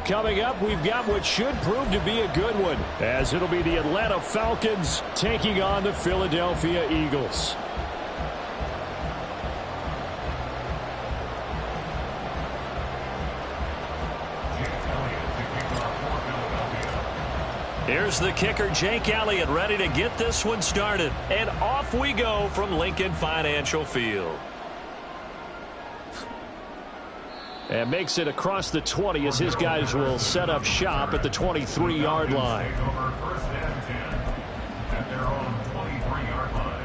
coming up, we've got what should prove to be a good one, as it'll be the Atlanta Falcons taking on the Philadelphia Eagles. Here's the kicker, Jake Elliott, ready to get this one started. And off we go from Lincoln Financial Field. And makes it across the 20 as his guys will set up shop at the 23-yard line. At their own 23-yard line.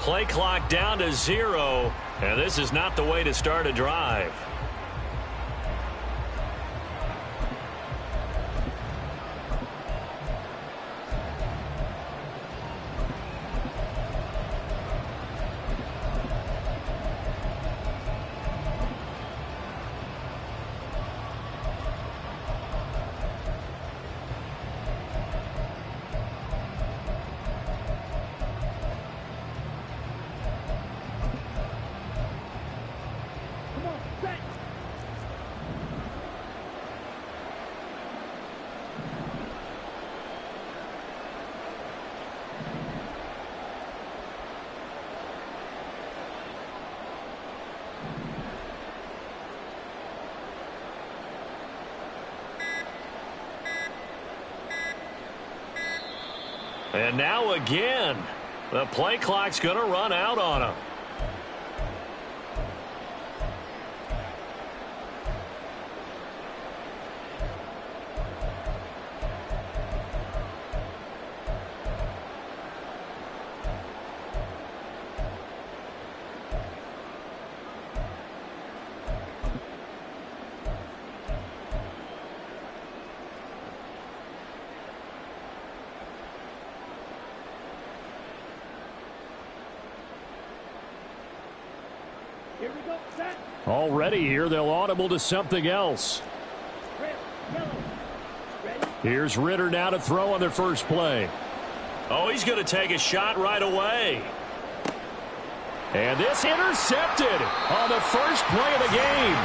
Play clock down to 0, and this is not the way to start a drive. And now again, the play clock's going to run out on him. Already here, they'll audible to something else. Here's Ritter now to throw on their first play. Oh, he's going to take a shot right away. And this intercepted on the first play of the game.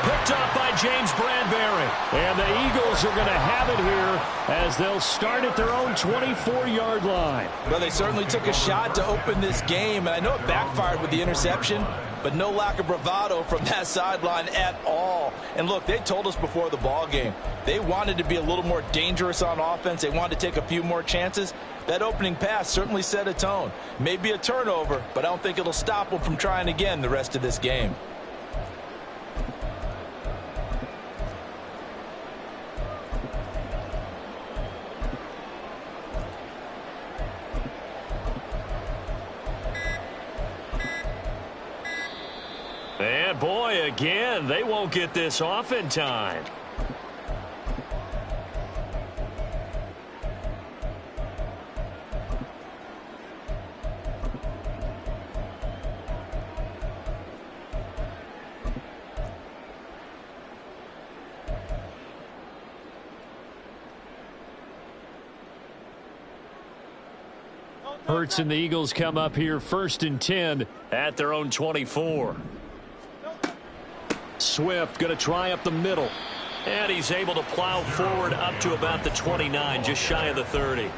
Picked up by James Bradbury. And the Eagles are going to have it here as they'll start at their own 24-yard line. Well, they certainly took a shot to open this game, and I know it backfired with the interception, but no lack of bravado from that sideline at all. And look, they told us before the ball game, they wanted to be a little more dangerous on offense. They wanted to take a few more chances. That opening pass certainly set a tone. Maybe a turnover, but I don't think it'll stop them from trying again the rest of this game. And boy, again, they won't get this off in time. Hurts and the Eagles come up here 1st and 10 at their own 24. Swift going to try up the middle. And he's able to plow forward up to about the 29, just shy of the 30.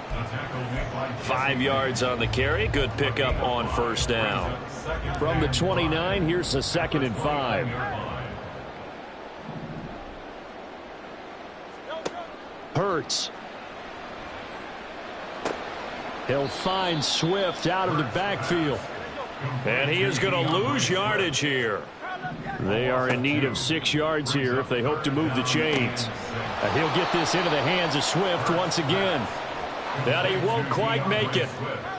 5 yards on the carry. Good pickup on first down. From the 29, here's a 2nd and 5. Hurts. He'll find Swift out of the backfield. And he is going to lose yardage here. They are in need of 6 yards here if they hope to move the chains. And he'll get this into the hands of Swift once again. And he won't quite make it.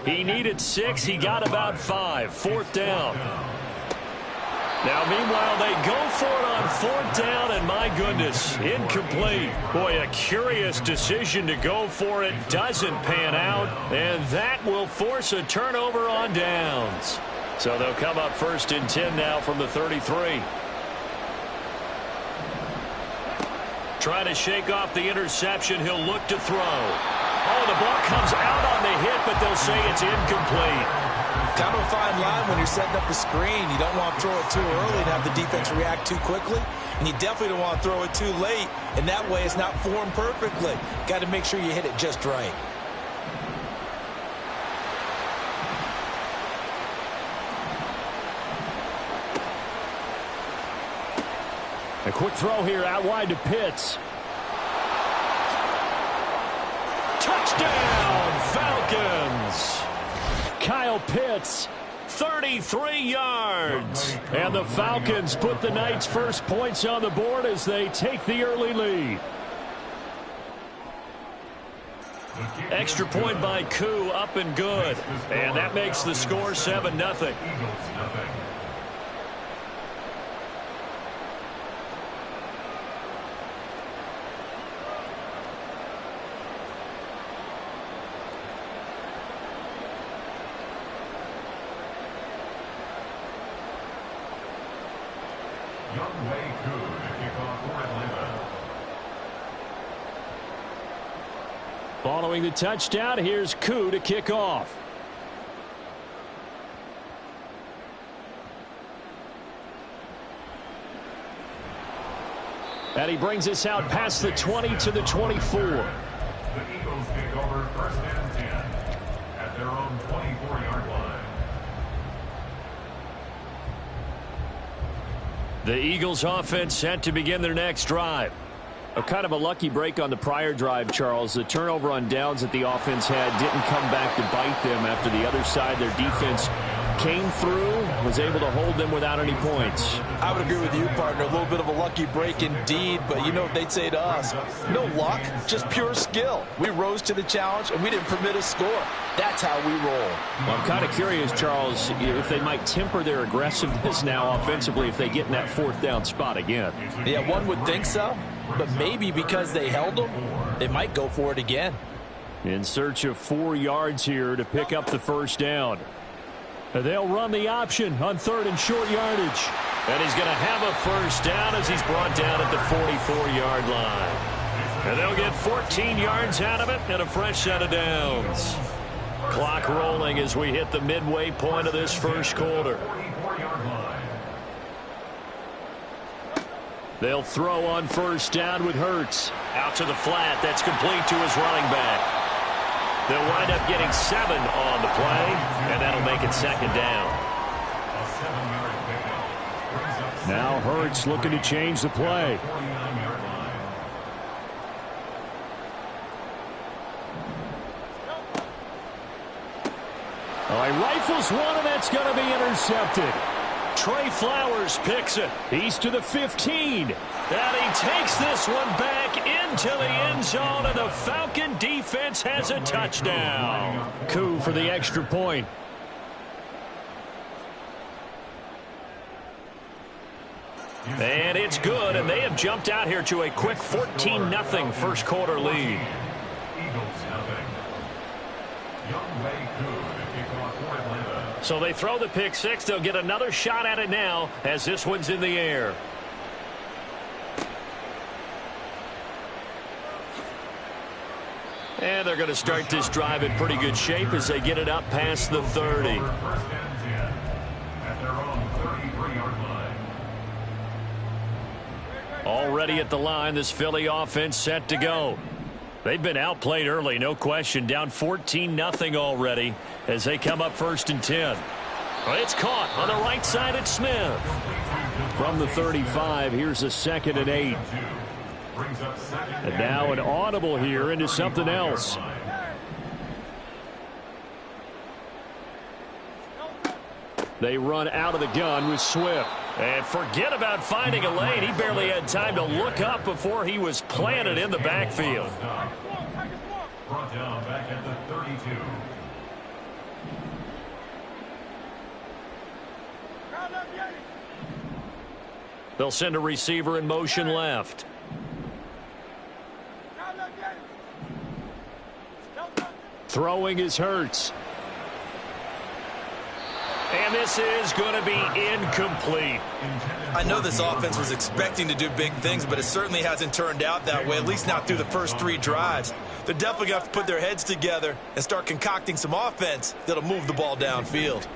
He needed 6. He got about 5. 4th down. Now, meanwhile, they go for it on fourth down, and my goodness, incomplete. Boy, a curious decision to go for it. Doesn't pan out, and that will force a turnover on downs. So they'll come up 1st and 10 now from the 33. Trying to shake off the interception. He'll look to throw. Oh, the ball comes out on the hit, but they'll say it's incomplete. Kind of a fine line when you're setting up the screen. You don't want to throw it too early and have the defense react too quickly. And you definitely don't want to throw it too late. And that way it's not formed perfectly. Got to make sure you hit it just right. A quick throw here out wide to Pitts. Touchdown, Falcons! Kyle Pitts, 33 yards. And the Falcons put the Knights' first points on the board as they take the early lead. Extra point by Koo, up and good. And that makes the score 7-0. Following the touchdown, here's Koo to kick off. And he brings us out past the 20 to the 24. The Eagles kick over 1st and 10 at their own 24-yard line. The Eagles offense set to begin their next drive. A kind of a lucky break on the prior drive, Charles. The turnover on downs that the offense had didn't come back to bite them after the other side. Their defense came through, was able to hold them without any points. I would agree with you, partner. A little bit of a lucky break indeed, but you know what they'd say to us? No luck, just pure skill. We rose to the challenge, and we didn't permit a score. That's how we roll. Well, I'm kind of curious, Charles, if they might temper their aggressiveness now offensively if they get in that 4th down spot again. Yeah, one would think so, but maybe because they held them, they might go for it again. In search of 4 yards here to pick up the 1st down. They'll run the option on 3rd and short yardage. And he's going to have a 1st down as he's brought down at the 44-yard line. And they'll get 14 yards out of it and a fresh set of downs. Clock rolling as we hit the midway point of this first quarter. They'll throw on 1st down with Hurts. Out to the flat. That's complete to his running back. They'll wind up getting 7 on the play, and that'll make it 2nd down. Now Hurts looking to change the play. Oh, he rifles one, and that's going to be intercepted. Trey Flowers picks it. He's to the 15. And he takes this one back into the end zone, and the Falcon defense has a touchdown. Koo for the extra point. And it's good, and they have jumped out here to a quick 14-0 first quarter lead. So they throw the pick six. They'll get another shot at it now as this one's in the air. And they're going to start this drive in pretty good shape as they get it up past the 30. Already at the line, this Philly offense set to go. They've been outplayed early, no question. Down 14-0 already as they come up 1st and 10. Well, it's caught on the right side at Smith. From the 35, here's a 2nd and 8. And now an audible here into something else. They run out of the gun with Swift. And forget about finding a lane. He barely had time to look up before he was planted in the backfield. Brought down back at the 32. They'll send a receiver in motion left. Throwing is Hurts. And this is going to be incomplete. I know this offense was expecting to do big things, but it certainly hasn't turned out that way, at least not through the first 3 drives. They're definitely going to have to put their heads together and start concocting some offense that'll move the ball downfield.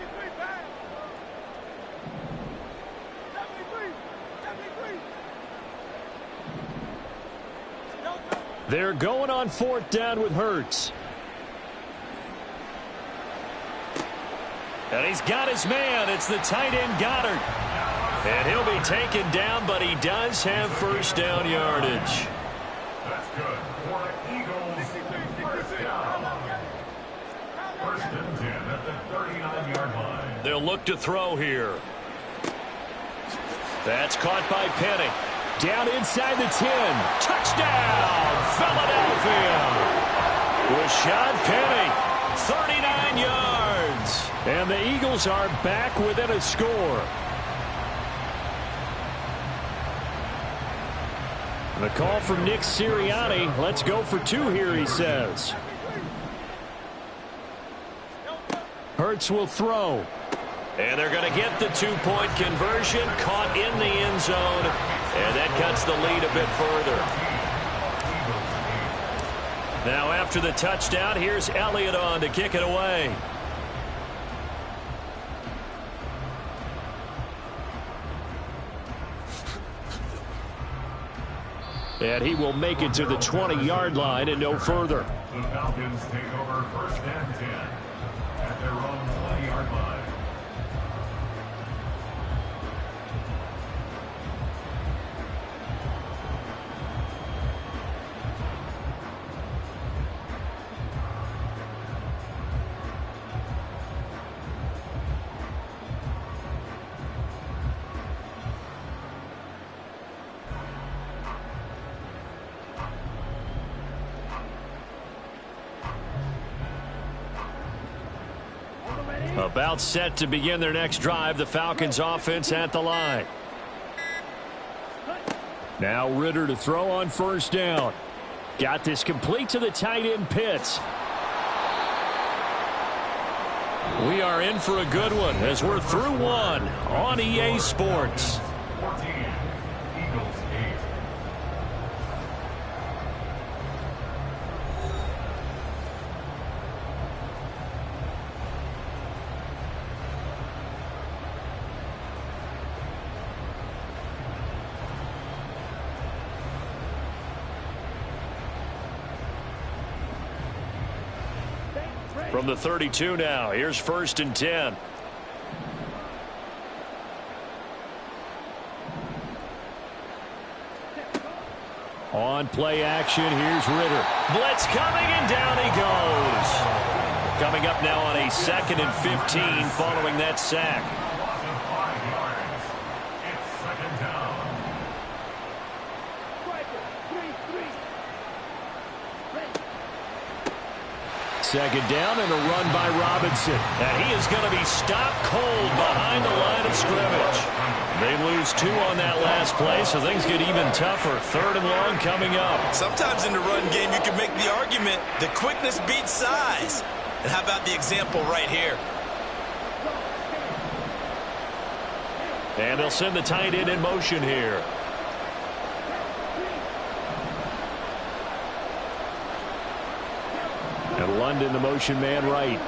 They're going on 4th down with Hurts. And he's got his man. It's the tight end Goddard. And he'll be taken down, but he does have first down yardage. That's good. For the Eagles, first down. First and 10 at the 39-yard line. They'll look to throw here. That's caught by Penny. Down inside the 10. Touchdown, Philadelphia. Rashad Penny, 39 yards. And the Eagles are back within a score. The call from Nick Sirianni. Let's go for 2 here, he says. Hurts will throw. And they're going to get the 2-point conversion, caught in the end zone, and that cuts the lead a bit further. Now after the touchdown, here's Elliott on to kick it away. And he will make it to the 20-yard line and no further. The Falcons take over first and 10 at their own 20-yard line. About set to begin their next drive. The Falcons offense at the line. Now Ritter to throw on first down. Got this complete to the tight end Pitts. We are in for a good one as we're through one on EA Sports. 14, Eagles 8. From the 32 now, here's first and 10. On play action, here's Ritter. Blitz coming, and down he goes. Coming up now on a 2nd and 15 following that sack. Loss of 5 yards. It's second down. Second down and a run by Robinson. And he is going to be stopped cold behind the line of scrimmage. They lose 2 on that last play, so things get even tougher. 3rd and long coming up. Sometimes in the run game, you can make the argument that quickness beats size. And how about the example right here? And they'll send the tight end in motion here. And London, the motion man, right.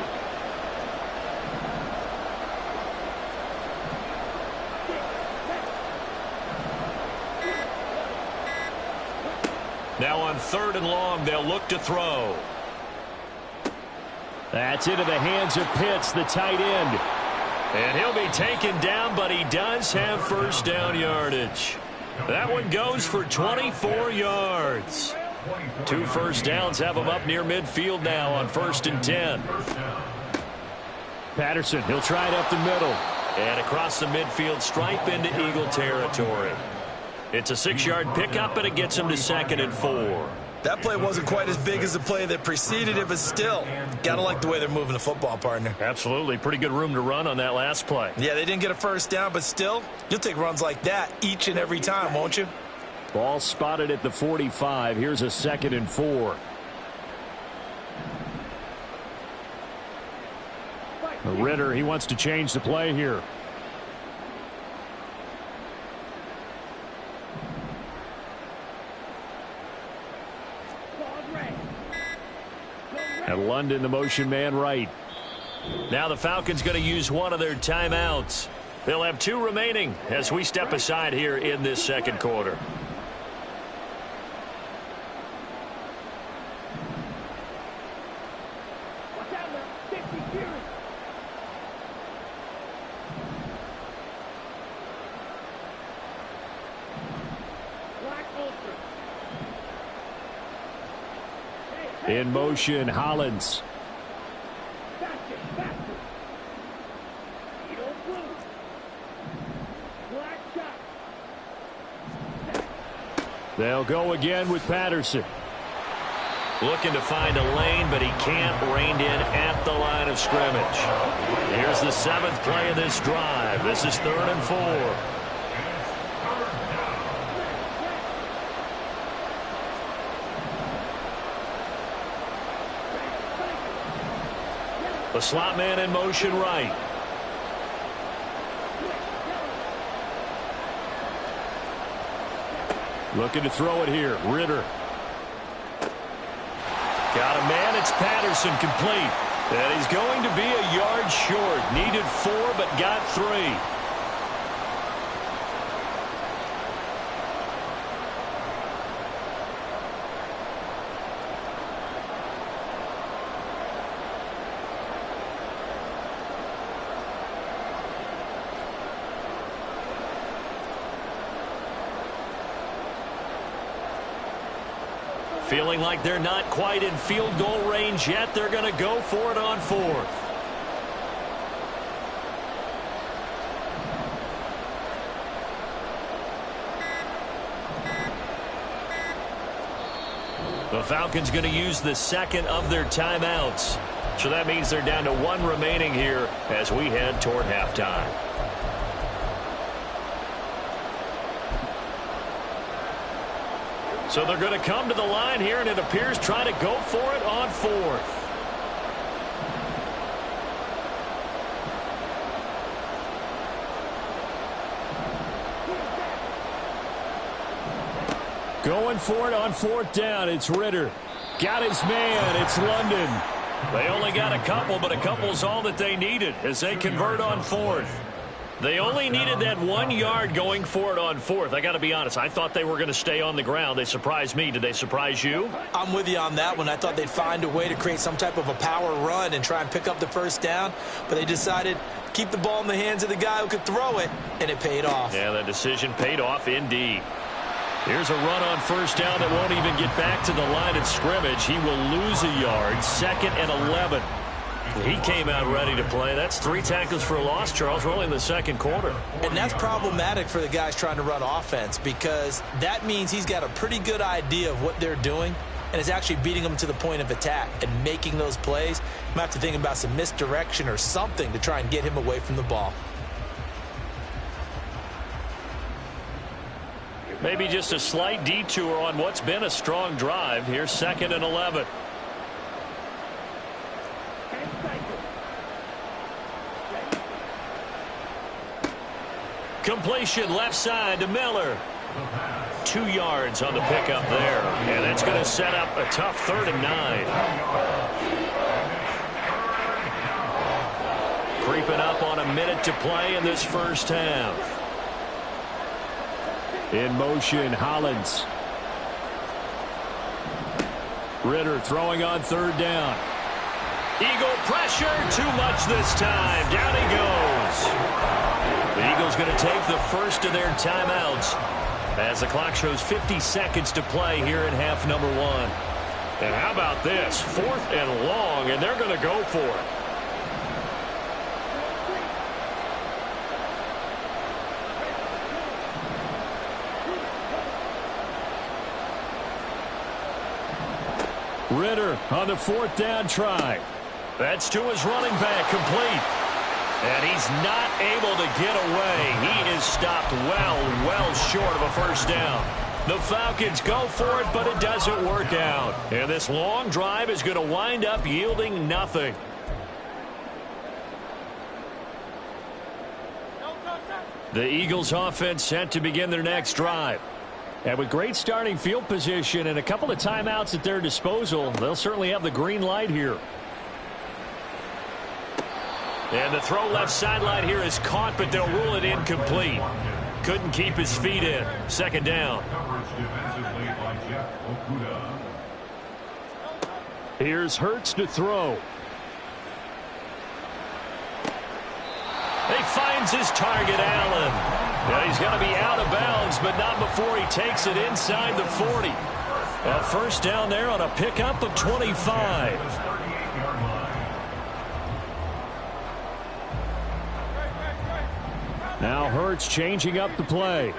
Now on 3rd and long, they'll look to throw. That's into the hands of Pitts, the tight end. And he'll be taken down, but he does have first down yardage. That one goes for 24 yards. 2 first downs have him up near midfield now on 1st and 10. Patterson, he'll try it up the middle. And across the midfield stripe into Eagle territory. It's a 6-yard pickup, and it gets him to 2nd and 4. That play wasn't quite as big as the play that preceded it, but still, got to like the way they're moving the football, partner. Absolutely. Pretty good room to run on that last play. Yeah, they didn't get a first down, but still, you'll take runs like that each and every time, won't you? Ball spotted at the 45. Here's a 2nd and 4. Ritter, he wants to change the play here. And London, the motion man right. Now the Falcons going to use one of their timeouts. They'll have 2 remaining as we step aside here in this second quarter. In motion, Hollins. They'll go again with Patterson. Looking to find a lane, but he can't. Reined in at the line of scrimmage. Here's the 7th play of this drive. This is 3rd and 4. The slot man in motion right. Looking to throw it here. Ritter. Got a man. It's Patterson, complete. And he's going to be a yard short. Needed 4, but got 3. Feeling like they're not quite in field goal range yet. They're going to go for it on 4th. The Falcons going to use the 2nd of their timeouts. So that means they're down to 1 remaining here as we head toward halftime. So they're going to come to the line here, and it appears trying to go for it on 4th. Going for it on 4th down. It's Ritter. Got his man. It's London. They only got a couple, but a couple's all that they needed as they convert on 4th. They only needed that 1 yard going for it on 4th. I got to be honest, I thought they were going to stay on the ground. They surprised me. Did they surprise you? I'm with you on that one. I thought they'd find a way to create some type of a power run and try and pick up the first down, but they decided to keep the ball in the hands of the guy who could throw it, and it paid off. Yeah, that decision paid off indeed. Here's a run on 1st down that won't even get back to the line of scrimmage. He will lose a yard. 2nd and 11. He came out ready to play. That's 3 tackles for a loss, Charles. We're only in the second quarter. And that's problematic for the guys trying to run offense because that means he's got a pretty good idea of what they're doing and is actually beating them to the point of attack and making those plays. You might have to think about some misdirection or something to try and get him away from the ball. Maybe just a slight detour on what's been a strong drive. Here's 2nd and 11. Completion left side to Miller. 2 yards on the pickup there. And that's going to set up a tough 3rd and 9. Creeping up on a minute to play in this first half. In motion, Hollins. Ritter throwing on 3rd down. Eagle pressure, too much this time. Down he goes. The Eagles going to take the first of their timeouts as the clock shows 50 seconds to play here in half number 1. And how about this? 4th and long, and they're going to go for it. Ritter on the 4th down try. That's to his running back, complete. And he's not able to get away. He is stopped well short of a first down. The Falcons go for it, but it doesn't work out. And this long drive is going to wind up yielding nothing. The Eagles offense set to begin their next drive. And with great starting field position and a couple of timeouts at their disposal, they'll certainly have the green light here. And the throw left sideline here is caught, but they'll rule it incomplete. Couldn't keep his feet in. 2nd down. Here's Hurts to throw. He finds his target, Allen. Now he's going to be out of bounds, but not before he takes it inside the 40. A first down there on a pickup of 25. Now Hurts changing up the play.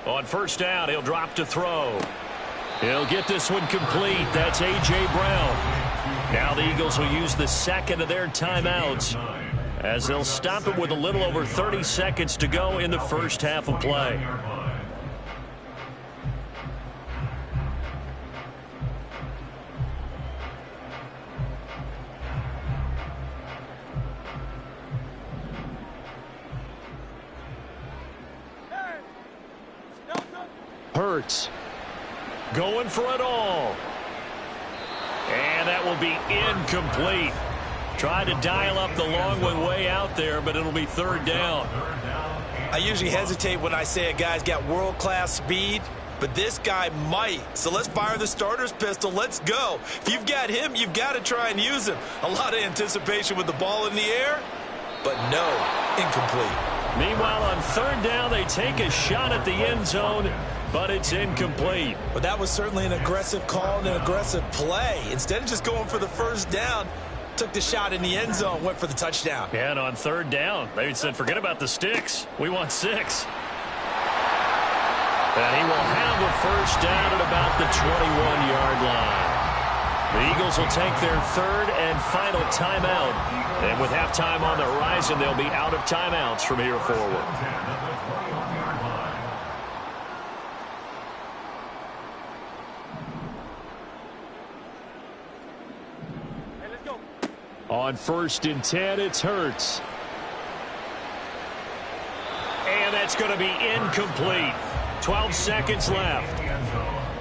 On first down, he'll drop to throw. He'll get this one complete. That's A.J. Brown. Now the Eagles will use the second of their timeouts as they'll stop it with a little over 30 seconds to go in the first half of play. Hurts going for it all. And that will be incomplete. Tried to dial up the long one way out there, but it'll be 3rd down. I usually hesitate when I say a guy's got world-class speed, but this guy might. So let's fire the starter's pistol. Let's go. If you've got him, you've got to try and use him. A lot of anticipation with the ball in the air, but no, incomplete. Meanwhile, on 3rd down, they take a shot at the end zone, but it's incomplete. But that was certainly an aggressive call and an aggressive play. Instead of just going for the first down, took the shot in the end zone, went for the touchdown. Yeah, and on 3rd down, they said, forget about the sticks. We want 6. And he will have a first down at about the 21-yard line. The Eagles will take their 3rd and final timeout. And with halftime on the horizon, they'll be out of timeouts from here forward. on 1st and 10. It's Hurts. And that's going to be incomplete. 12 seconds left.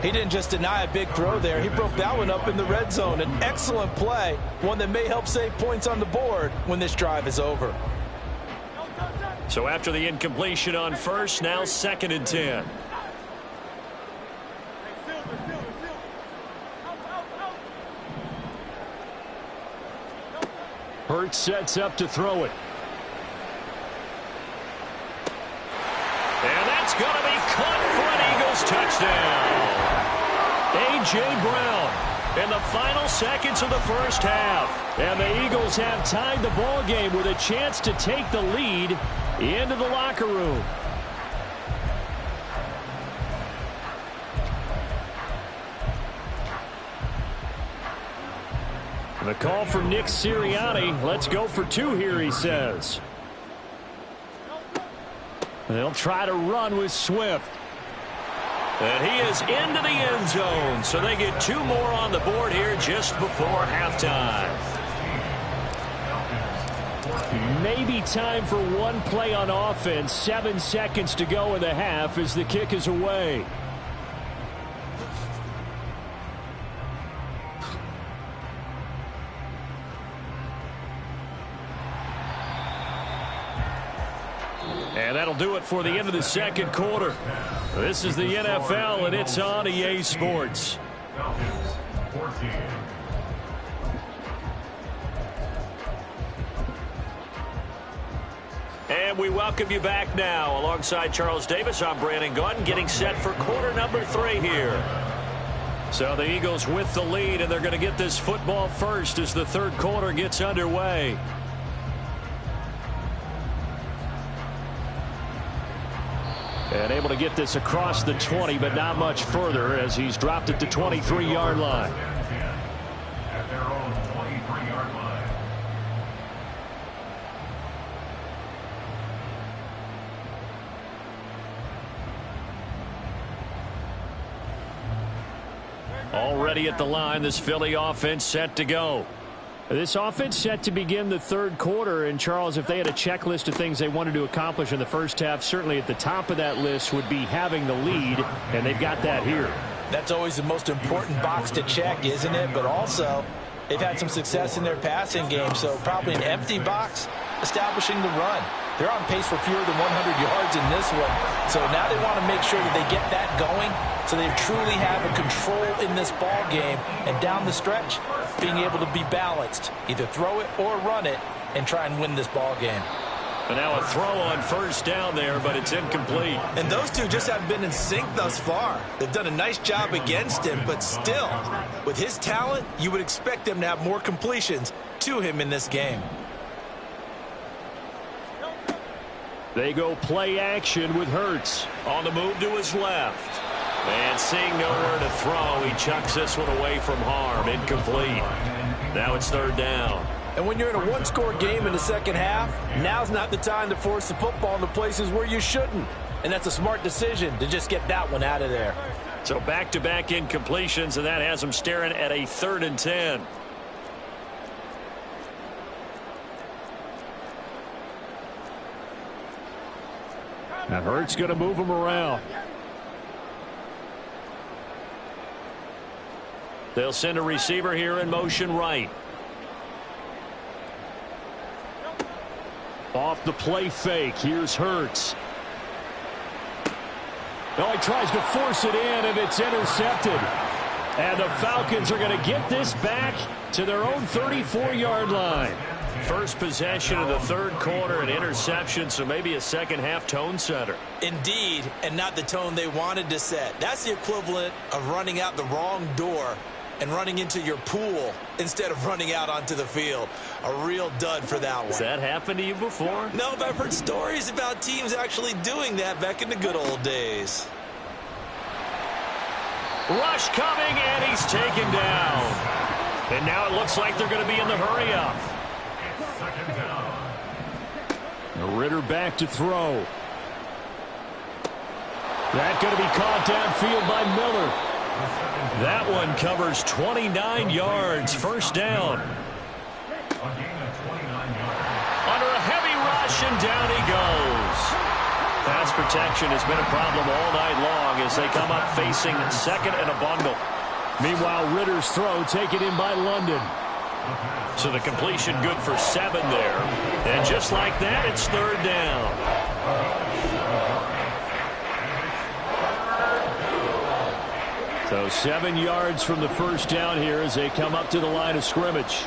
He didn't just deny a big throw there. He broke that one up in the red zone. An excellent play, one that may help save points on the board when this drive is over. So after the incompletion on 1st, now 2nd and 10. Hurts sets up to throw it. And that's going to be caught for an Eagles touchdown. A.J. Brown in the final seconds of the first half. And the Eagles have tied the ball game with a chance to take the lead into the locker room. The call from Nick Sirianni. Let's go for 2 here, he says. They'll try to run with Swift. And he is into the end zone, so they get 2 more on the board here just before halftime. Maybe time for one play on offense. 7 seconds to go in the half as the kick is away. And that'll do it for the end of the second quarter. This is the NFL, and it's on EA Sports. And And we welcome you back now. Alongside Charles Davis, I'm Brandon Gaudin, getting set for quarter number 3 here. So the Eagles with the lead, and they're going to get this football first as the third quarter gets underway. And able to get this across the 20, but not much further as he's dropped it to 23-yard line. At their own 23-yard line. Already at the line, this Philly offense set to go. This offense set to begin the third quarter, and Charles, if they had a checklist of things they wanted to accomplish in the first half, certainly at the top of that list would be having the lead, and they've got that here. That's always the most important box to check, isn't it? But also, they've had some success in their passing game, so probably an empty box establishing the run. They're on pace for fewer than 100 yards in this one, so now they want to make sure that they get that going so they truly have a control in this ball game, and down the stretch, being able to be balanced, either throw it or run it, and try and win this ball game. And now a throw on first down there, but it's incomplete. And those two just haven't been in sync thus far. They've done a nice job against him, but still, with his talent, you would expect them to have more completions to him in this game. They go play action with Hurts. On the move to his left. And seeing nowhere to throw, he chucks this one away from harm. Incomplete. Now it's third down. And when you're in a one-score game in the second half, now's not the time to force the football in the places where you shouldn't. And that's a smart decision to just get that one out of there. So back-to-back incompletions, and that has him staring at a 3rd and 10. Now Hurts going to move him around. They'll send a receiver here in motion right. Off the play fake. Here's Hurts. Oh, he tries to force it in, and it's intercepted. And the Falcons are going to get this back to their own 34-yard line. First possession of the third quarter, an interception, so maybe a second-half tone setter. Indeed, and not the tone they wanted to set. That's the equivalent of running out the wrong door and running into your pool instead of running out onto the field. A real dud for that one. Has that happened to you before? No, but I've heard stories about teams actually doing that back in the good old days. Rush coming, and he's taken down. And now it looks like they're going to be in the hurry-up. Second down. Ritter back to throw. That going to be caught downfield by Miller. That one covers 29 yards. First down. A gain of 29 yards. Under a heavy rush, and down he goes. Pass protection has been a problem all night long as they come up facing second and a bundle. Meanwhile, Ritter's throw taken in by London. So the completion good for 7 there. And just like that, it's third down. So 7 yards from the first down here as they come up to the line of scrimmage.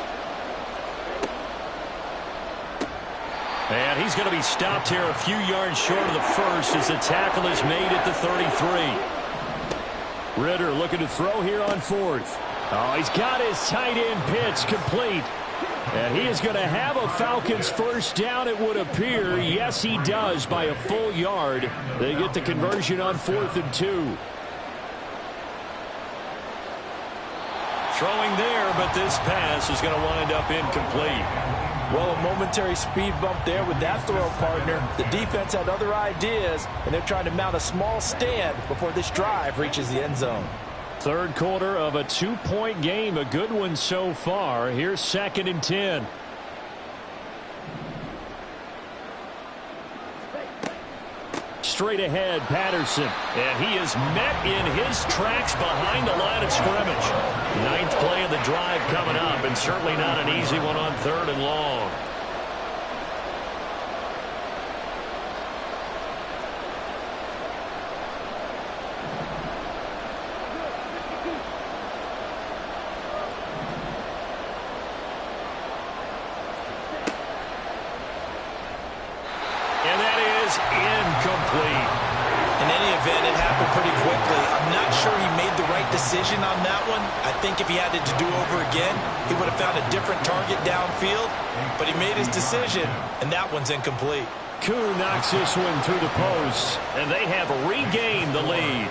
And he's going to be stopped here a few yards short of the first as the tackle is made at the 33. Ritter looking to throw here on 4th. Oh, he's got his tight end pitch complete. And he is going to have a Falcons first down, it would appear. Yes, he does by a full yard. They get the conversion on 4th and 2. Throwing there, but this pass is going to wind up incomplete. Well, a momentary speed bump there with that throw partner. The defense had other ideas, and they're trying to mount a small stand before this drive reaches the end zone. Third quarter of a 2-point game, a good one so far. Here's 2nd and 10. Straight ahead, Patterson. And he is met in his tracks behind the line of scrimmage. 9th play of the drive coming up, and certainly not an easy one on 3rd and long. And incomplete. In any event, it happened pretty quickly. I'm not sure he made the right decision on that one. I think if he had it to do over again, he would have found a different target downfield. But he made his decision, and that one's incomplete. Koo knocks this one through the post, and they have regained the lead.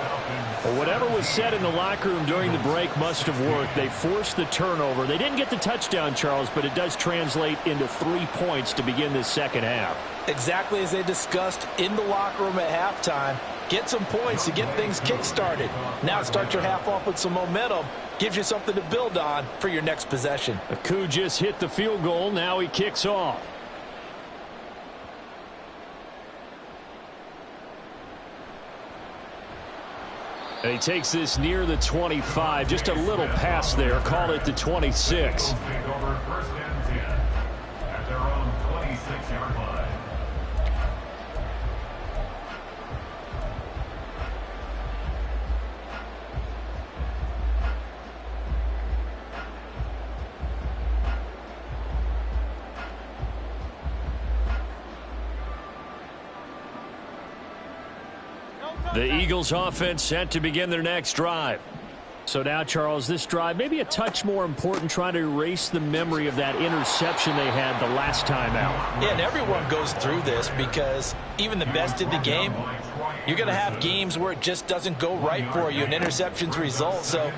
Well, whatever was said in the locker room during the break must have worked. They forced the turnover. They didn't get the touchdown, Charles, but it does translate into 3 points to begin this second half. Exactly as they discussed in the locker room at halftime. Get some points to get things kick-started. Now start your half off with some momentum. Gives you something to build on for your next possession. Koo just hit the field goal. Now he kicks off. And he takes this near the 25. Just a little pass there. Call it the 26. The Eagles offense set to begin their next drive. So now, Charles, this drive maybe a touch more important, trying to erase the memory of that interception they had the last time out. Yeah, and everyone goes through this because even the best in the game, you're going to have games where it just doesn't go right for you, and interceptions result. So,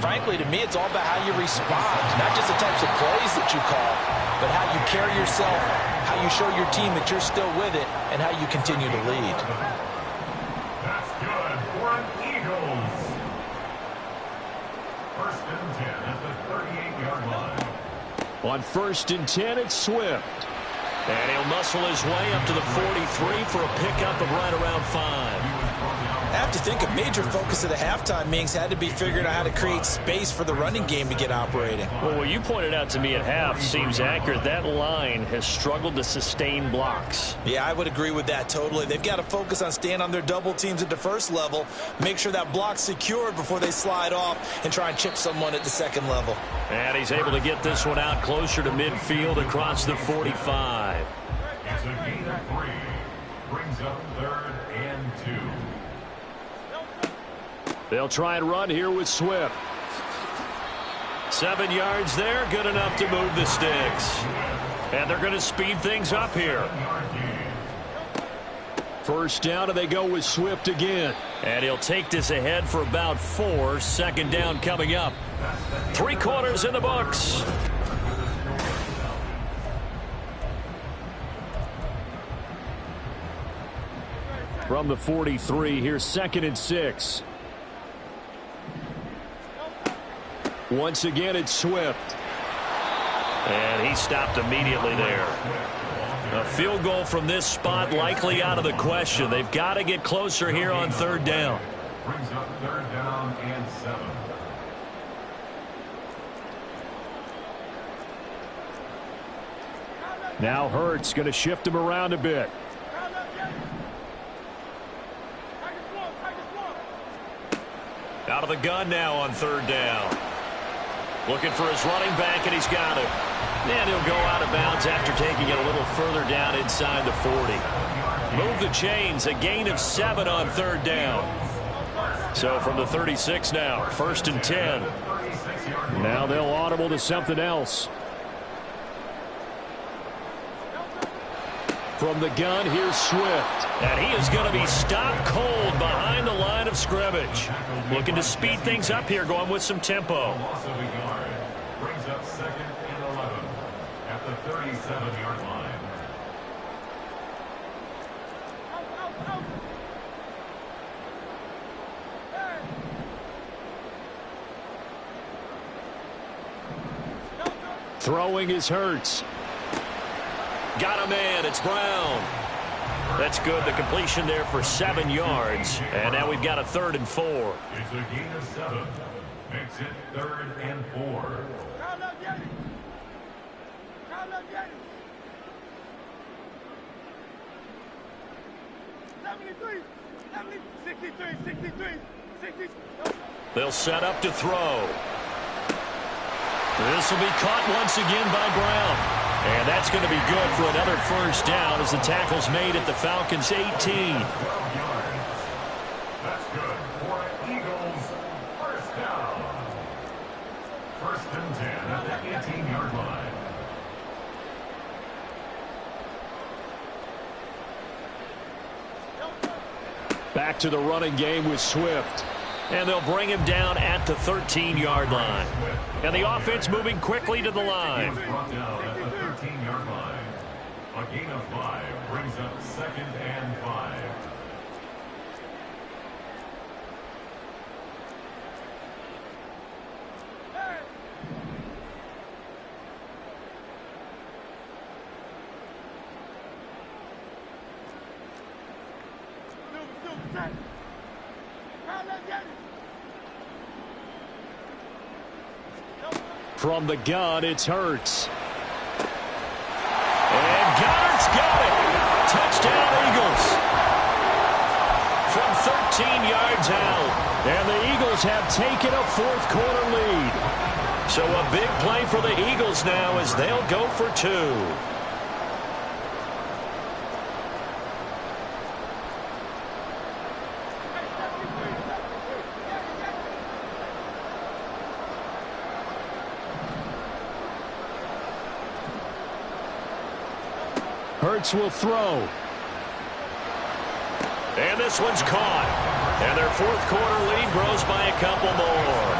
frankly, to me, it's all about how you respond, not just the types of plays that you call, but how you carry yourself, how you show your team that you're still with it, and how you continue to lead. That's good for an Eagles. First and 10 at the 38-yard line. On first and 10, it's Swift. And he'll muscle his way up to the 43 for a pickup of right around 5. I have to think a major focus of the halftime meetings had to be figuring out how to create space for the running game to get operating. Well, what you pointed out to me at half seems accurate. That line has struggled to sustain blocks. Yeah, I would agree with that totally. They've got to focus on staying on their double teams at the first level, make sure that block's secured before they slide off and try and chip someone at the second level. And he's able to get this one out closer to midfield across the 45. It's a gain of 3. Brings up 3rd and 2. They'll try and run here with Swift. 7 yards there, good enough to move the sticks. And they're going to speed things up here. First down, and they go with Swift again. And he'll take this ahead for about 4. Second down coming up. 3 quarters in the books. From the 43, here's 2nd and 6. Once again, it's Swift. And he stopped immediately there. A field goal from this spot likely out of the question. They've got to get closer here on 3rd down. Brings up 3rd down and 7. Now Hurts going to shift him around a bit. Out of the gun now on 3rd down. Looking for his running back, and he's got it. And he'll go out of bounds after taking it a little further down inside the 40. Move the chains, a gain of 7 on 3rd down. So from the 36 now, 1st and 10. Now they'll audible to something else. From the gun, here's Swift. And he is going to be stopped cold behind the line of scrimmage. Looking to speed things up here, going with some tempo. Loss of a yard. Brings up 2nd and 11 at the 37-yard line. Throwing is Hurts. Got a man. It's Brown. That's good. The completion there for 7 yards. And now we've got a 3rd and 4. It's a gain of 7. Makes it 3rd and 4. They'll set up to throw. This will be caught once again by Brown. And that's going to be good for another first down as the tackle's made at the Falcons' 18. 12 yards. That's good for Eagles. First down. First and 10 at the 18-yard line. Back to the running game with Swift. And they'll bring him down at the 13-yard line. And the offense moving quickly to the line. Brought down at the 13-yard line. A gain of 5 brings up 2nd and 5. From the gun, it's Hurts. And Goddard's got it. Touchdown, Eagles. From 13 yards out. And the Eagles have taken a fourth-quarter lead. So a big play for the Eagles now as they'll go for 2. Hurts will throw. And this one's caught. And their fourth-quarter lead grows by a couple more.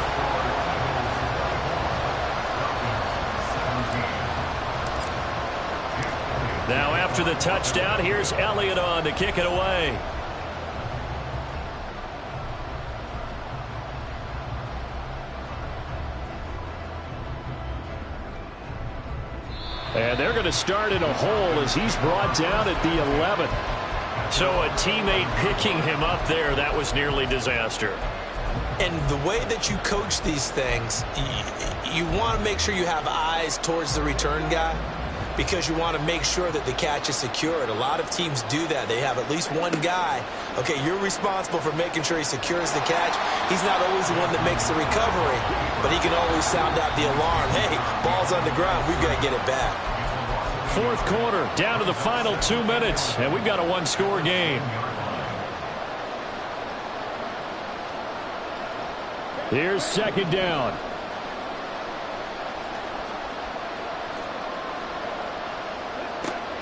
Now after the touchdown, here's Elliott on to kick it away. And they're going to start in a hole as he's brought down at the 11th. So a teammate picking him up there, that was nearly disaster. And the way that you coach these things, you want to make sure you have eyes towards the return guy because you want to make sure that the catch is secured. A lot of teams do that. They have at least one guy. Okay, you're responsible for making sure he secures the catch. He's not always the one that makes the recovery, but he can always sound out the alarm. Hey, ball's on the ground. We've got to get it back. Fourth quarter, down to the final 2 minutes, and we've got a one-score game. Here's second down.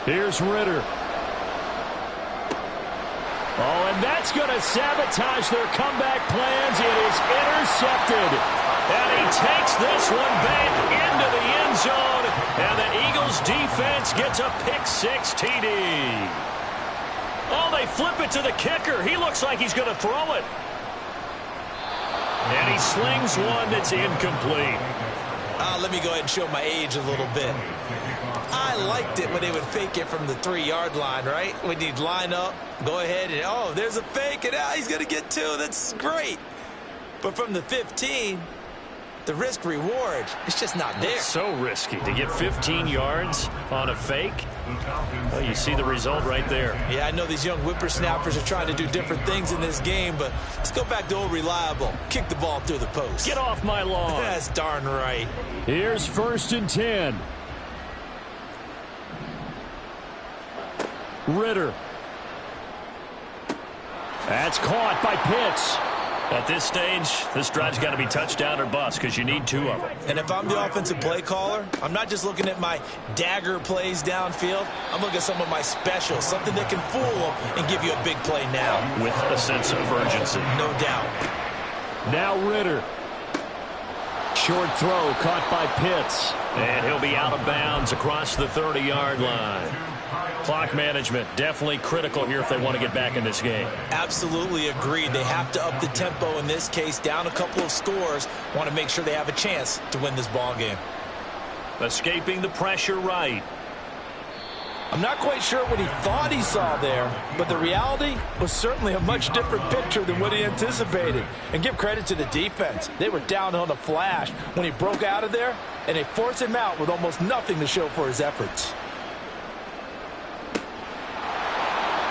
Here's Ritter. Oh, and that's going to sabotage their comeback plans. It is intercepted. And he takes this one back into the end zone. And the Eagles defense gets a pick-6 TD. Oh, they flip it to the kicker. He looks like he's going to throw it. And he slings one that's incomplete. Let me go ahead and show my age a little bit. I liked it when they would fake it from the 3-yard line, right? When you'd line up, go ahead, and oh, there's a fake, and he's going to get 2. That's great. But from the 15, the risk-reward, it's just not there. It's so risky to get 15 yards on a fake. Well, you see the result right there. Yeah, I know these young whippersnappers are trying to do different things in this game, but let's go back to old reliable. Kick the ball through the post. Get off my lawn. That's darn right. Here's 1st and 10. Ritter. That's caught by Pitts. At this stage, this drive's got to be touchdown or bust because you need 2 of them. And if I'm the offensive play caller, I'm not just looking at my dagger plays downfield. I'm looking at some of my specials, something that can fool them and give you a big play now. With a sense of urgency. No doubt. Now Ritter. Short throw caught by Pitts. And he'll be out of bounds across the 30-yard line. Clock management definitely critical here if they want to get back in this game. Absolutely agreed. They have to up the tempo in this case, down a couple of scores. Want to make sure they have a chance to win this ball game. Escaping the pressure right. I'm not quite sure what he thought he saw there, but the reality was certainly a much different picture than what he anticipated. And give credit to the defense. They were down on the flash when he broke out of there, and they forced him out with almost nothing to show for his efforts.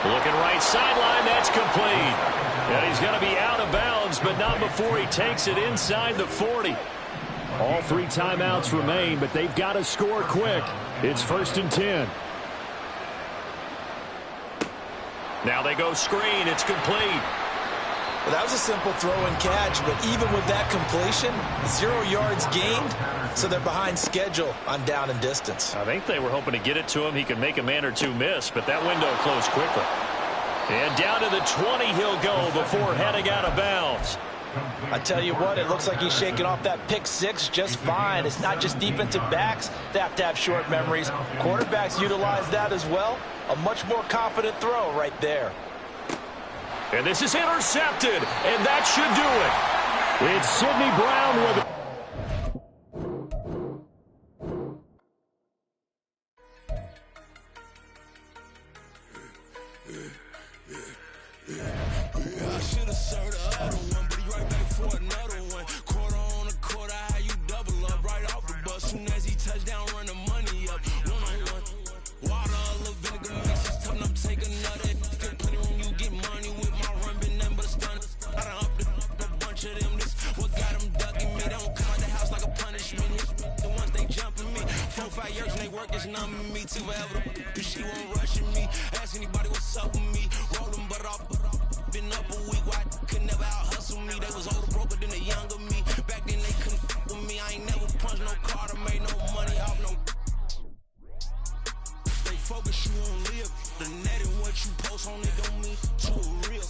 Looking right sideline, that's complete. And he's going to be out of bounds, but not before he takes it inside the 40. All 3 timeouts remain, but they've got to score quick. It's 1st and 10. Now they go screen. It's complete. Well, that was a simple throw and catch, but even with that completion, 0 yards gained, so they're behind schedule on down and distance. I think they were hoping to get it to him. He could make a man or two miss, but that window closed quickly. And down to the 20 he'll go before heading out of bounds. I tell you what, it looks like he's shaking off that pick 6 just fine. It's not just defensive backs that have to have short memories. Quarterbacks utilize that as well. A much more confident throw right there. And this is intercepted, and that should do it. It's Sidney Brown with it. I should have served the other one, but he right back for another one. Quarter on a quarter, how you double up right off the bus. Soon as he touch down, run the money up. One-on-one. Water, a little vinegar mix, it's tough, I'm taking another. Get plenty when you get money with my run, been nothing but a stun. I done upped a bunch of them. This what got them ducking me. They don't come out the house like a punishment. The ones they jumping me. 4 or 5 years and they work is numbing me. Too forever, but she won't rushing me. Ask anybody what's up with me. Roll them butt off. Been up a week, why could never out hustle me? They was older, broker than the younger me. Back then they couldn't with me. I ain't never punched no card or made no money off no. They focus you on live. The net and what you post on it don't mean to a real.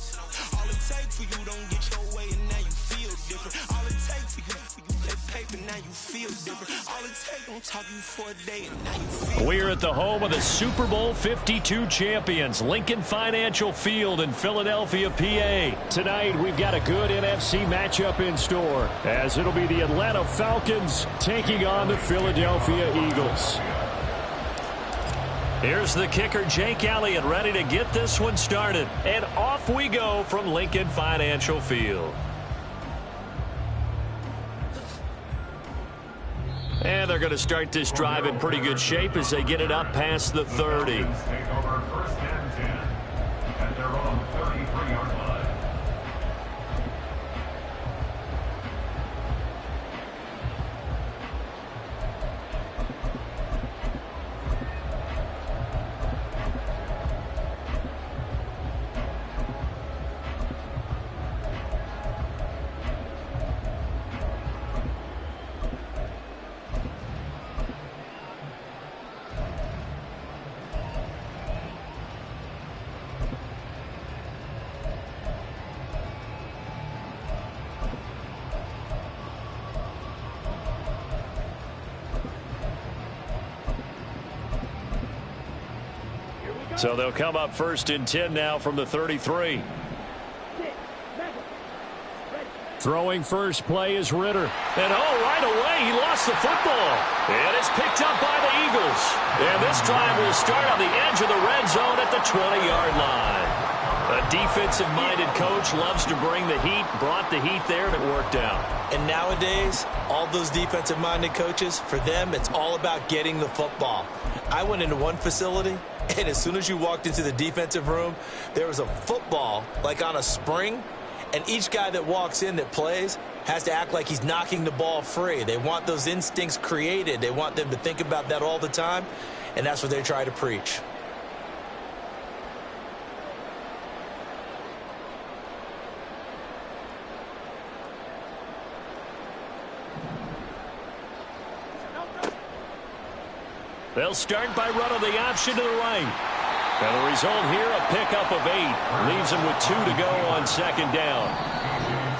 All it takes for you don't get your way and now you feel different. All it takes for you that paper now you feel different. All it takes don't talk you for a day and now you feel. We're at the home of the Super Bowl 52 champions, Lincoln Financial Field in Philadelphia, PA. Tonight, we've got a good NFC matchup in store, as it'll be the Atlanta Falcons taking on the Philadelphia Eagles. Here's the kicker, Jake Elliott, ready to get this one started. And off we go from Lincoln Financial Field. And they're going to start this drive in pretty good shape as they get it up past the 30. Take over 1st and 10 at their own 33-yard line. So they'll come up 1st and 10 now from the 33. Throwing first play is Ritter. And right away, he lost the football. And it's picked up by the Eagles. And this drive will start on the edge of the red zone at the 20-yard line. A defensive-minded coach loves to bring the heat, brought the heat there, and it worked out. And nowadays, all those defensive-minded coaches, for them, it's all about getting the football. I went into one facility, and as soon as you walked into the defensive room, there was a football, like on a spring, and each guy that walks in that plays has to act like he's knocking the ball free. They want those instincts created. They want them to think about that all the time, and that's what they try to preach. They'll start by running the option to the right. And the result here, a pickup of 8. Leaves them with 2 to go on 2nd down.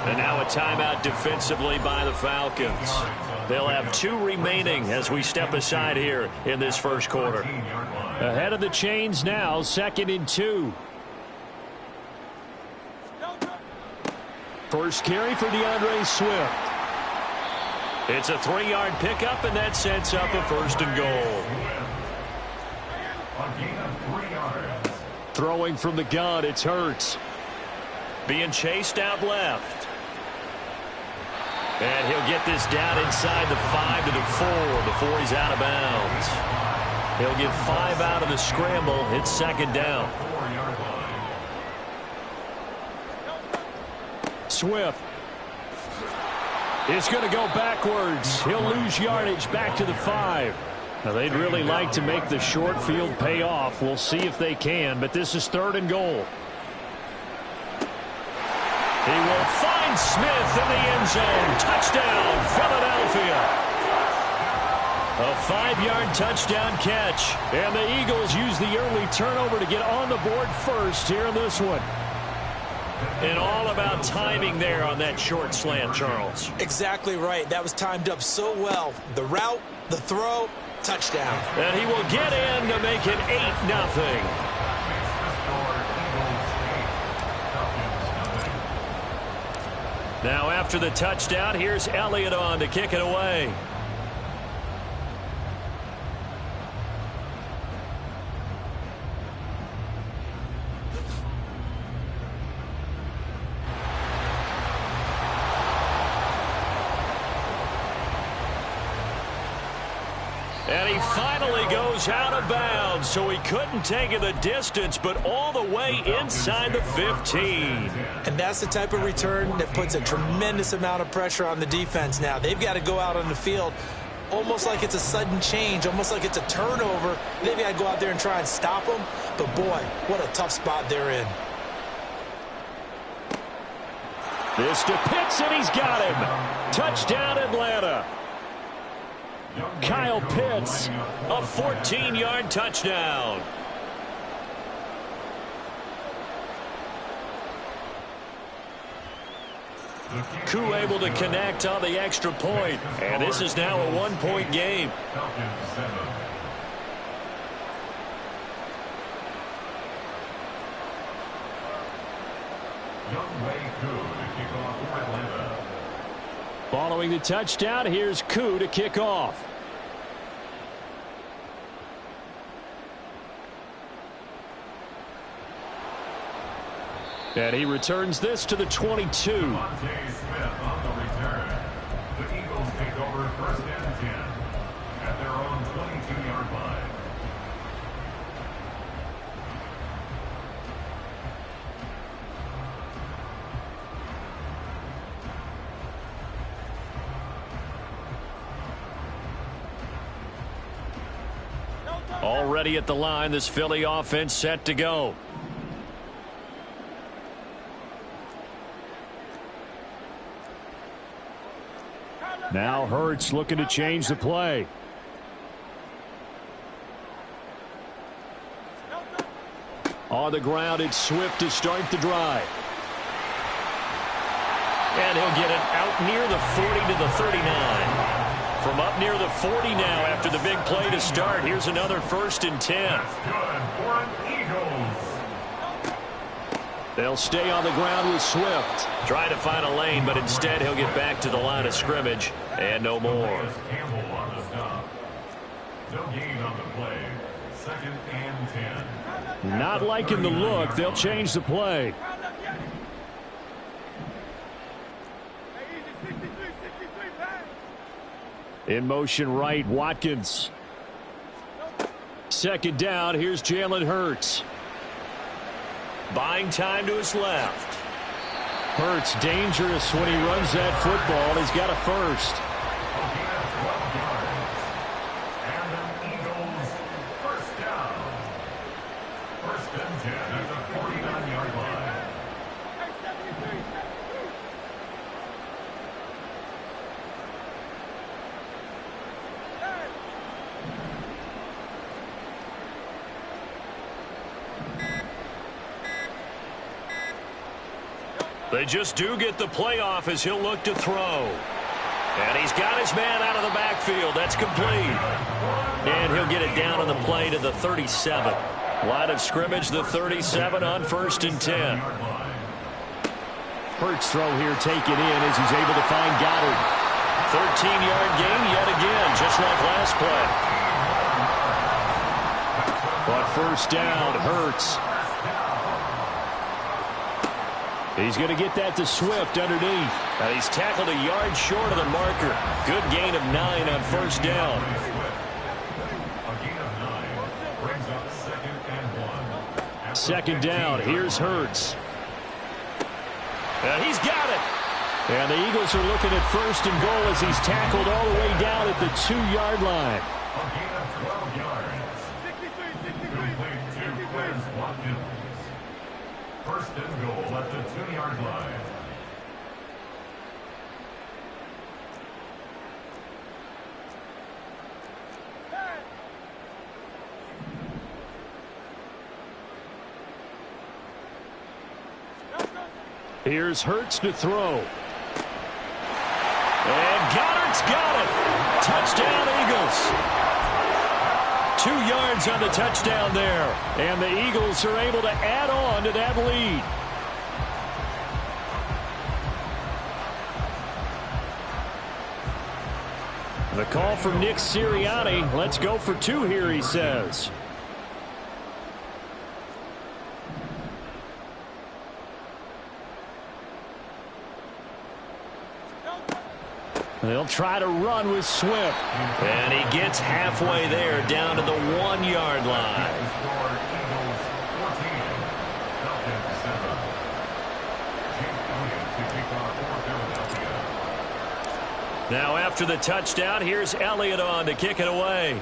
And now a timeout defensively by the Falcons. They'll have 2 remaining as we step aside here in this first quarter. Ahead of the chains now, 2nd and 2. First carry for DeAndre Swift. It's a 3-yard pickup, and that sets up a 1st and goal. Throwing from the gun, it's Hurts. Being chased out left. And he'll get this down inside the 5 to the 4 before he's out of bounds. He'll get 5 out of the scramble. It's 2nd down. Swift. It's going to go backwards. He'll lose yardage back to the 5. Now, they'd really like to make the short field pay off. We'll see if they can, but this is 3rd and goal. He will find Smith in the end zone. Touchdown, Philadelphia. A 5-yard touchdown catch. And the Eagles use the early turnover to get on the board first here in this one. And all about timing there on that short slant, Charles. Exactly right. That was timed up so well. The route, the throw, touchdown. And he will get in to make it 8-0. Now after the touchdown, here's Elliott on to kick it away. And he finally goes out of bounds, so he couldn't take it the distance, but all the way inside the 15. And that's the type of return that puts a tremendous amount of pressure on the defense now. They've got to go out on the field almost like it's a sudden change, almost like it's a turnover. They've got to go out there and try and stop them. But, boy, what a tough spot they're in. This to Pitts, and he's got him. Touchdown, Atlanta. Kyle Pitts, a 14-yard touchdown. Koo able to connect on the extra point. And this is now a 1-point game. Following the touchdown, here's Koo to kick off. And he returns this to the 22. Smith on the return. The Eagles take over 1st and 10 at their own 22-yard line. Already at the line, this Philly offense set to go. Now Hurts looking to change the play. On the ground, it's Swift to start the drive. And he'll get it out near the 40 to the 39. From up near the 40 now after the big play to start. Here's another 1st and 10. That's good for an Eagles. They'll stay on the ground with Swift. Trying to find a lane, but instead he'll get back to the line of scrimmage. And no more. Campbell on the stop. No gain on the play. 2nd and 10. Not liking the look. They'll change the play. In motion right, Watkins. 2nd down, here's Jalen Hurts. Buying time to his left. Hurts dangerous when he runs that football. He's got a 1st. And the Eagles 1st down. 1st and 10 at the 49-yard line. They just do get the playoff as he'll look to throw. And he's got his man out of the backfield. That's complete. And he'll get it down on the play to the 37. Line of scrimmage, the 37 on 1st and 10. Hurts throw here taken in as he's able to find Goddard. 13-yard gain yet again, just like last play. But 1st down, Hurts. He's going to get that to Swift underneath. And he's tackled a yard short of the marker. Good gain of 9 on 1st down. A gain of 9 brings up 2nd and 1. 2nd down, here's Hurts. And he's got it. And the Eagles are looking at first and goal as he's tackled all the way down at the 2-yard line. A gain of 12 yards. Complete 2 clears, 1 penalties. First and goal at the 2-yard line. Here's Hurts to throw. And Goddard's got it. Touchdown, Eagles. 2 yards on the touchdown there. And the Eagles are able to add on to that lead. The call from Nick Sirianni. Let's go for 2 here, he says. They'll try to run with Swift. And he gets halfway there, down to the 1-yard line. Now after the touchdown, here's Elliott on to kick it away.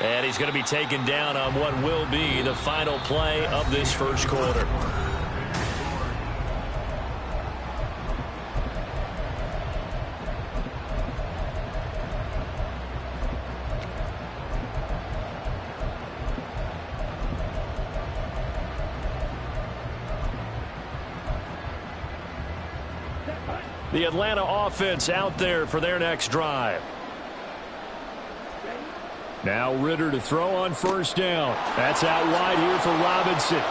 And he's going to be taken down on what will be the final play of this first quarter. The Atlanta offense out there for their next drive. Now Ritter to throw on first down. That's out wide here for Robinson.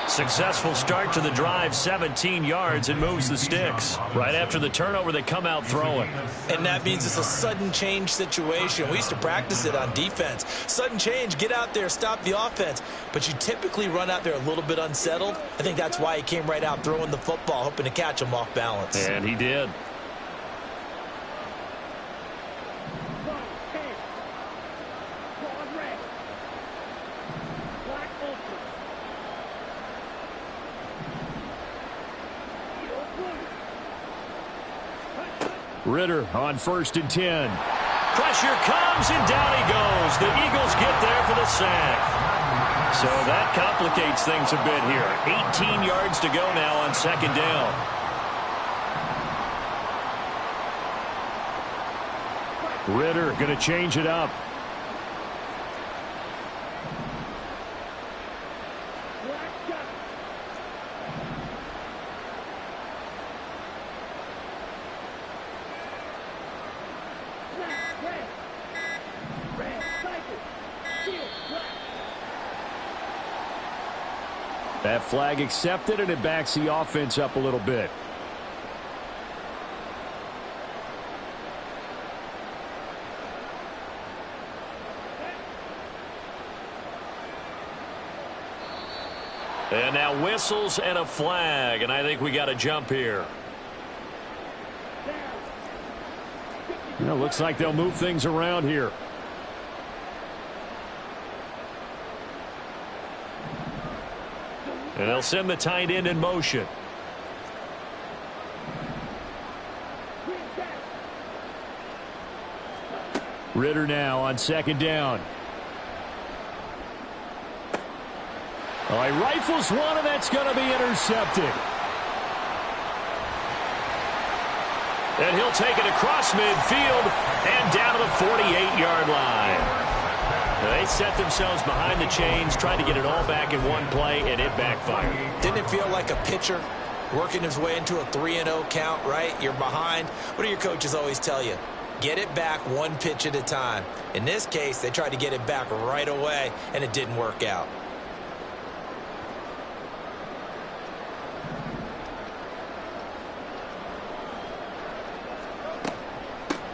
Successful start to the drive, 17 yards, and moves the sticks. Right after the turnover, they come out throwing. And that means it's a sudden change situation. We used to practice it on defense. Sudden change, get out there, stop the offense. But you typically run out there a little bit unsettled. I think that's why he came right out throwing the football, hoping to catch him off balance. And he did. Ritter on first and 10. Pressure comes, and down he goes. The Eagles get there for the sack. So that complicates things a bit here. 18 yards to go now on second down. Ritter going to change it up. That flag accepted, and it backs the offense up a little bit. And now whistles and a flag, and I think we got a jump here. You know, looks like they'll move things around here. And they'll send the tight end in motion. Ritter now on second down. Oh, he rifles one, and that's going to be intercepted. And he'll take it across midfield and down to the 48-yard line. They set themselves behind the chains, trying to get it all back in one play, and it backfired. Didn't it feel like a pitcher working his way into a 3-0 count, right? You're behind. What do your coaches always tell you? Get it back one pitch at a time. In this case, they tried to get it back right away, and it didn't work out.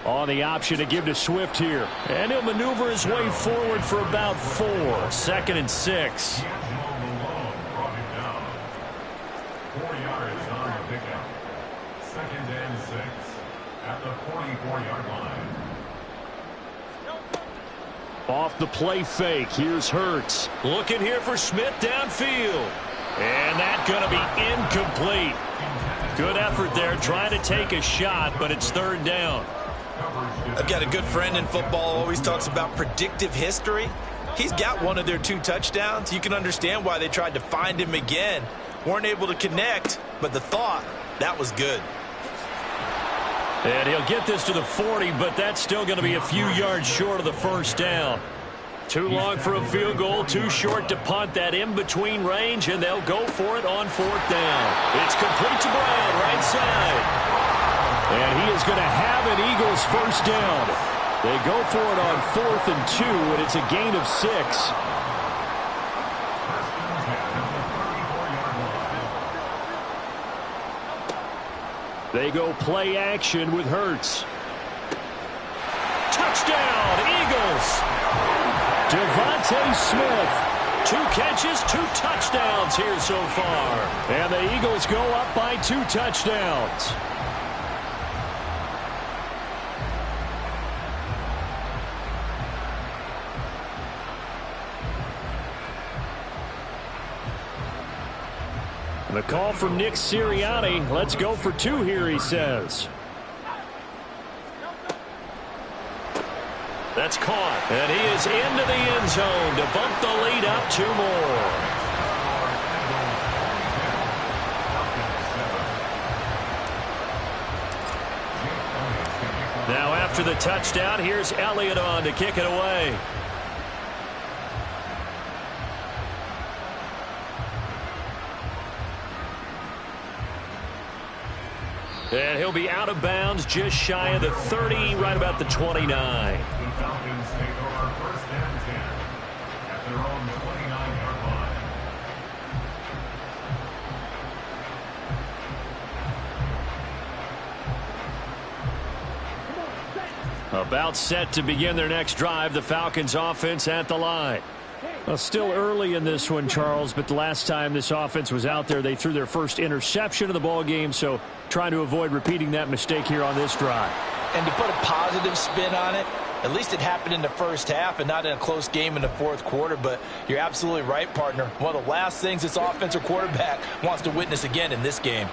On the option to give to Swift here. And he'll maneuver his way forward for about 4. Second and 6. 4 yards on the pickup. Second and 6 at the 44-yard line. Off the play fake, here's Hurts. Looking here for Smith downfield. And that's going to be incomplete. Good effort there trying to take a shot, but it's third down. I've got a good friend in football, always talks about predictive history. He's got one of their 2 touchdowns. You can understand why they tried to find him again. Weren't able to connect, but the thought, that was good. And he'll get this to the 40, but that's still going to be a few yards short of the first down. Too long for a field goal, too short to punt that in-between range, and they'll go for it on 4th down. It's complete to Brown, right side. And he is going to have an Eagles first down. They go for it on 4th and 2, and it's a gain of 6. They go play action with Hurts. Touchdown, Eagles. Devontae Smith. 2 catches, 2 touchdowns here so far. And the Eagles go up by 2 touchdowns. The call from Nick Sirianni. Let's go for 2 here, he says. That's caught. And he is into the end zone to bump the lead up 2 more. Now after the touchdown, here's Elliott on to kick it away. And he'll be out of bounds just shy of the 30, right about the 29. The Falcons take over 1st and 10 at their own 29-yard line. About set to begin their next drive. The Falcons offense at the line. Well, still early in this one, Charles, but the last time this offense was out there, they threw their first interception of the ball game, so trying to avoid repeating that mistake here on this drive. And to put a positive spin on it, at least it happened in the first half and not in a close game in the 4th quarter, but you're absolutely right, partner. One of the last things this offensive quarterback wants to witness again in this game.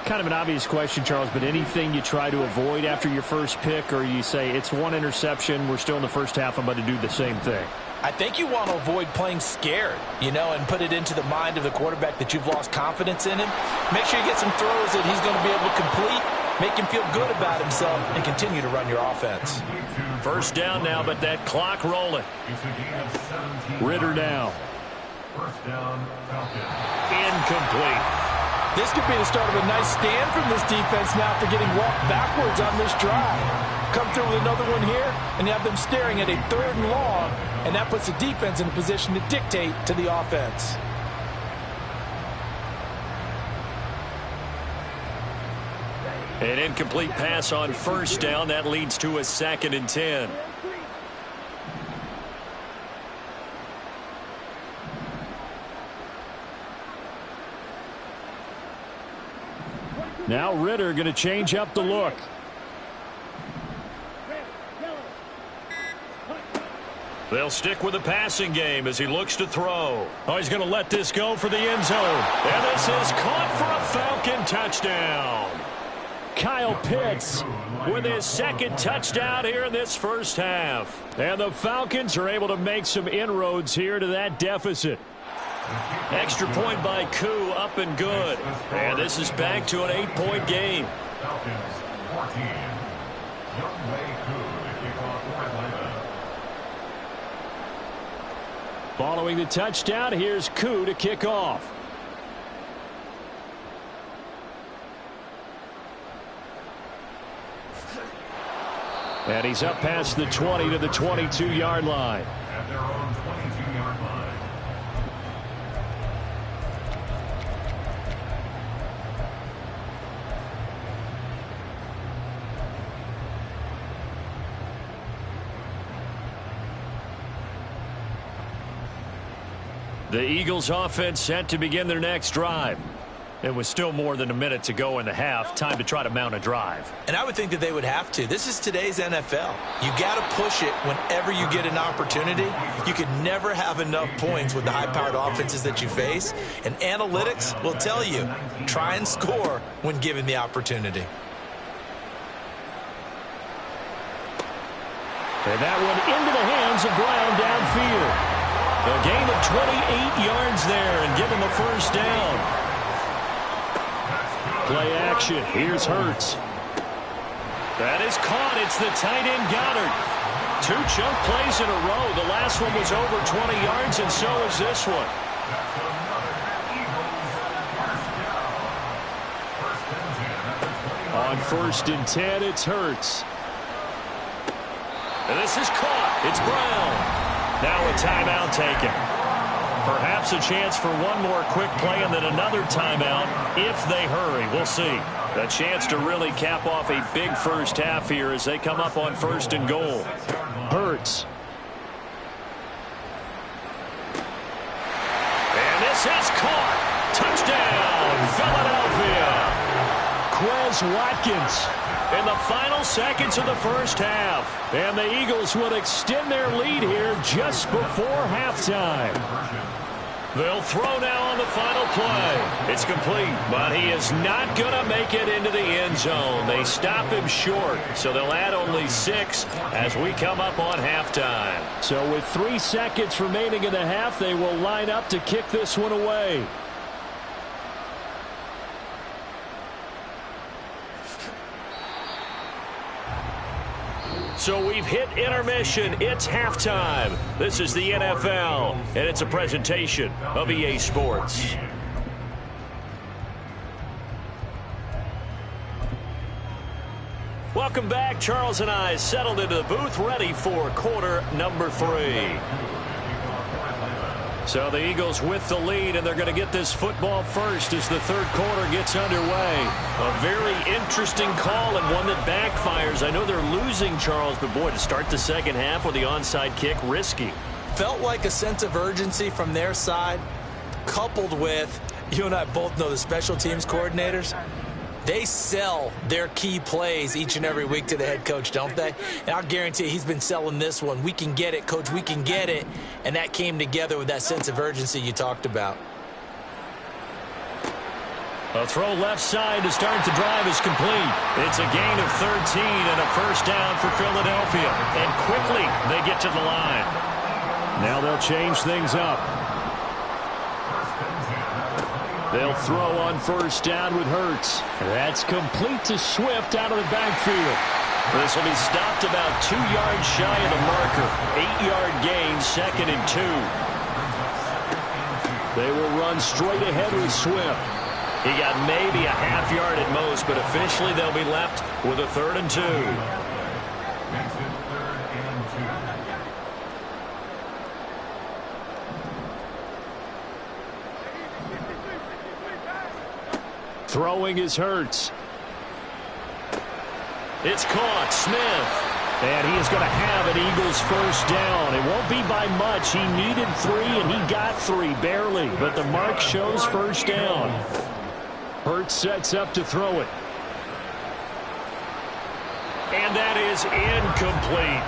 Kind of an obvious question, Charles, but anything you try to avoid after your first pick, or you say it's 1 interception, we're still in the first half, I'm about to do the same thing? I think you want to avoid playing scared, and put it into the mind of the quarterback that you've lost confidence in him. Make sure you get some throws that he's going to be able to complete, make him feel good about himself, and continue to run your offense. First down now, but that clock rolling. Ritter down. First down, Falcons. Incomplete. This could be the start of a nice stand from this defense now after getting walked backwards on this drive. Come through with another one here, and you have them staring at a 3rd and long, and that puts the defense in a position to dictate to the offense. An incomplete pass on first down. That leads to a 2nd and 10. Now Ritter going to change up the look. They'll stick with the passing game as he looks to throw. Oh, he's going to let this go for the end zone. And this is caught for a Falcon touchdown. Kyle Pitts with his 2nd touchdown here in this first half. And the Falcons are able to make some inroads here to that deficit. Extra point by Koo, up and good. And this is back to an 8-point game. Falcons 14. Youngway Koo to kick off for Atlanta. Following the touchdown, here's Koo to kick off. And he's up past the 20 to the 22-yard line. At their own 22-yard line. The Eagles offense set to begin their next drive. It was still more than a minute to go in the half. Time to try to mount a drive. And I would think that they would have to. This is today's NFL. You got to push it whenever you get an opportunity. You could never have enough points with the high-powered offenses that you face. And analytics will tell you, try and score when given the opportunity. And that one into the hands of Brown downfield. A gain of 28 yards there and given the first down. Play action. Here's Hurts. That is caught. It's the tight end Goddard. 2 chunk plays in a row. The last one was over 20 yards, and so is this one. On 1st and 10, it's Hurts. And this is caught. It's Brown. Now a timeout taken. Perhaps a chance for one more quick play and then another timeout if they hurry. We'll see. A chance to really cap off a big first half here as they come up on 1st and goal. Hurts. And this is caught. Touchdown, Philadelphia. Quez Watkins in the final seconds of the first half. And the Eagles would extend their lead here just before halftime. They'll throw now on the final play. It's complete, but he is not going to make it into the end zone. They stop him short, so they'll add only 6 as we come up on halftime. So with 3 seconds remaining in the half, they will line up to kick this one away. So we've hit intermission. It's halftime. This is the NFL, and it's a presentation of EA Sports. Welcome back. Charles and I settled into the booth, ready for quarter number 3. So the Eagles with the lead, and they're going to get this football first as the third quarter gets underway. A very interesting call and one that backfires. I know they're losing, Charles, but boy, to start the second half with the onside kick, risky. Felt like a sense of urgency from their side, coupled with, you and I both know the special teams coordinators. They sell their key plays each and every week to the head coach, don't they? And I'll guarantee he's been selling this one. We can get it, coach, we can get it. And that came together with that sense of urgency you talked about. A throw left side to start the drive is complete. It's a gain of 13 and a first down for Philadelphia. And quickly they get to the line. Now they'll change things up. They'll throw on first down with Hurts. That's complete to Swift out of the backfield. This will be stopped about 2 yards shy of the marker. 8-yard gain, 2nd and 2. They will run straight ahead with Swift. He got maybe a half yard at most, but officially they'll be left with a 3rd and 2. Throwing is Hurts. It's caught. Smith. And he is going to have an Eagles first down. It won't be by much. He needed 3, and he got 3, barely. But the mark shows first down. Hurts sets up to throw it. And that is incomplete.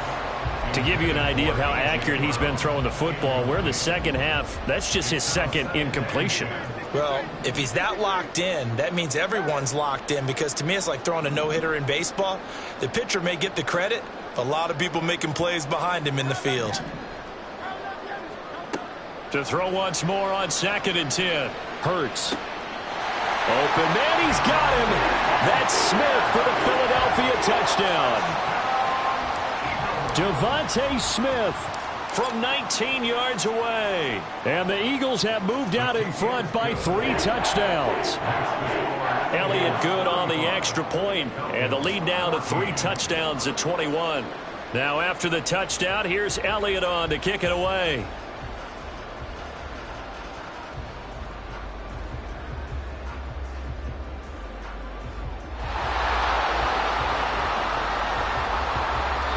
To give you an idea of how accurate he's been throwing the football, we're in the second half. That's just his 2nd incompletion. Well, if he's that locked in, that means everyone's locked in, because to me it's like throwing a no-hitter in baseball. The pitcher may get the credit, a lot of people making plays behind him in the field. To throw once more on 2nd and 10. Hurts. Open man, he's got him. That's Smith for the Philadelphia touchdown. Devontae Smith from 19 yards away. And the Eagles have moved out in front by 3 touchdowns. Elliott good on the extra point, and the lead now to 3 touchdowns at 21. Now after the touchdown, here's Elliott on to kick it away.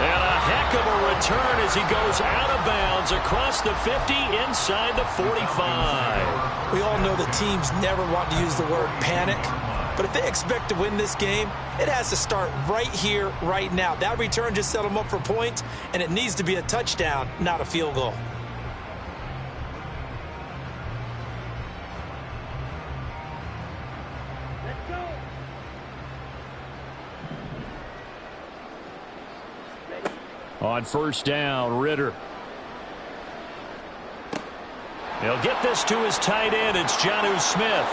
And a heck of a return as he goes out of bounds across the 50 inside the 45. We all know that teams never want to use the word panic, but if they expect to win this game, it has to start right here, right now. That return just set them up for points, and it needs to be a touchdown, not a field goal. On first down, Ritter. He'll get this to his tight end. It's Jonnu Smith.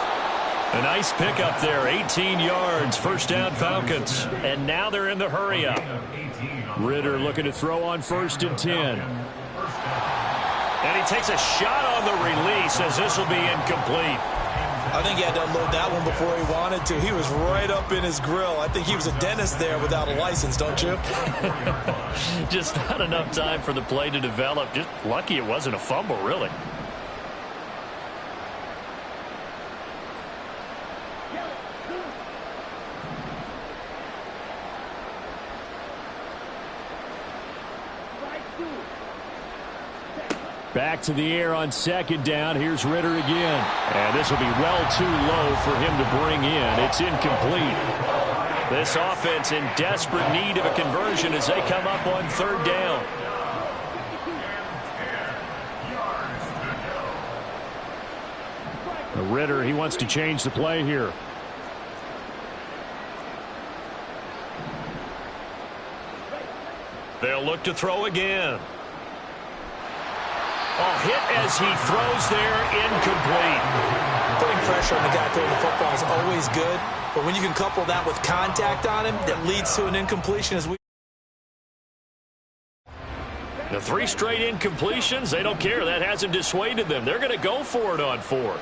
A nice pickup there, 18 yards, first down Falcons. And now they're in the hurry-up. Ritter looking to throw on 1st and 10. And he takes a shot on the release as this will be incomplete. I think he had to unload that one before he wanted to. He was right up in his grill. I think he was a dentist there without a license, don't you? Just not enough time for the play to develop. Just lucky it wasn't a fumble, really. Back to the air on 2nd down. Here's Ritter again. And this will be well too low for him to bring in. It's incomplete. This offense in desperate need of a conversion as they come up on 3rd down. Ritter, he wants to change the play here. They'll look to throw again. Oh, hit as he throws there, incomplete. Putting pressure on the guy throwing the football is always good, but when you can couple that with contact on him, that leads to an incompletion. The 3 straight incompletions, they don't care. That hasn't dissuaded them. They're going to go for it on 4th.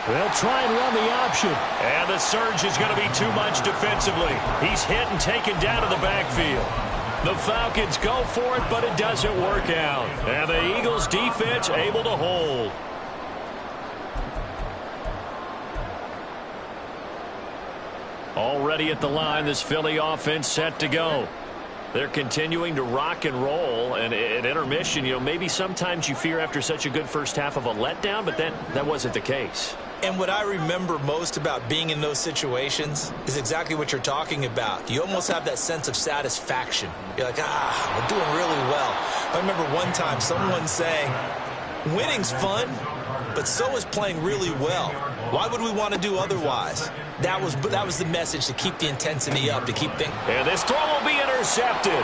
They'll try and run the option. And the surge is going to be too much defensively. He's hit and taken down to the backfield. The Falcons go for it, but it doesn't work out. And the Eagles defense able to hold. Already at the line, this Philly offense set to go. They're continuing to rock and roll, and at intermission, maybe sometimes you fear after such a good first half of a letdown, but that wasn't the case. And what I remember most about being in those situations is exactly what you're talking about. You almost have that sense of satisfaction. You're like, we're doing really well. I remember one time someone saying, winning's fun, but so is playing really well. Why would we want to do otherwise? That was the message, to keep the intensity up, to keep things. And this throw will be intercepted.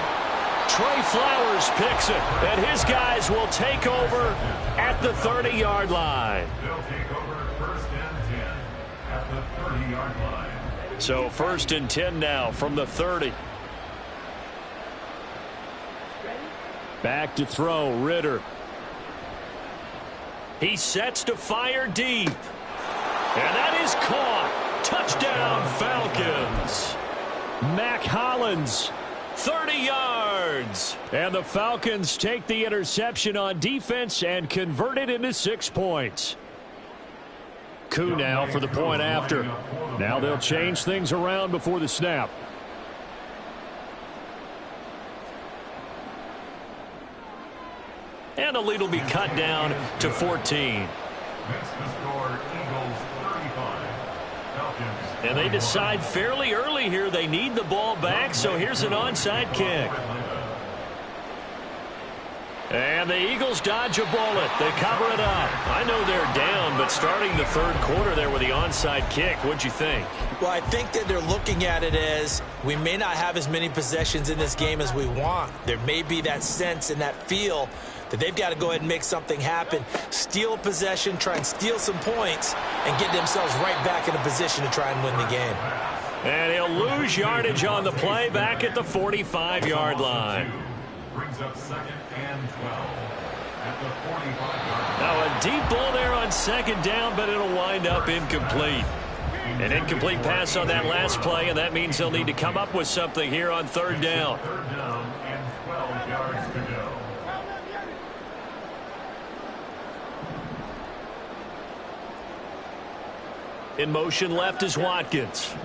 Trey Flowers picks it, and his guys will take over at the 30-yard line. They'll take over 1st and 10 at the 30-yard line. So 1st and 10 now from the 30. Back to throw, Ritter. He sets to fire deep. And that is caught. Touchdown, Falcons. Mac Hollins. 30 yards. And the Falcons take the interception on defense and convert it into 6 points. Koo now for the point after. Now they'll change things around before the snap. And the lead will be cut down to 14. Makes the score Eagles 35. Falcons. And they decide fairly early here they need the ball back, so here's an onside kick. And the Eagles dodge a bullet. They cover it up. I know they're down, but starting the 3rd quarter there with the onside kick, what'd you think? Well, I think that they're looking at it as we may not have as many possessions in this game as we want. There may be that sense and that feel that they've got to go ahead and make something happen, steal a possession, try and steal some points, and get themselves right back in a position to try and win the game. And he'll lose yardage on the play back at the 45-yard line. Brings up 2nd and 12 at the 45-yard line. Now a deep ball there on 2nd down, but it'll wind up incomplete. An incomplete pass on that last play, and that means they'll need to come up with something here on 3rd down. 3rd down and 12 yards to go. In motion left is Watkins.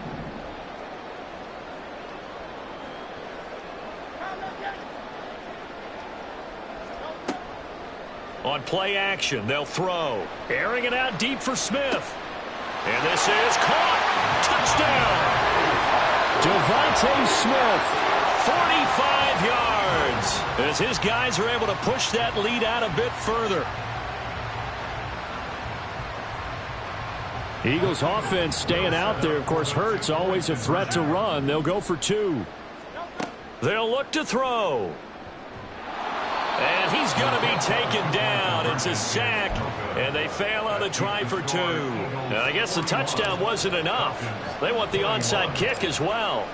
On play action, they'll throw. Airing it out deep for Smith. And this is caught. Touchdown. Devontae Smith. 45 yards. As his guys are able to push that lead out a bit further. Eagles offense staying out there. Of course, Hurts always a threat to run. They'll go for 2. They'll look to throw. And he's going to be taken down. It's a sack, and they fail on the try for 2. Now, I guess the touchdown wasn't enough. They want the onside kick as well.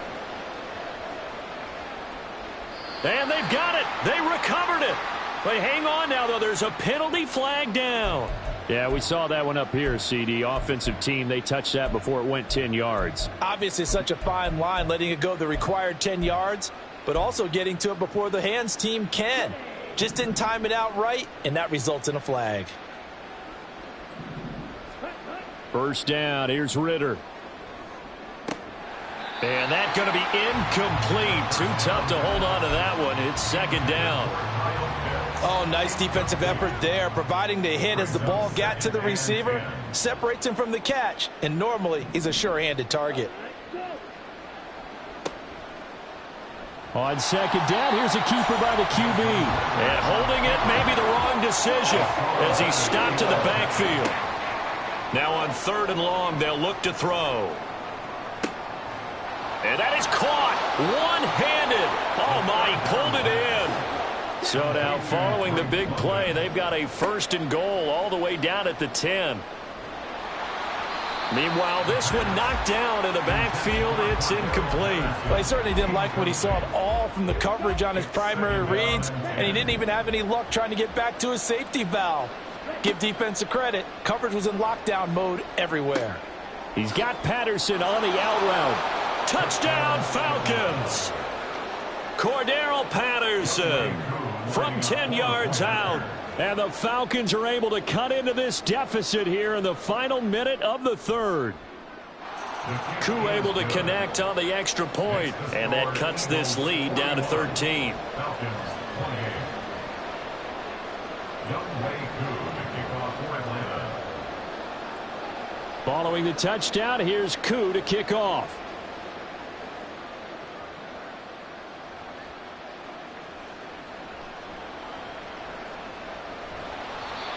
And they've got it. They recovered it. But hang on now, though. There's a penalty flag down. Yeah, we saw that one up here, CD. Offensive team, they touched that before it went 10 yards. Obviously such a fine line, letting it go the required 10 yards, but also getting to it before the hands team can. Just didn't time it out right, and that results in a flag. First down, here's Ritter. And that's going to be incomplete. Too tough to hold on to that one. It's second down. Oh, nice defensive effort there, providing the hit as the ball got to the receiver, separates him from the catch, and normally he's a sure-handed target. On second down, here's a keeper by the QB. And holding it may be the wrong decision as he stopped in the backfield. Now on 3rd and long, they'll look to throw. And that is caught one-handed. Oh, my, he pulled it in. So now following the big play, they've got a 1st and goal all the way down at the 10. Meanwhile, this one knocked down in the backfield. It's incomplete. Well, he certainly didn't like what he saw at all from the coverage on his primary reads, and he didn't even have any luck trying to get back to his safety valve. Give defense a credit. Coverage was in lockdown mode everywhere. He's got Patterson on the out route. Touchdown, Falcons. Cordero Patterson from 10 yards out. And the Falcons are able to cut into this deficit here in the final minute of the 3rd. Koo able to connect on the extra point, and that cuts this lead down to 13. Following the touchdown, here's Koo to kick off.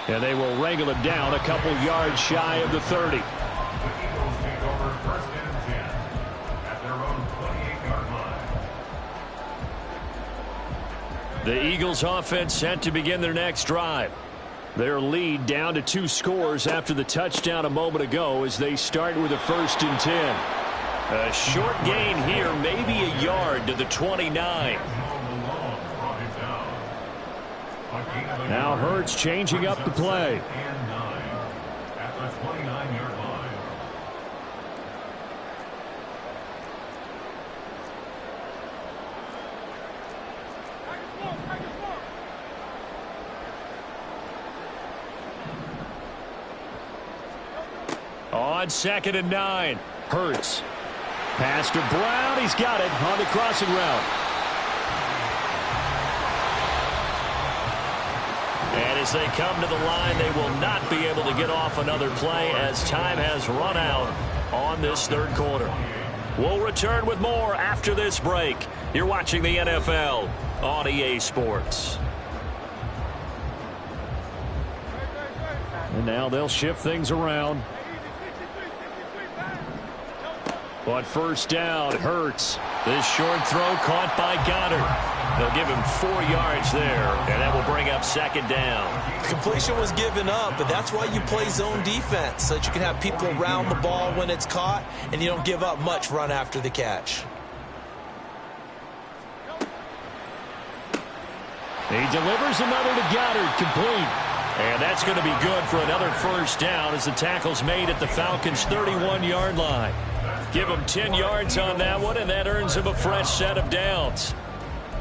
And they will wrangle him down a couple yards shy of the 30. The Eagles take over 1st and 10 at their own 28-yard line. The Eagles offense set to begin their next drive. Their lead down to 2 scores after the touchdown a moment ago as they start with a 1st and 10. A short gain here, maybe a yard to the 29. Now Hurts changing up the play. And 9 at the 29-yard line. On 2nd and 9. Hurts. Pass to Brown. He's got it on the crossing route. And as they come to the line, they will not be able to get off another play as time has run out on this 3rd quarter. We'll return with more after this break. You're watching the NFL on EA Sports. And now they'll shift things around. On 1st down, Hurts. This short throw caught by Goddard. They'll give him 4 yards there, and that will bring up 2nd down. Completion was given up, but that's why you play zone defense, so that you can have people around the ball when it's caught, and you don't give up much run after the catch. He delivers another to Goddard, complete. And that's going to be good for another 1st down as the tackle's made at the Falcons' 31-yard line. Give him 10 yards on that one, and that earns him a fresh set of downs.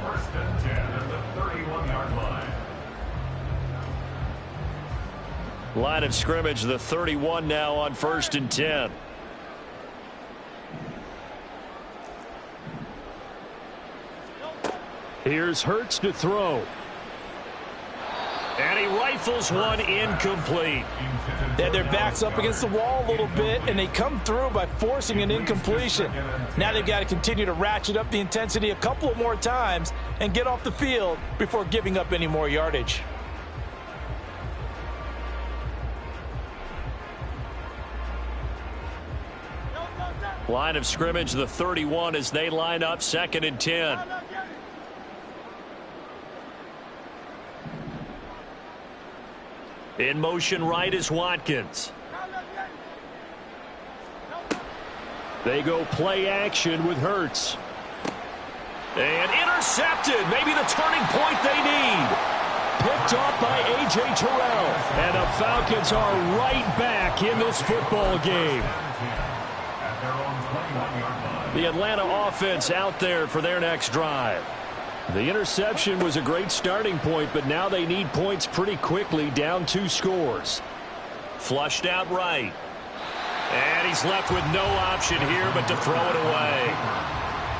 1st and 10 at the 31-yard line. Line of scrimmage, the 31 now on 1st and 10. Here's Hurts to throw. And he rifles one incomplete. They had their backs up against the wall a little bit, and they come through by forcing an incompletion. Now they've got to continue to ratchet up the intensity a couple of more times and get off the field before giving up any more yardage. Line of scrimmage, the 31, as they line up 2nd and 10. In motion right is Watkins. They go play action with Hurts. And intercepted. Maybe the turning point they need. Picked off by A.J. Terrell. And the Falcons are right back in this football game. The Atlanta offense out there for their next drive. The interception was a great starting point, but now they need points pretty quickly, down 2 scores. Flushed out right. And he's left with no option here but to throw it away.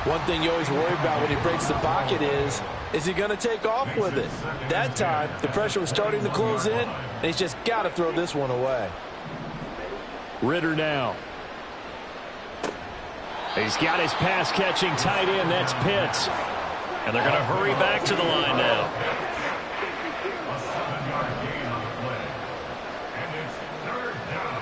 One thing you always worry about when he breaks the pocket is he going to take off with it? That time, the pressure was starting to close in, and he's just got to throw this one away. Ritter now. He's got his pass-catching tight end. That's Pitts. And they're going to hurry back to the line now. A 7-yard gain on the play. And it's 3rd down.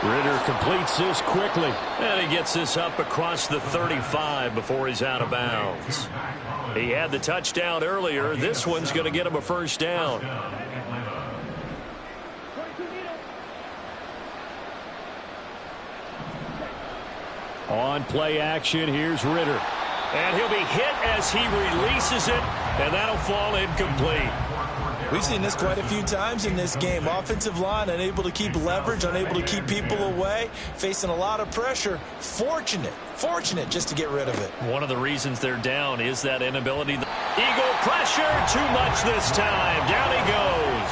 Ritter completes this quickly. And he gets this up across the 35 before he's out of bounds. He had the touchdown earlier. This one's going to get him a 1st down. On play action, here's Ritter. And he'll be hit as he releases it, and that'll fall incomplete. We've seen this quite a few times in this game. Offensive line unable to keep leverage, unable to keep people away, facing a lot of pressure. Fortunate just to get rid of it. One of the reasons they're down is that inability. Eagle pressure, too much this time. Down he goes.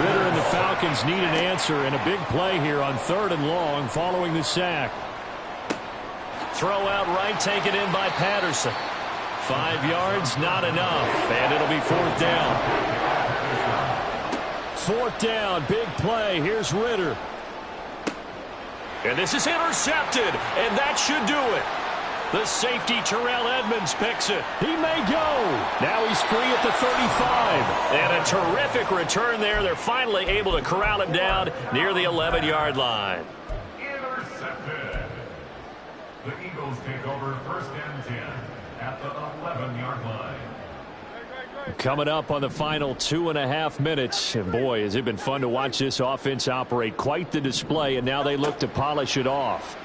Ritter and the Falcons need an answer, and a big play here on 3rd and long following the sack. Throw out right, taken in by Patterson. 5 yards, not enough, and it'll be 4th down. 4th down, big play. Here's Ritter. And this is intercepted, and that should do it. The safety, Terrell Edmonds, picks it. He may go. Now he's free at the 35. And a terrific return there. They're finally able to corral him down near the 11-yard line. Intercepted. The Eagles take over 1st and 10 at the 11-yard line. Coming up on the final 2.5 minutes. And boy, has it been fun to watch this offense operate. Quite the display, and now they look to polish it off.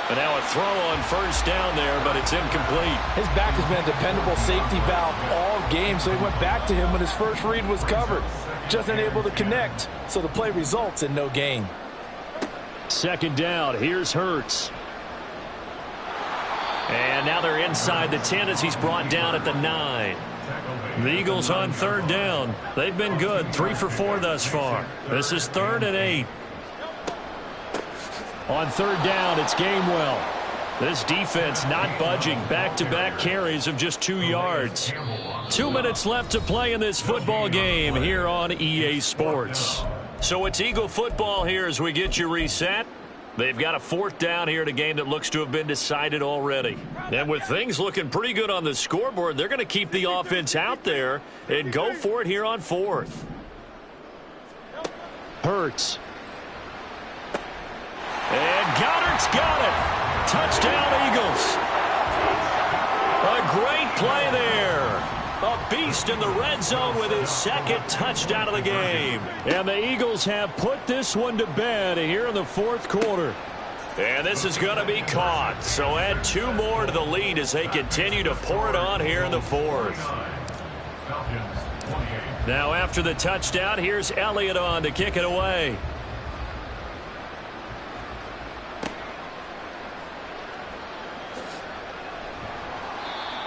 And now a throw on 1st down there, but it's incomplete. His back has been a dependable safety valve all game, so he went back to him when his first read was covered. Just unable to connect, so the play results in no gain. 2nd down, here's Hurts. And now they're inside the 10 as he's brought down at the 9. The Eagles on 3rd down. They've been good, 3 for 4 thus far. This is 3rd and 8. On 3rd down, it's Gainwell. This defense not budging. Back-to-back carries of just 2 yards. 2 minutes left to play in this football game here on EA Sports. So it's Eagle football here as we get you reset. They've got a 4th down here in a game that looks to have been decided already. And with things looking pretty good on the scoreboard, they're going to keep the offense out there and go for it here on 4th. Hurts. And Goddard's got it. Touchdown, Eagles. A great play there. A beast in the red zone with his 2nd touchdown of the game. And the Eagles have put this one to bed here in the 4th quarter. And this is going to be caught. So add 2 more to the lead as they continue to pour it on here in the 4th. Now after the touchdown, here's Elliott on to kick it away.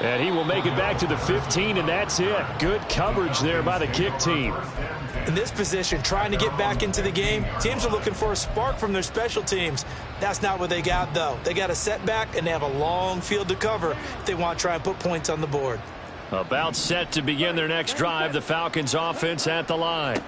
And he will make it back to the 15, and that's it. Good coverage there by the kick team. In this position, trying to get back into the game, teams are looking for a spark from their special teams. That's not what they got, though. They got a setback, and they have a long field to cover if they want to try and put points on the board. About set to begin their next drive, the Falcons offense at the line.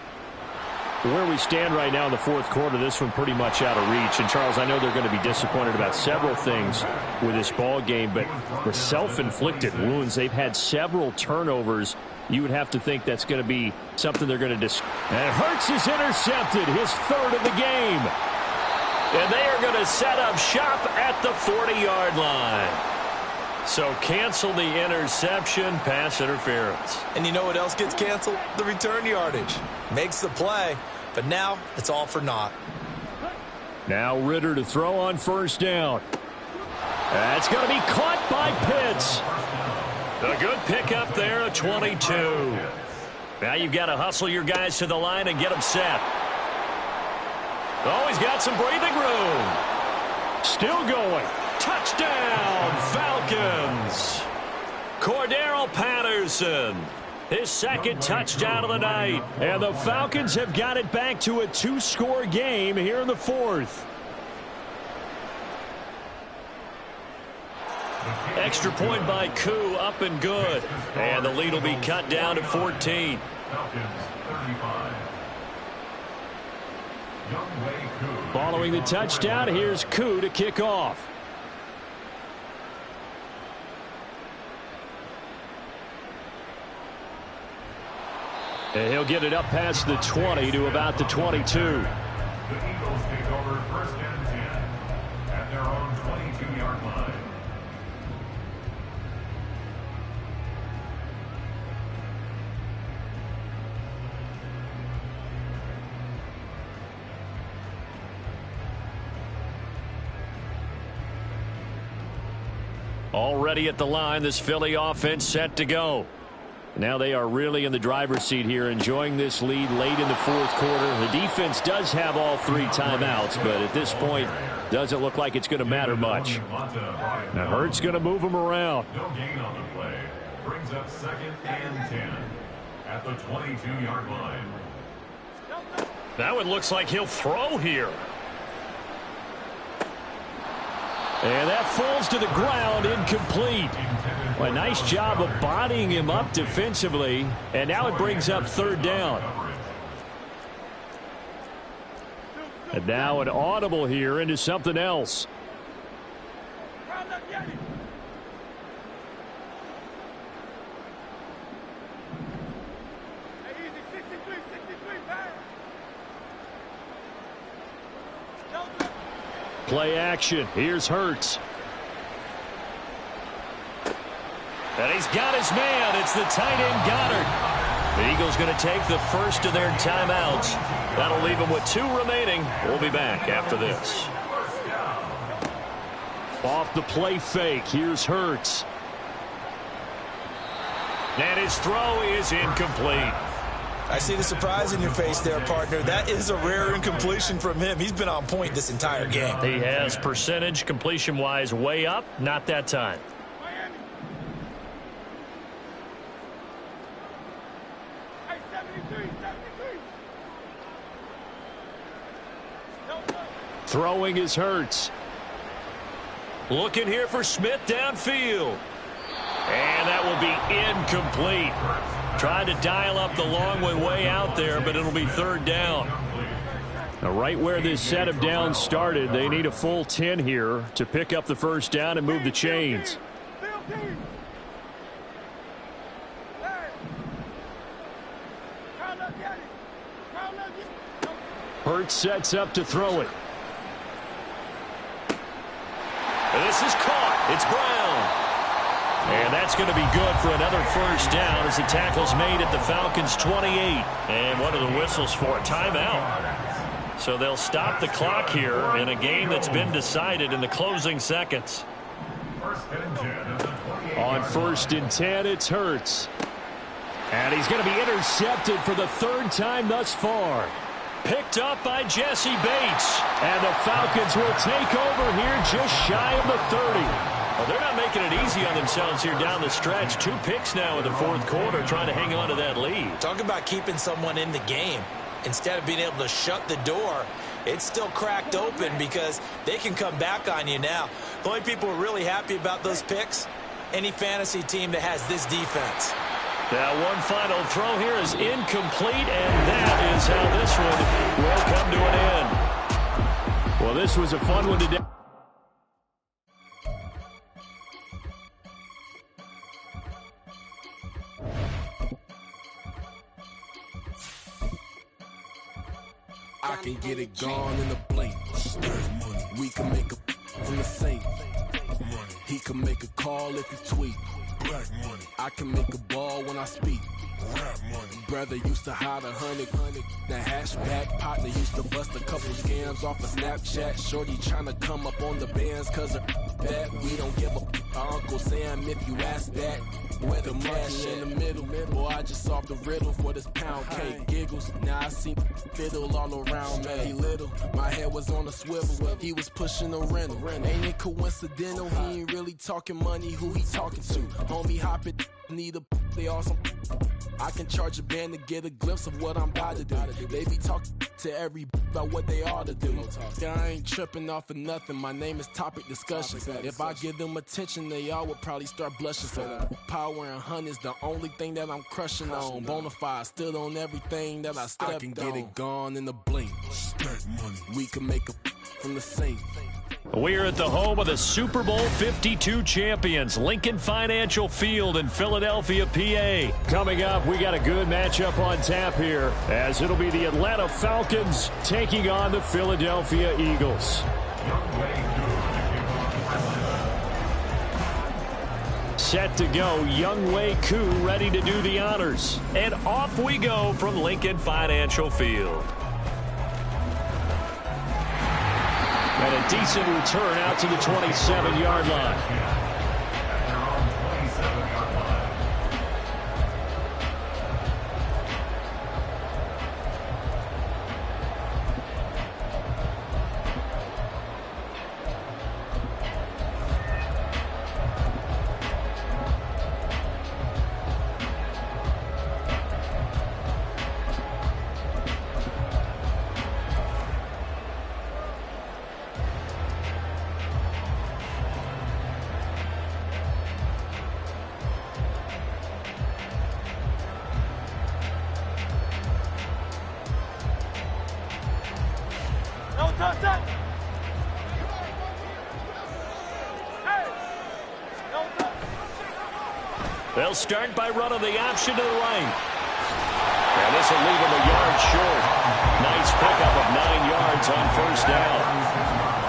Where we stand right now in the fourth quarter, this one pretty much out of reach. And, Charles, I know they're going to be disappointed about several things with this ball game, but the self-inflicted wounds, they've had several turnovers. You would have to think that's going to be something they're going to And Hurts is intercepted, his third of the game. And they are going to set up shop at the 40-yard line. So cancel the interception, pass interference. And you know what else gets canceled? The return yardage. Makes the play, but now it's all for naught. Now Ritter to throw on first down. That's going to be caught by Pitts. A good pickup there, a 22. Now you've got to hustle your guys to the line and get them set. Oh, he's got some breathing room. Still going. Touchdown, Falcons. Cordero Patterson, his second touchdown of the night. And the Falcons have got it back to a 2-score game here in the fourth. Extra point by Koo, up and good. And the lead will be cut down to 14. Falcons 35. Following the touchdown, here's Koo to kick off. And he'll get it up past the 20 to about the 22. The Eagles take over first and 10 at their own 22-yard line. Already at the line, this Philly offense set to go. Now they are really in the driver's seat here, enjoying this lead late in the fourth quarter. The defense does have all 3 timeouts, but at this point, doesn't look like it's going to matter much. Now Hurts going to move him around. No gain on the play. Brings up second and 10 at the 22-yard line. That one looks like he'll throw here. And that falls to the ground, incomplete. Well, a nice job of bodying him up defensively. And now it brings up third down. And now an audible here into something else. Play action. Here's Hurts. And he's got his man. It's the tight end Goddard. The Eagles going to take the first of their timeouts. That'll leave them with 2 remaining. We'll be back after this. Off the play fake. Here's Hurts. And his throw is incomplete. I see the surprise in your face there, partner. That is a rare incompletion from him. He's been on point this entire game. He has percentage completion-wise way up. Not that time. Throwing is Hurts. Looking here for Smith downfield. And that will be incomplete. Trying to dial up the long way out there, but it'll be third down. Now, right where this set of downs started, they need a full 10 here to pick up the first down and move the chains. Hurts sets up to throw it. And this is caught. It's Brown. And that's going to be good for another first down as the tackle's made at the Falcons' 28. And what are the whistles for? Timeout. So they'll stop the clock here in a game that's been decided in the closing seconds. On first and 10, it's Hurts. And he's going to be intercepted for the 3rd time thus far. Picked up by Jesse Bates. And the Falcons will take over here just shy of the 30. Well, they're not making it easy on themselves here down the stretch. 2 picks now in the fourth quarter, trying to hang on to that lead. Talk about keeping someone in the game. Instead of being able to shut the door, it's still cracked open because they can come back on you now. The only people who are really happy about those picks, any fantasy team that has this defense. That one final throw here is incomplete, and that is how this one will come to an end. Well, this was a fun one today. I can get it gone in a blink. We can make a from the saint. He can make a call if he tweet. I can make a ball when I speak. Brother used to hide 100. The hatchback partner used to bust a couple scams off of Snapchat. Shorty tryna come up on the bands cause of that. We don't give a Uncle Sam if you ask that. Where the cash in the middle. Boy, I just solved the riddle for this pound cake. Giggles, now I see fiddle all around me. He little, my head was on a swivel. He was pushing the rental. Ain't it coincidental? He ain't really talking money, who he talking to? Homie hopping, need a they awesome. I can charge a band to get a glimpse of what I'm about to do. They be talking to every about what they ought to do. I ain't tripping off of nothing. My name is Topic Discussion. If I give them attention, they all would probably start blushing. So power and hunt is the only thing that I'm crushing on. Bonafide, stood on everything that I stepped on. I can get it gone in a blink. We can make a from the sink. We're at the home of the Super Bowl 52 champions, Lincoln Financial Field in Philadelphia, PA. Coming up, we got a good matchup on tap here, as it'll be the Atlanta Falcons taking on the Philadelphia Eagles. Set to go, Younghoe Koo ready to do the honors. And off we go from Lincoln Financial Field. And a decent return out to the 27-yard line. They'll start by running the option to the right. And this will leave him a yard short. Nice pickup of 9 yards on first down.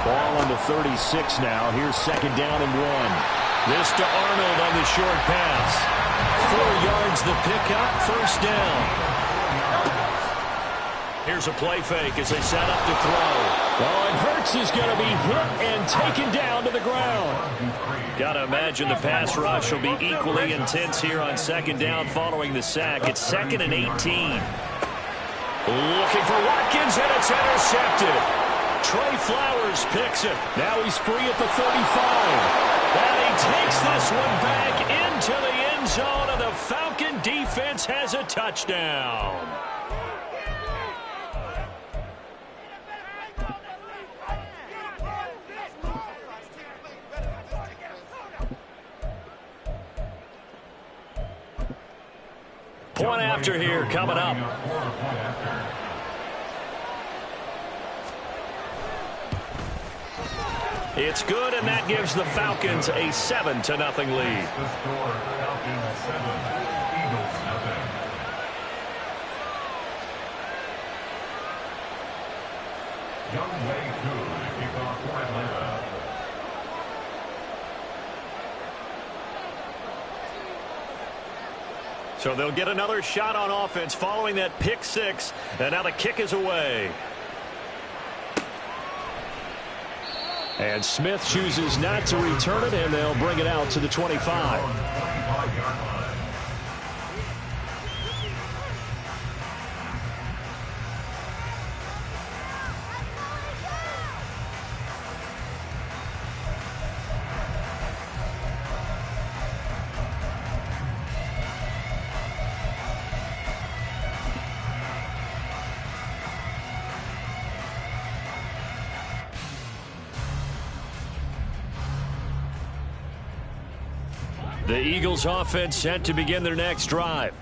Ball on the 36 now. Here's second down and 1. This to Arnold on the short pass. 4 yards the pickup, first down. Here's a play fake as they set up to throw. Oh, and Hurts is going to be hit and taken down to the ground. Got to imagine the pass rush will be equally intense here on second down following the sack. It's 2nd and 18. Looking for Watkins, and it's intercepted. Trey Flowers picks it. Now he's free at the 35. And he takes this one back into the end zone, and the Falcon defense has a touchdown. Point after here coming up. It's good, and that gives the Falcons a 7-0 lead. The score, Falcons 7, Eagles 7. Younghoe Koo to kick off for Atlanta. So they'll get another shot on offense following that pick 6, and now the kick is away. And Smith chooses not to return it, and they'll bring it out to the 25. The Eagles offense set to begin their next drive.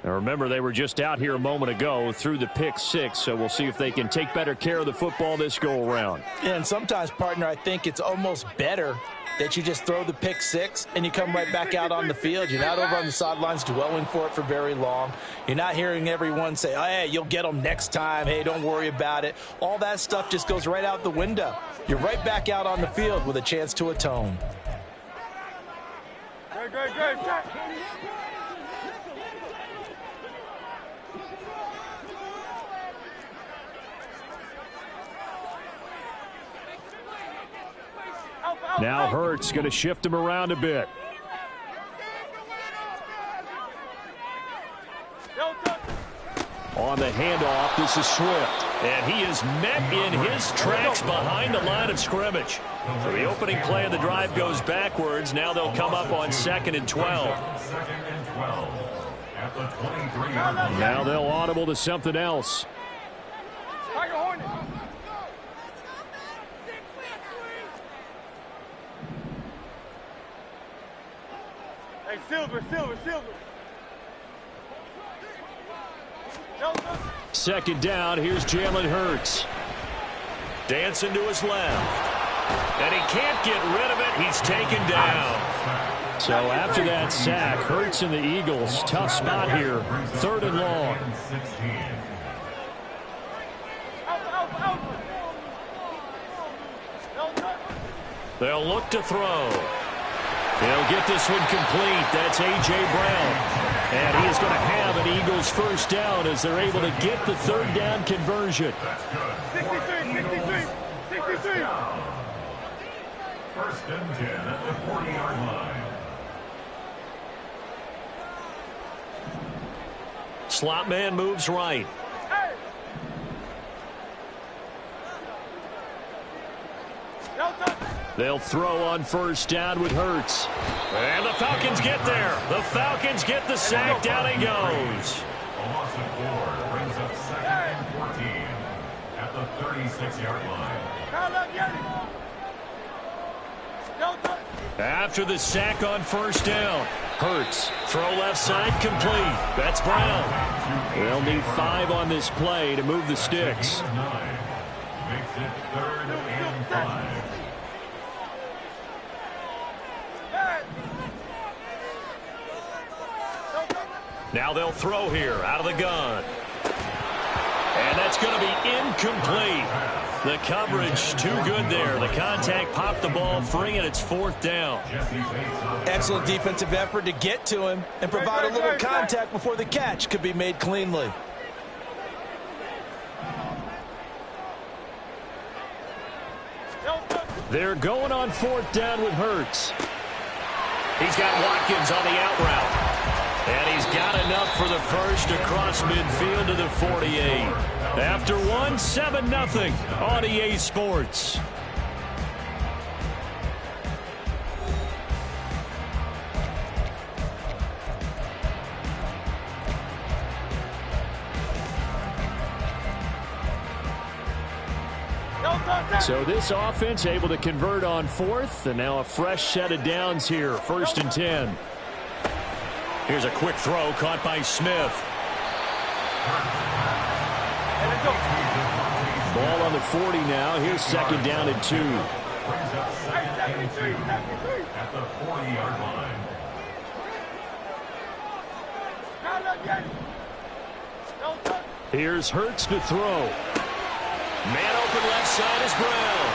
Now remember, they were just out here a moment ago through the pick six, so we'll see if they can take better care of the football this go around. Yeah, and sometimes, partner, I think it's almost better that you just throw the pick six and you come right back out on the field. You're not over on the sidelines dwelling for it for very long. You're not hearing everyone say, oh, hey, you'll get them next time. Hey, don't worry about it. All that stuff just goes right out the window. You're right back out on the field with a chance to atone. Great. Now Hurts going to shift him around a bit. On the handoff, this is Swift. And he is met in his tracks behind the line of scrimmage. So the opening play of the drive goes backwards. Now they'll come up on 2nd and 12. Now they'll audible to something else. Hey, Silver. 2nd down, here's Jalen Hurts. Dancing to his left. And he can't get rid of it. He's taken down. So after that sack, Hurts and the Eagles, tough spot here. 3rd and long. They'll look to throw. They'll get this one complete. That's A.J. Brown. And he is going to have an Eagles first down as they're able to get the 3rd down conversion. 63. 1st and 10 at the 40-yard line. Slot man moves right. They'll throw on 1st down with Hurts. And the Falcons get there. The Falcons get the sack. Down he goes. A loss of 4 brings up 2nd and 14 at the 36-yard line. After the sack on 1st down, Hurts, throw left side, complete. That's Brown. They'll need 5 on this play to move the sticks. 9 makes it 3rd and 5. Now they'll throw here out of the gun. And that's going to be incomplete. The coverage too good there. The contact popped the ball free, and it's 4th down. Excellent defensive effort to get to him and provide a little contact before the catch could be made cleanly. They're going on 4th down with Hurts. He's got Watkins on the out route. And he's got enough for the first across midfield to the 48. After one, 7-0 on EA Sports. So this offense able to convert on 4th, and now a fresh set of downs here. 1st and 10. Here's a quick throw caught by Smith. Ball on the 40 now. Here's 2nd down and 2. Brings up 2nd and 2 at the 40-yard line. Here's Hurts to throw. Man open left side is Brown.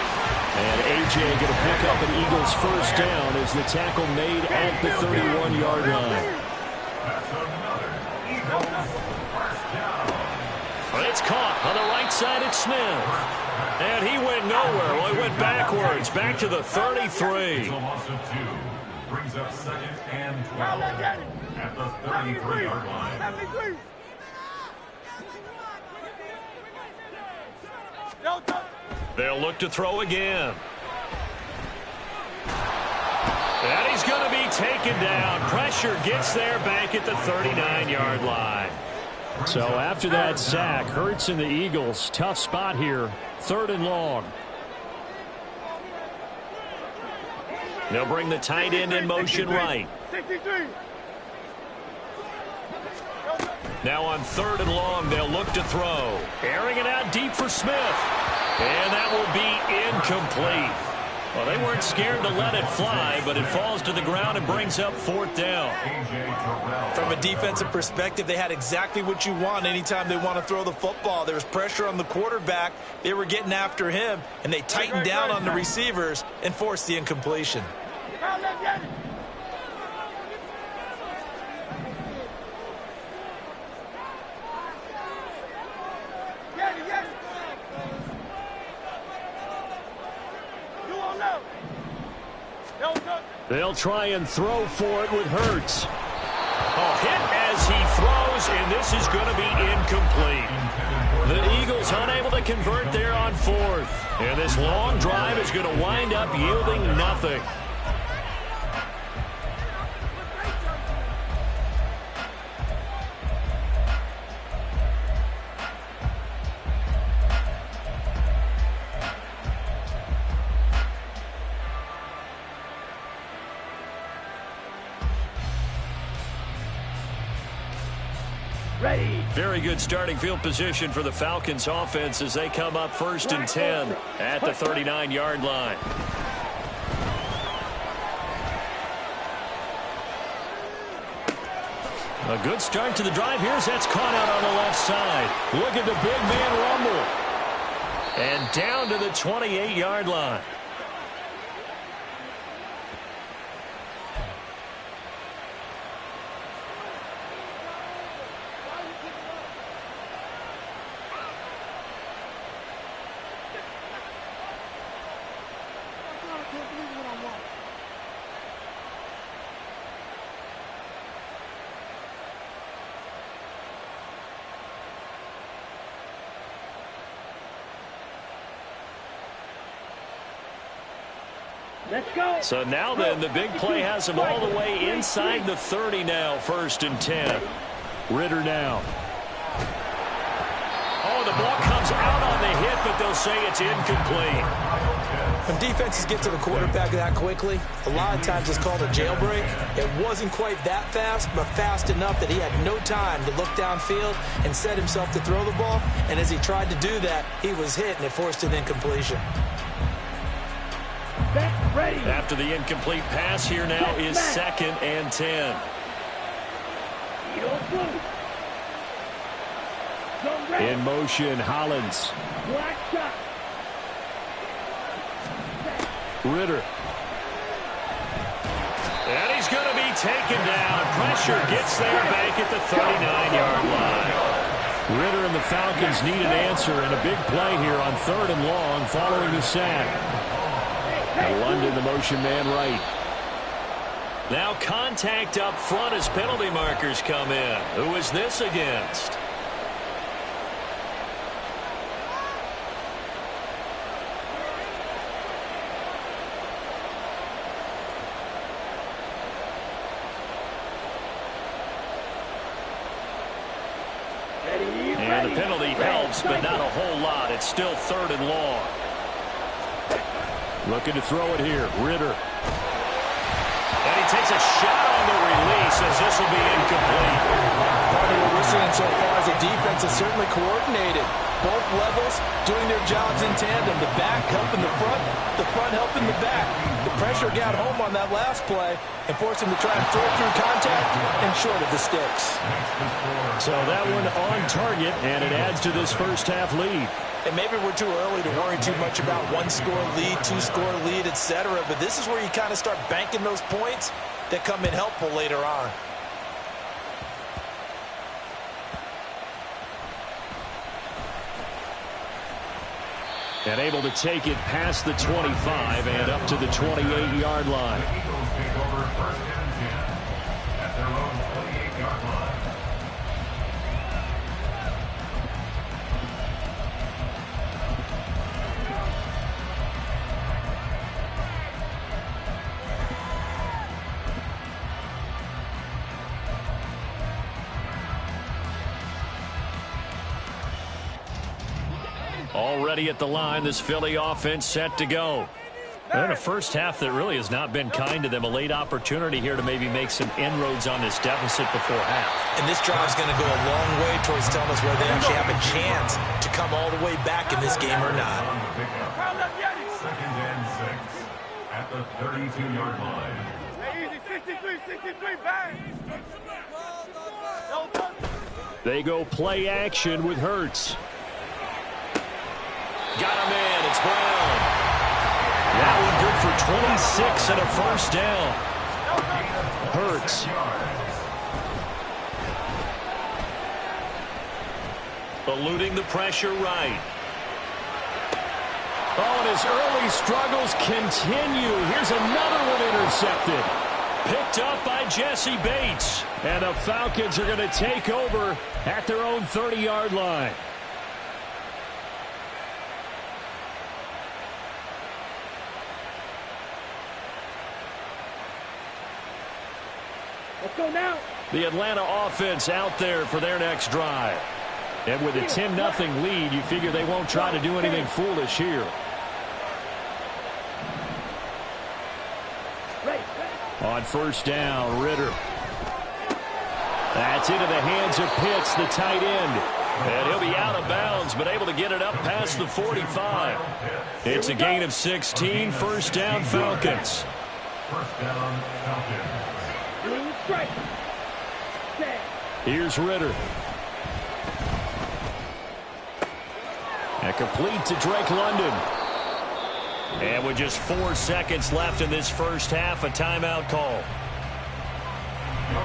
And A.J. going to pick up an Eagles first down as the tackle made at the 31-yard line. That's another Eagles first down. It's caught on the right side. It's Smith. And he went nowhere. Well, he went backwards, back to the 33. It's a loss of 2. Brings up 2nd and 12 at the 33-yard line. They'll look to throw again. And he's going to be taken down. Pressure gets there back at the 39-yard line. So after that sack, Hurts and the Eagles, tough spot here. 3rd and long. They'll bring the tight end in motion right. 63. Now on 3rd and long, they'll look to throw. Airing it out deep for Smith. And that will be incomplete. Well, they weren't scared to let it fly, but it falls to the ground and brings up 4th down. From a defensive perspective, they had exactly what you want anytime they want to throw the football. There was pressure on the quarterback. They were getting after him, and they tightened down on the receivers and forced the incompletion. They'll try and throw for it with Hurts. Hit as he throws, and this is going to be incomplete. The Eagles unable to convert there on 4th. And this long drive is going to wind up yielding nothing. Very good starting field position for the Falcons offense as they come up 1st and 10 at the 39-yard line. A good start to the drive. Here's that's caught out on the left side. Look at the big man rumble. And down to the 28-yard line. Let's go. So now then, the big play has him all the way inside the 30 now, 1st and 10. Ritter now. Oh, the ball comes out on the hit, but they'll say it's incomplete. When defenses get to the quarterback that quickly, a lot of times it's called a jailbreak. It wasn't quite that fast, but fast enough that he had no time to look downfield and set himself to throw the ball. And as he tried to do that, he was hit, and it forced an incompletion. After the incomplete pass, here now is 2nd and 10. In motion, Hollins. Ritter. And he's going to be taken down. Pressure gets there back at the 39-yard line. Ritter and the Falcons need an answer, and a big play here on 3rd and long following the sack. And London, the motion man right. Now contact up front as penalty markers come in. Who is this against? And the penalty helps, but not a whole lot. It's still 3rd and long. Looking to throw it here. Ritter. And he takes a shot on the release as this will be incomplete. Part of what we're seeing so far is the defense is certainly coordinated. Both levels doing their jobs in tandem. The back helping the front helping the back. The pressure got home on that last play and forced him to try and throw through contact and short of the sticks. So that one on target, and it adds to this first half lead. And maybe we're too early to worry too much about 1-score lead, 2-score lead, etc. But this is where you kind of start banking those points that come in helpful later on. And able to take it past the 25 and up to the 28-yard line. The Eagles take over 1st and 10 at their own 28-yard line. Already at the line, this Philly offense set to go. And a first half that really has not been kind to them. A late opportunity here to maybe make some inroads on this deficit before half. And this drive is going to go a long way towards telling us whether they actually have a chance to come all the way back in this game or not. Second and 6 at the 32-yard line. Easy, 63, bang! They go play action with Hurts. Got him in. It's Brown. That one good for 26 and a first down. Hurts. Eluding the pressure right. Oh, and his early struggles continue. Here's another one intercepted. Picked up by Jesse Bates. And the Falcons are going to take over at their own 30-yard line. Let's go now. The Atlanta offense out there for their next drive. And with a 10-0 lead, you figure they won't try to do anything foolish here. On first down, Ritter. That's into the hands of Pitts, the tight end. And he'll be out of bounds, but able to get it up past the 45. It's a gain of 16. First down, Falcons. First down, Falcons. Here's Ritter. And complete to Drake London. And with just 4 seconds left in this first half, a timeout call.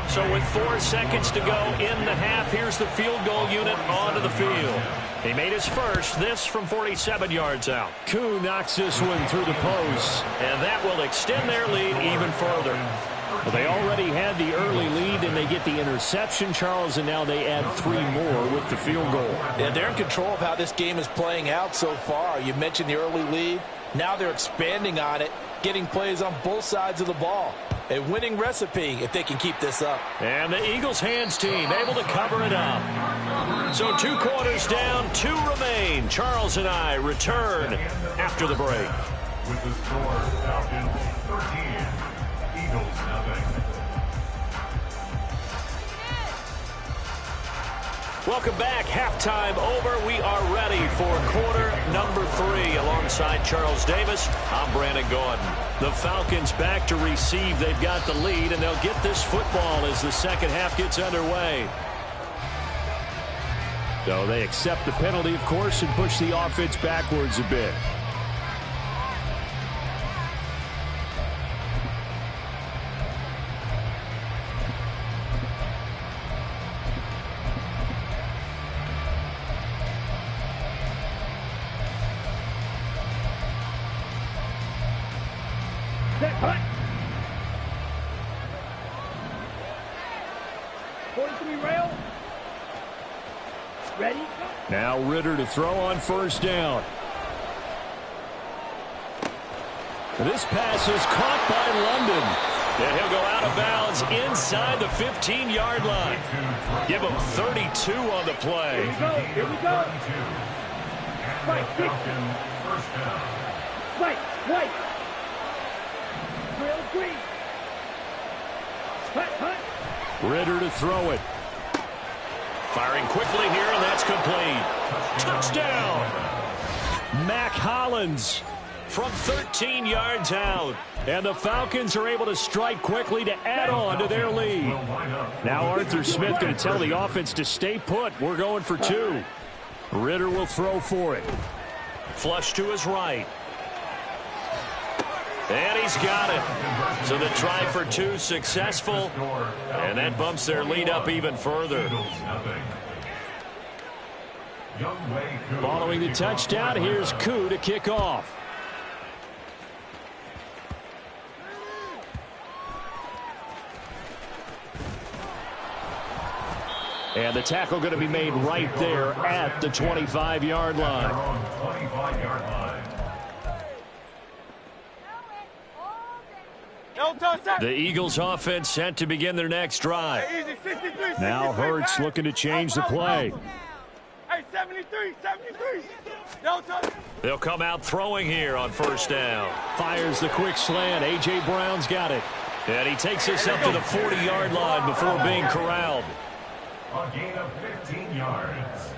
So with 4 seconds to go in the half, here's the field goal unit onto the field. He made his first, this from 47 yards out. Koo knocks this one through the post. And that will extend their lead even further. Well, they already had the early lead, and they get the interception, Charles, and now they add 3 more with the field goal. Yeah, they're in control of how this game is playing out so far. You mentioned the early lead. Now they're expanding on it, getting plays on both sides of the ball. A winning recipe if they can keep this up. And the Eagles hands team able to cover it up. So 2 quarters down, 2 remain. Charles and I return after the break. With the score, Falcons 13, Eagles 0. Welcome back. Halftime over. We are ready for quarter number 3. Alongside Charles Davis, I'm Brandon Gordon. The Falcons back to receive. They've got the lead, and they'll get this football as the second half gets underway. So they accept the penalty, of course, and push the offense backwards a bit. Set, cut. 43 rail. Ready? Now Ritter to throw on first down. This pass is caught by London. And he'll go out of bounds inside the 15-yard line. Give him 32 on the play. Here we go. Spike, kick. First down. Spike, white. Drill, green. Cut, cut. Ritter to throw it. Firing quickly here, and that's complete. Touchdown! Mac Hollins From 13 yards out. And the Falcons are able to strike quickly to add on to their lead. Now Arthur Smith going to tell the offense to stay put. We're going for 2. Ritter will throw for it. Flush to his right. And he's got it. So the try for 2 successful. And that bumps their lead up even further. Following the touchdown, here's Koo to kick off. And the tackle going to be made right there at the 25-yard line. The Eagles offense set to begin their next drive. Now Hurts looking to change the play. Hey, They'll come out throwing here on first down. Fires the quick slant. A.J. Brown's got it. And he takes us up to the 40-yard line before being corralled. A gain of 15 yards.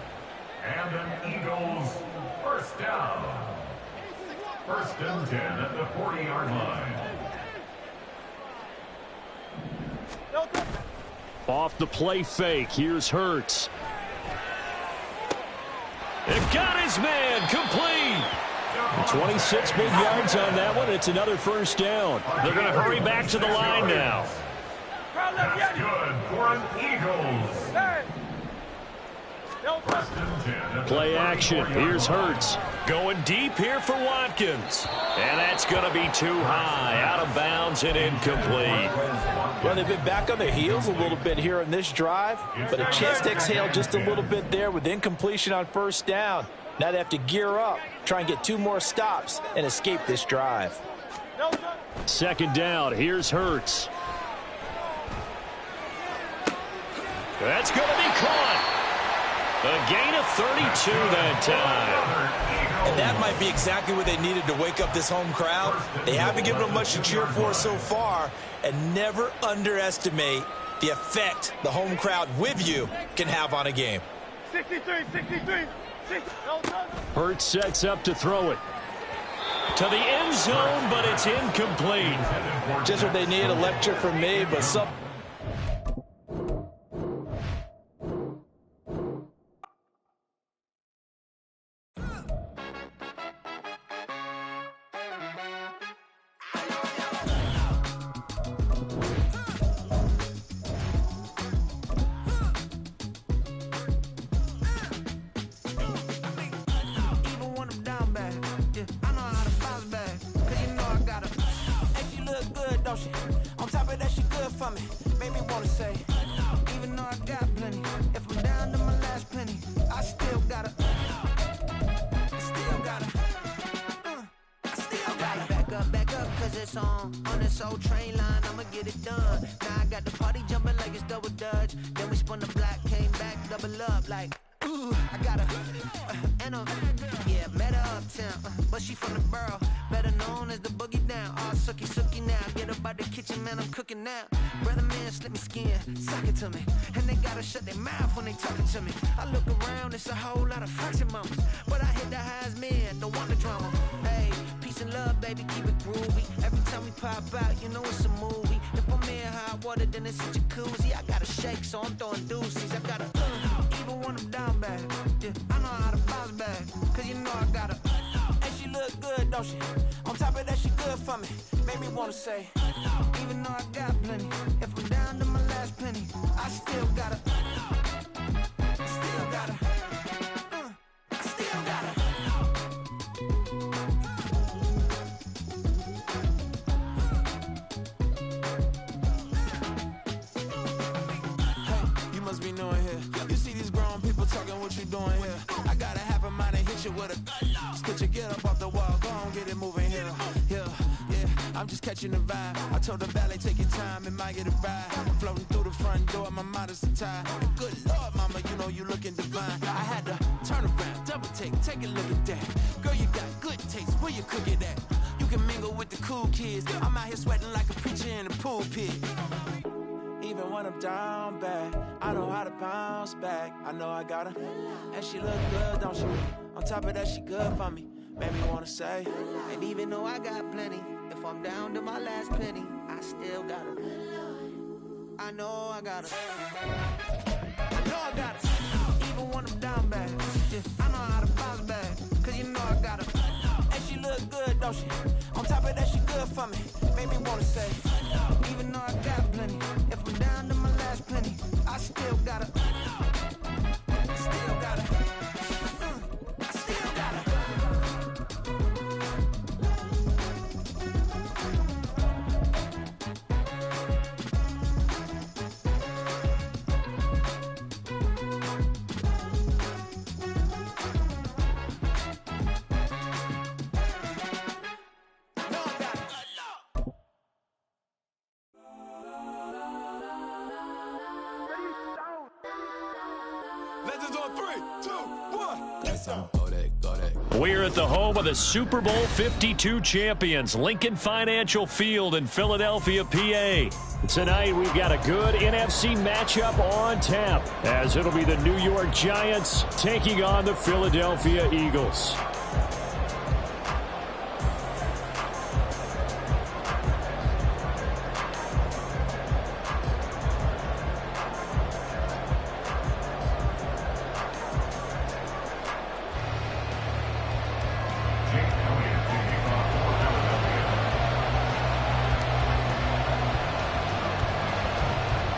And an Eagles first down. First and 10 at the 40-yard line. Off the play fake. Here's Hurts. It got his man complete. 26 big yards on that one. It's another first down. They're going to hurry back to the line now. That's good for an Eagles. First and 10 at the Play action. 34-yard Here's line. Hurts. Going deep here for Watkins. And that's going to be too high. Out of bounds and incomplete. Well, they've been back on their heels a little bit here in this drive, but a chance to exhale just a little bit there with incompletion on first down. Now they have to gear up, try and get 2 more stops, and escape this drive. Second down. Here's Hurts. That's going to be caught. A gain of 32 that time. And that might be exactly what they needed to wake up this home crowd. They haven't given them much to cheer for so far, and never underestimate the effect the home crowd with you can have on a game. 63. Hurts sets up to throw it. To the end zone, but it's incomplete. Just what they need, a lecture from me, but some... On top of that, she good for me. Made me wanna say, even though I got plenty, if I'm down to my last penny, I still gotta back up, cause it's on this old train line, I'ma get it done. Now I got the party jumping like it's double dutch. Then we spun the block, came back, double up like, ooh, I got yeah, met her uptown, but she from the borough, better known as the boogie down. All sookie now, get up out the kitchen, man, I'm cooking now. Brother man, slip me skin, suck it to me, and they gotta shut their mouth when they talking to me. I look around, it's a whole lot of fraction mamas, but I hit the highs, man, don't want the drama. Hey, peace and love, baby, keep it groovy. Every time we pop out, you know it's a movie. If I'm in hot water, then it's a jacuzzi. I gotta shake, so I'm throwing deuces. I gotta even when I'm down bad, yeah, I know how to bounce back, cause you know I gotta. And she look good, don't she? On top of that, she good for me. Made me wanna say, even though I got plenty, if I'm down to my last penny, I still gotta. What you doing here? I got a half a mind to hit you with a spit you, get up off the wall, go on, get it moving here. Yeah, I'm just catching the vibe. I told the valet, take your time, it might get a ride. Floating through the front door, my mind is tied. Good Lord, mama, you know you looking divine. I had to turn around, double take a look at that. Girl, you got good taste, where you cook it at? You can mingle with the cool kids. I'm out here sweating like a preacher in a pulpit. Even when I'm down bad, I know how to bounce back. I know I got her, and she look good, don't she? On top of that, she good for me. Made me wanna say, and even though I got plenty, if I'm down to my last penny, I still got her. I know I got her. I know I got her. Even when I'm down bad, yeah, I know how to bounce back, cause you know I got her. And she look good, don't she? On top of that, she good for me. Made me wanna say, even though I got plenty, if I'm down to my last penny, I still gotta. We're at the home of the Super Bowl 52 champions, Lincoln Financial Field in Philadelphia, PA. Tonight, we've got a good NFC matchup on tap, as it'll be the New York Giants taking on the Philadelphia Eagles.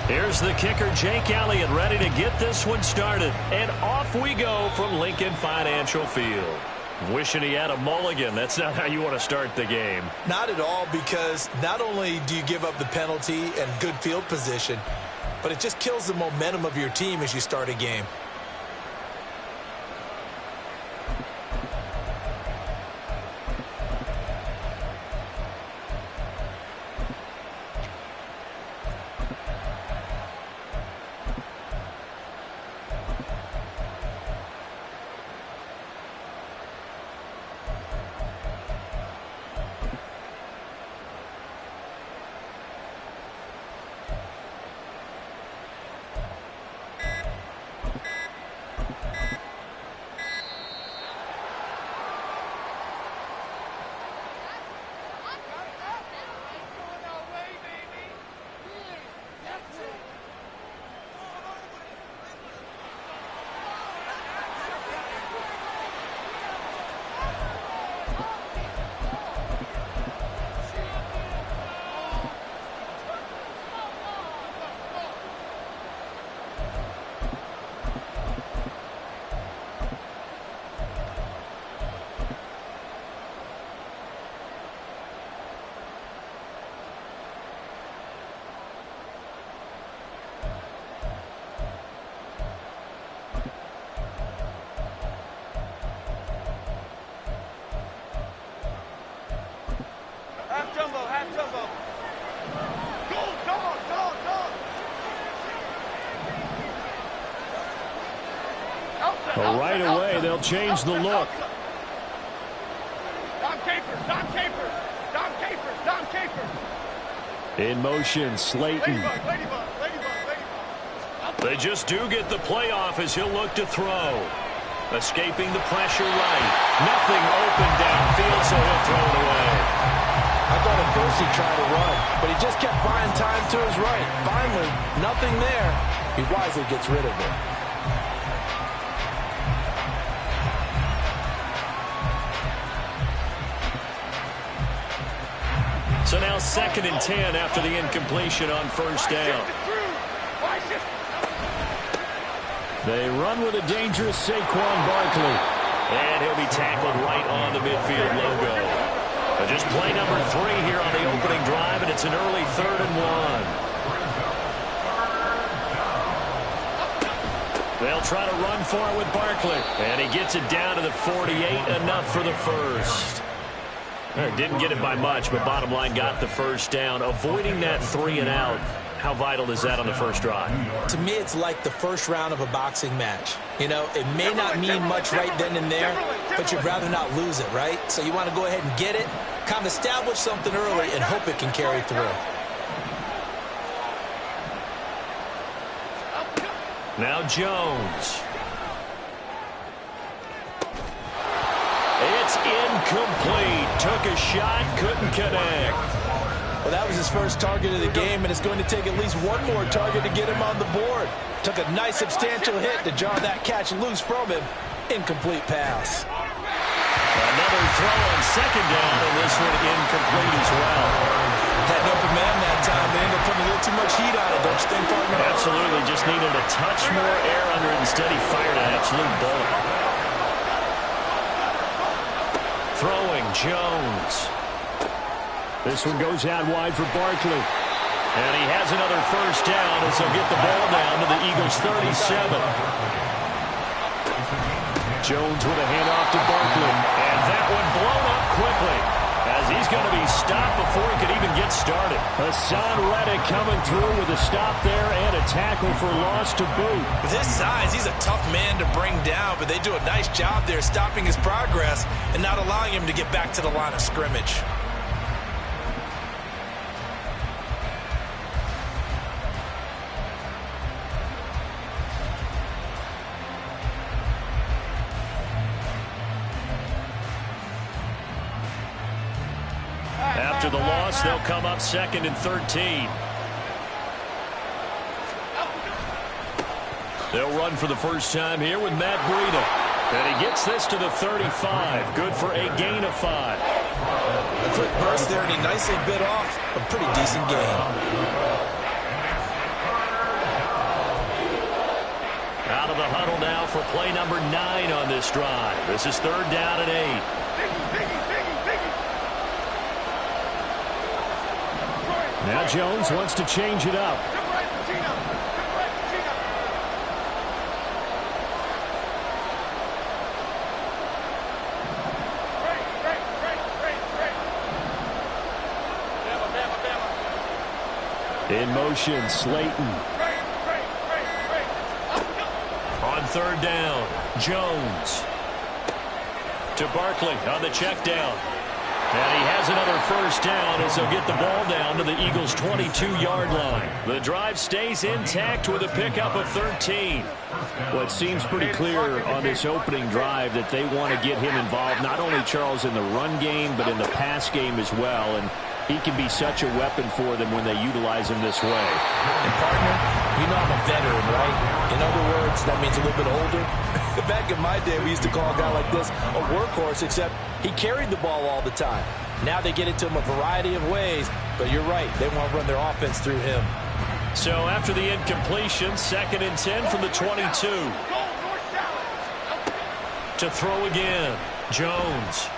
Here's the kicker, Jake Elliott, ready to get this one started. And off we go from Lincoln Financial Field. Wishing he had a mulligan. That's not how you want to start the game. Not at all, because not only do you give up the penalty and good field position, but it just kills the momentum of your team as you start a game. Well, right away, they'll change the look. In motion, Slayton. They just do get the playoff as he'll look to throw. Escaping the pressure right. Nothing open downfield, so he'll throw it away. I thought at first he tried to run, but he just kept buying time to his right. Finally, nothing there. He wisely gets rid of it. So now 2nd and 10 after the incompletion on first down. They run with a dangerous Saquon Barkley. And he'll be tackled right on the midfield logo. Just play number 3 here on the opening drive, and it's an early 3rd and 1. They'll try to run for it with Barkley. And he gets it down to the 48, enough for the first. Didn't get it by much, but bottom line got the first down. Avoiding that 3 and out, how vital is that on the first drive? To me, it's like the first round of a boxing match. You know, it may not mean much right then and there, but you'd rather not lose it, right? So you want to go ahead and get it, kind of establish something early, and hope it can carry through. Now Jones. It's incomplete. Took a shot, couldn't connect. Well, that was his first target of the game, and it's going to take at least one more target to get him on the board. Took a nice substantial hit to jar that catch loose from him. Incomplete pass. Another throw on 2nd down, and this one incomplete as well. Had an open man that time. They ended up putting a little too much heat on it, don't you think, partner? Absolutely. Just needed a touch more air under it. Instead, he fired an absolute bullet. Throwing, Jones. This one goes out wide for Barkley. And he has another first down as he'll get the ball down to the Eagles' 37. Jones with a handoff to Barkley. And that one blown up quickly as he's going to be stopped before he could even get started. Hassan Reddick coming through with a stop there and a tackle for loss to boot. With his size, he's a tough man to bring down, but they do a nice job there stopping his progress and not allowing him to get back to the line of scrimmage. After the loss, they'll come up 2nd and 13. They'll run for the first time here with Matt Breida. And he gets this to the 35. Good for a gain of 5. A quick burst there, and he nicely bit off a pretty decent gain. Out of the huddle now for play number 9 on this drive. This is 3rd down and 8. Now Jones wants to change it up. In motion, Slayton. On 3rd down, Jones. To Barkley on the check down. And he has another first down as he'll get the ball down to the Eagles' 22-yard line. The drive stays intact with a pickup of 13. Well, it seems pretty clear on this opening drive that they want to get him involved, not only, Charles, in the run game, but in the pass game as well. And he can be such a weapon for them when they utilize him this way. And, partner, you know I'm a veteran, right? In other words, that means a little bit older. Back in my day, we used to call a guy like this a workhorse, except he carried the ball all the time. Now they get it to him a variety of ways, but you're right. They want to run their offense through him. So after the incompletion, 2nd and 10 from the 22. To throw again, Jones.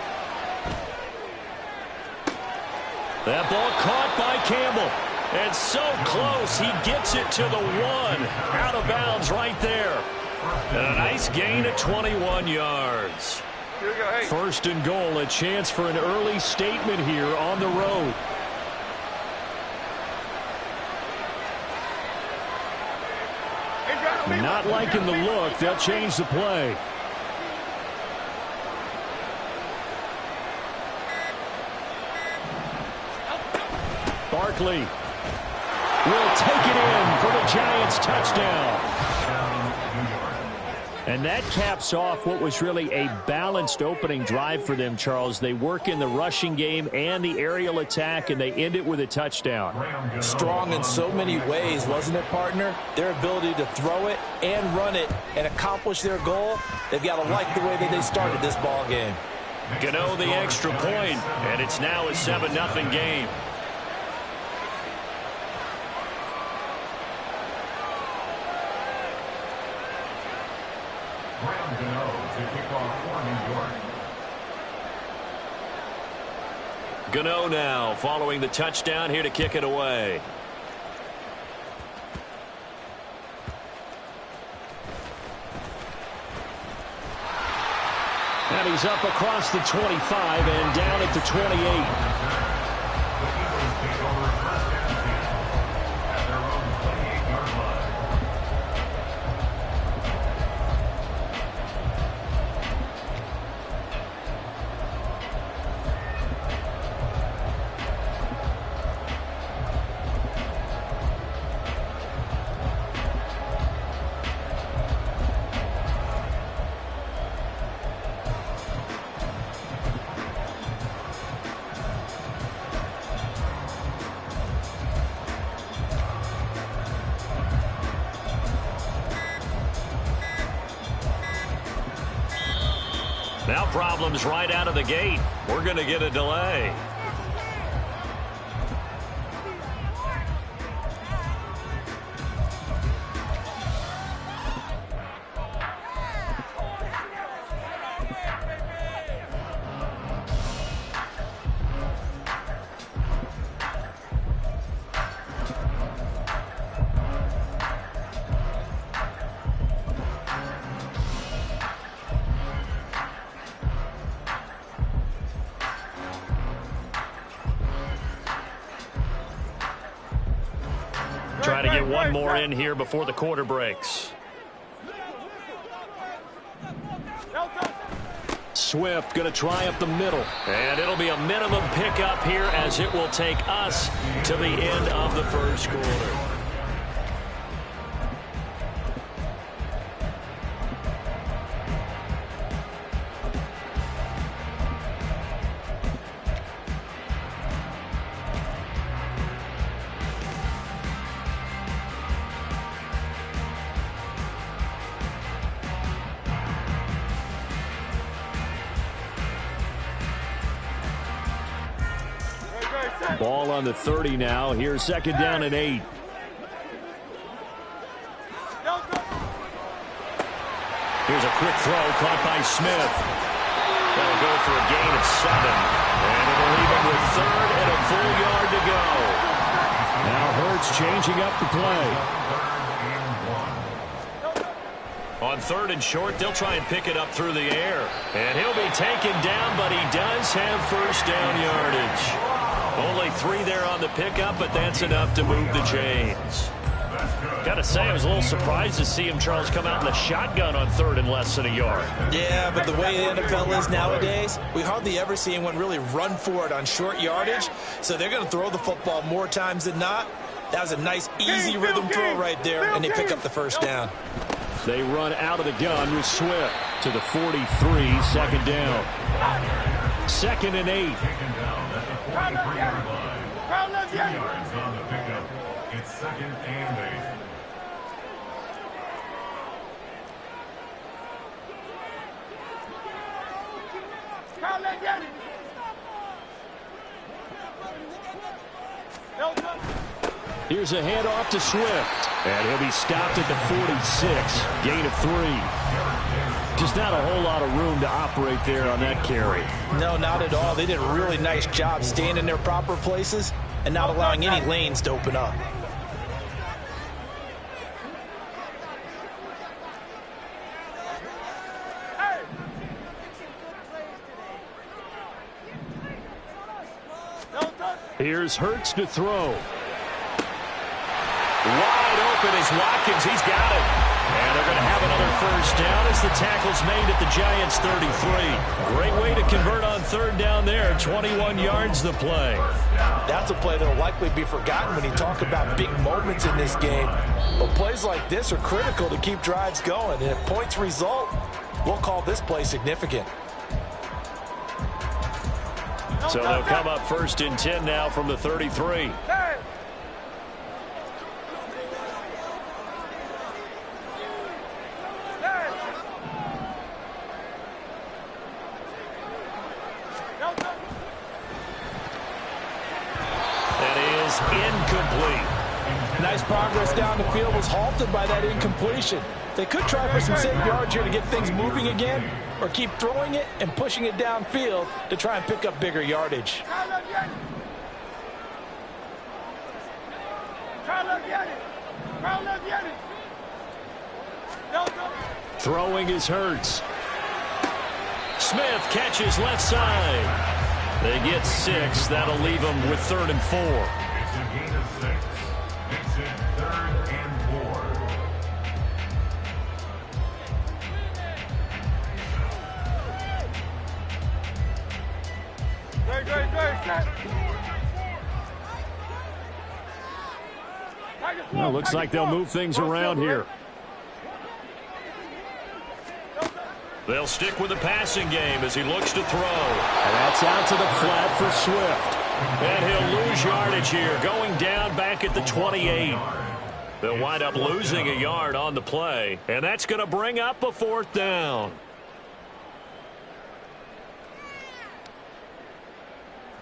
That ball caught by Campbell. And so close, he gets it to the 1. Out of bounds right there. And a nice gain of 21 yards. 1st and goal, a chance for an early statement here on the road. Not liking the look, they'll change the play. Barkley will take it in for the Giants touchdown. And that caps off what was really a balanced opening drive for them, Charles. They work in the rushing game and the aerial attack, and they end it with a touchdown. Strong in so many ways, wasn't it, partner? Their ability to throw it and run it and accomplish their goal, they've got to like the way that they started this ball game. Gano the extra point, and it's now a 7-0 game. Gano now following the touchdown here to kick it away. And he's up across the 25 and down at the 28. Now problems right out of the gate. We're going to get a delay. Try to get one more in here before the quarter breaks. Swift going to try up the middle. And it'll be a minimum pickup here as it will take us to the end of the first quarter. Ball on the 30 now. Here's second down and 8. Here's a quick throw caught by Smith. That'll go for a gain of 7. And it'll leave him with third and a full yard to go. Now Hurts changing up the play. On third and short, they'll try and pick it up through the air. And he'll be taken down, but he does have first down yardage. Only 3 there on the pickup, but that's enough to move the chains. Got to say, I was a little surprised to see him, Charles, come out in the shotgun on third and less than a yard. Yeah, but the way the NFL is nowadays, we hardly ever see anyone really run for it on short yardage. So they're going to throw the football more times than not. That was a nice, easy rhythm throw right there, and they pick up the first down. They run out of the gun with Swift to the 43, second down. Second and 8. Yards on the pickup. It's second and 8. Here's a handoff to Swift. And he'll be stopped at the 46. Gain of 3. Just not a whole lot of room to operate there on that carry. No, not at all. They did a really nice job staying in their proper places and not allowing any lanes to open up. Here's Hurts to throw. Wide open is Watkins. He's got it. And they're going to have another first down as the tackle's made at the Giants' 33. Great way to convert on third down there. 21 yards the play. That's a play that will likely be forgotten when you talk about big moments in this game. But plays like this are critical to keep drives going. And if points result, we'll call this play significant. So they'll come up first and 10 now from the 33. Incomplete. Nice progress down the field was halted by that incompletion. They could try for some safe yards here to get things moving again, or keep throwing it and pushing it downfield to try and pick up bigger yardage. Throwing is Hurts. Smith catches left side. They get 6. That'll leave them with third and 4. It's a gain of 6. Makes it third and 4. Well, looks like they'll move things around here. They'll stick with the passing game as he looks to throw. That's out to the flat for Swift. And he'll lose yardage here, going down back at the 28. They'll wind up losing a yard on the play, and that's going to bring up a fourth down.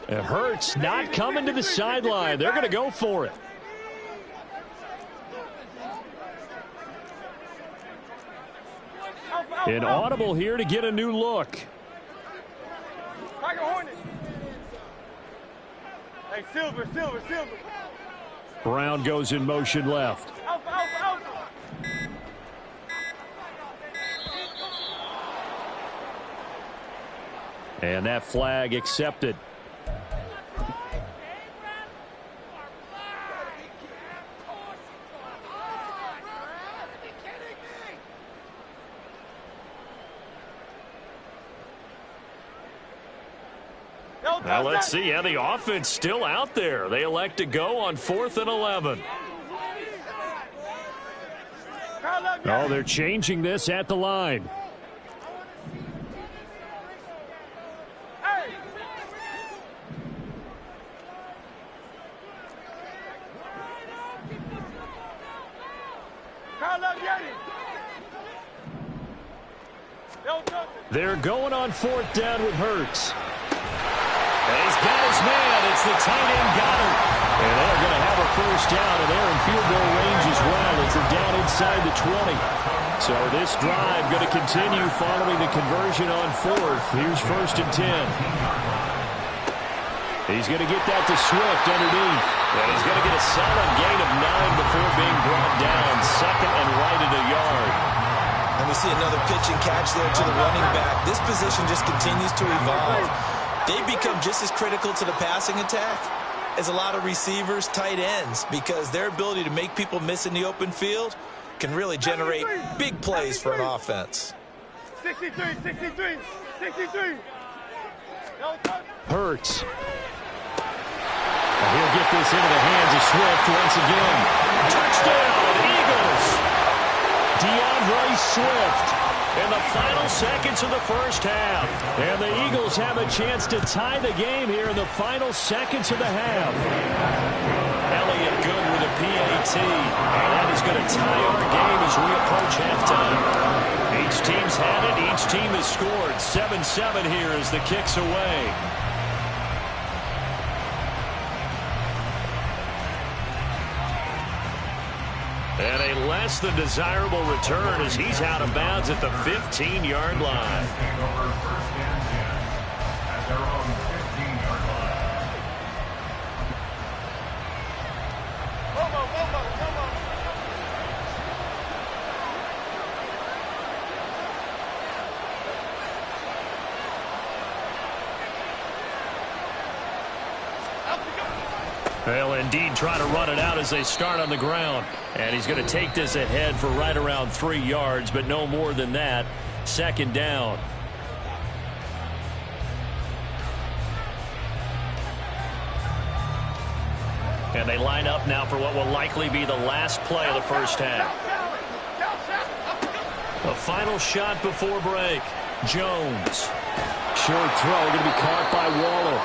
It hurts not coming to the sideline. They're going to go for it. An audible here to get a new look. Hey, Silver. Brown goes in motion left. And that flag accepted. Now let's see. Yeah, the offense still out there. They elect to go on 4th and 11. Oh, they're changing this at the line. They're going on 4th down with Hurts. And he's got his man. It's the tight end Goddard. And they're going to have a first down, and they're in field goal range as well as they're down inside the 20. So this drive going to continue following the conversion on 4th. Here's 1st and 10. He's going to get that to Swift underneath. And he's going to get a solid gain of 9 before being brought down. 2nd and right at a yard. And we see another pitch and catch there to the running back. This position just continues to evolve. They become just as critical to the passing attack as a lot of receivers, tight ends, because their ability to make people miss in the open field can really generate big plays for an offense. 63. Hurts. And he'll get this into the hands of Swift once again. Touchdown, Eagles! DeAndre Swift. In the final seconds of the first half. And the Eagles have a chance to tie the game here in the final seconds of the half. Elliott good with a PAT. And that is going to tie our game as we approach halftime. Each team's had it. Each team has scored. 7-7 here as the kick's away. And a less than desirable return as he's out of bounds at the 15-yard line. They'll indeed try to run it out as they start on the ground. And he's going to take this ahead for right around 3 yards, but no more than that. 2nd down. And they line up now for what will likely be the last play of the first half. A final shot before break. Jones. Short throw going to be caught by Waller.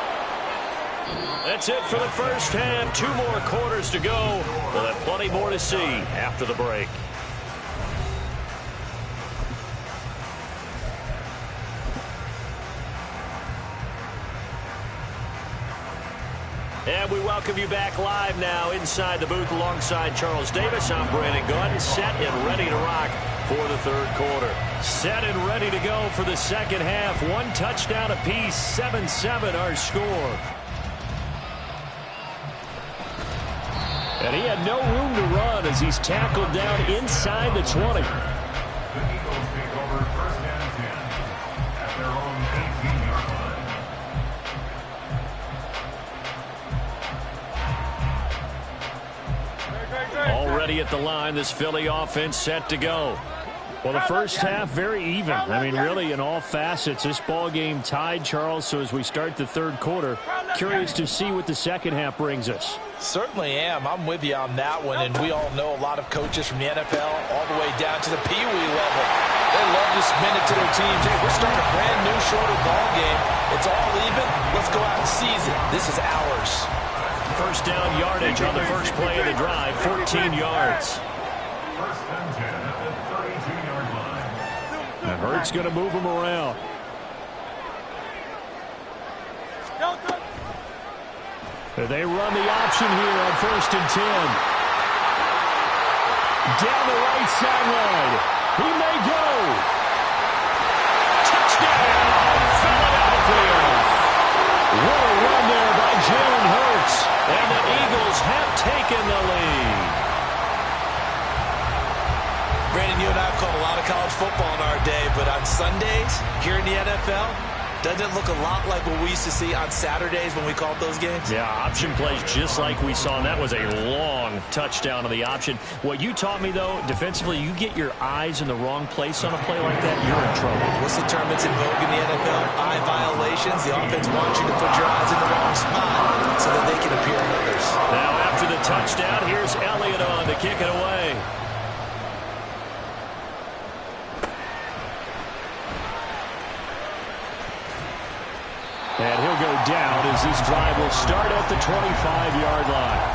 That's it for the first half. 2 more quarters to go. We'll have plenty more to see after the break. And we welcome you back live now inside the booth alongside Charles Davis. I'm Brandon Gordon, set and ready to rock for the 3rd quarter. Set and ready to go for the 2nd half. 1 touchdown apiece, 7-7 our score. And he had no room to run as he's tackled down inside the 20. The Eagles take over 1st and 10 at their own 18-yard line. Already at the line, this Philly offense set to go. Well, the first half, very even. I mean, really, in all facets, this ball game tied, Charles. So as we start the 3rd quarter, curious to see what the 2nd half brings us. Certainly am. I'm with you on that one. And we all know a lot of coaches from the NFL all the way down to the Pee Wee level. They love to spin it to their teams. Hey, we're starting a brand new, shorter ball game. It's all even. Let's go out and seize it. This is ours. First down yardage on the first play of the drive, 14 yards. 1st and 10 at the 32-yard line. And Hurts going to move him around. They run the option here on 1st and 10. Down the right sideline. He may go. Touchdown, Philadelphia. What a run there by Jalen Hurts. And the Eagles have taken the lead. Brandon, you and I have called a lot of college football in our day, but on Sundays, here in the NFL, Doesn't it look a lot like what we used to see on Saturdays when we called those games? Yeah, option plays just like we saw, and that was a long touchdown on the option. What you taught me, though, defensively, you get your eyes in the wrong place on a play like that, you're in trouble. What's the term that's in vogue in the NFL? Eye violations. The offense wants you to put your eyes in the wrong spot so that they can appear in others. Now, after the touchdown, here's Elliott on to kick it away. And he'll go down as this drive will start at the 25-yard line.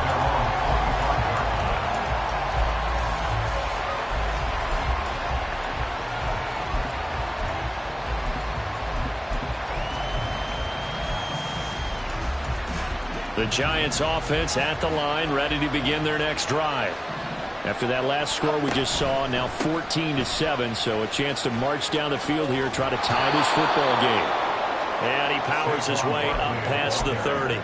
The Giants offense at the line, ready to begin their next drive. After that last score we just saw, now 14-7, so a chance to march down the field here, try to tie this football game. And he powers his way up past the 30.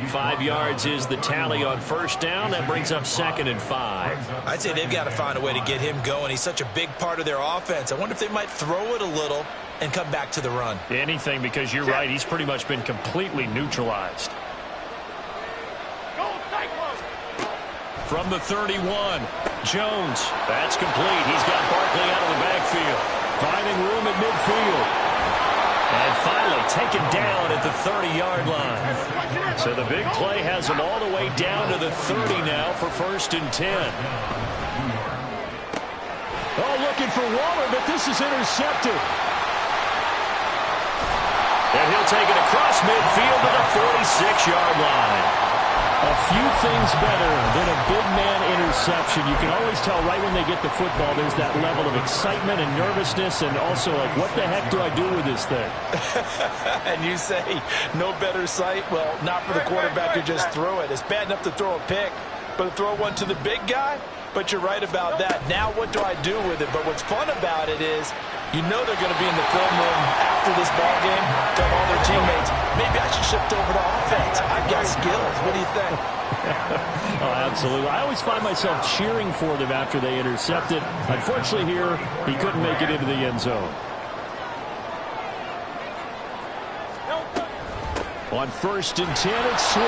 5 yards is the tally on first down. That brings up 2nd and 5. I'd say they've got to find a way to get him going. He's such a big part of their offense. I wonder if they might throw it a little and come back to the run. Anything, because you're right. He's pretty much been completely neutralized. From the 31, Jones. That's complete. He's got Barkley out of the backfield. Finding room at midfield. And finally taken down at the 30-yard line. So the big play has him all the way down to the 30 now for 1st and 10. Oh, looking for Waller, but this is intercepted. And he'll take it across midfield to the 46-yard line. A few things better than a big man interception. You can always tell right when they get the football, there's that level of excitement and nervousness, and also like, what the heck do I do with this thing? And you say, no better sight? Well, not for the quarterback to just throw it. It's bad enough to throw a pick, but to throw one to the big guy? But you're right about that. Now what do I do with it? But what's fun about it is, you know they're going to be in the film room after this ball game, tell all their teammates, maybe I should shift over to offense. I've got skills. What do you think? Oh, absolutely. I always find myself cheering for them after they intercept it. Unfortunately here, he couldn't make it into the end zone. On 1st and 10, it's Swift.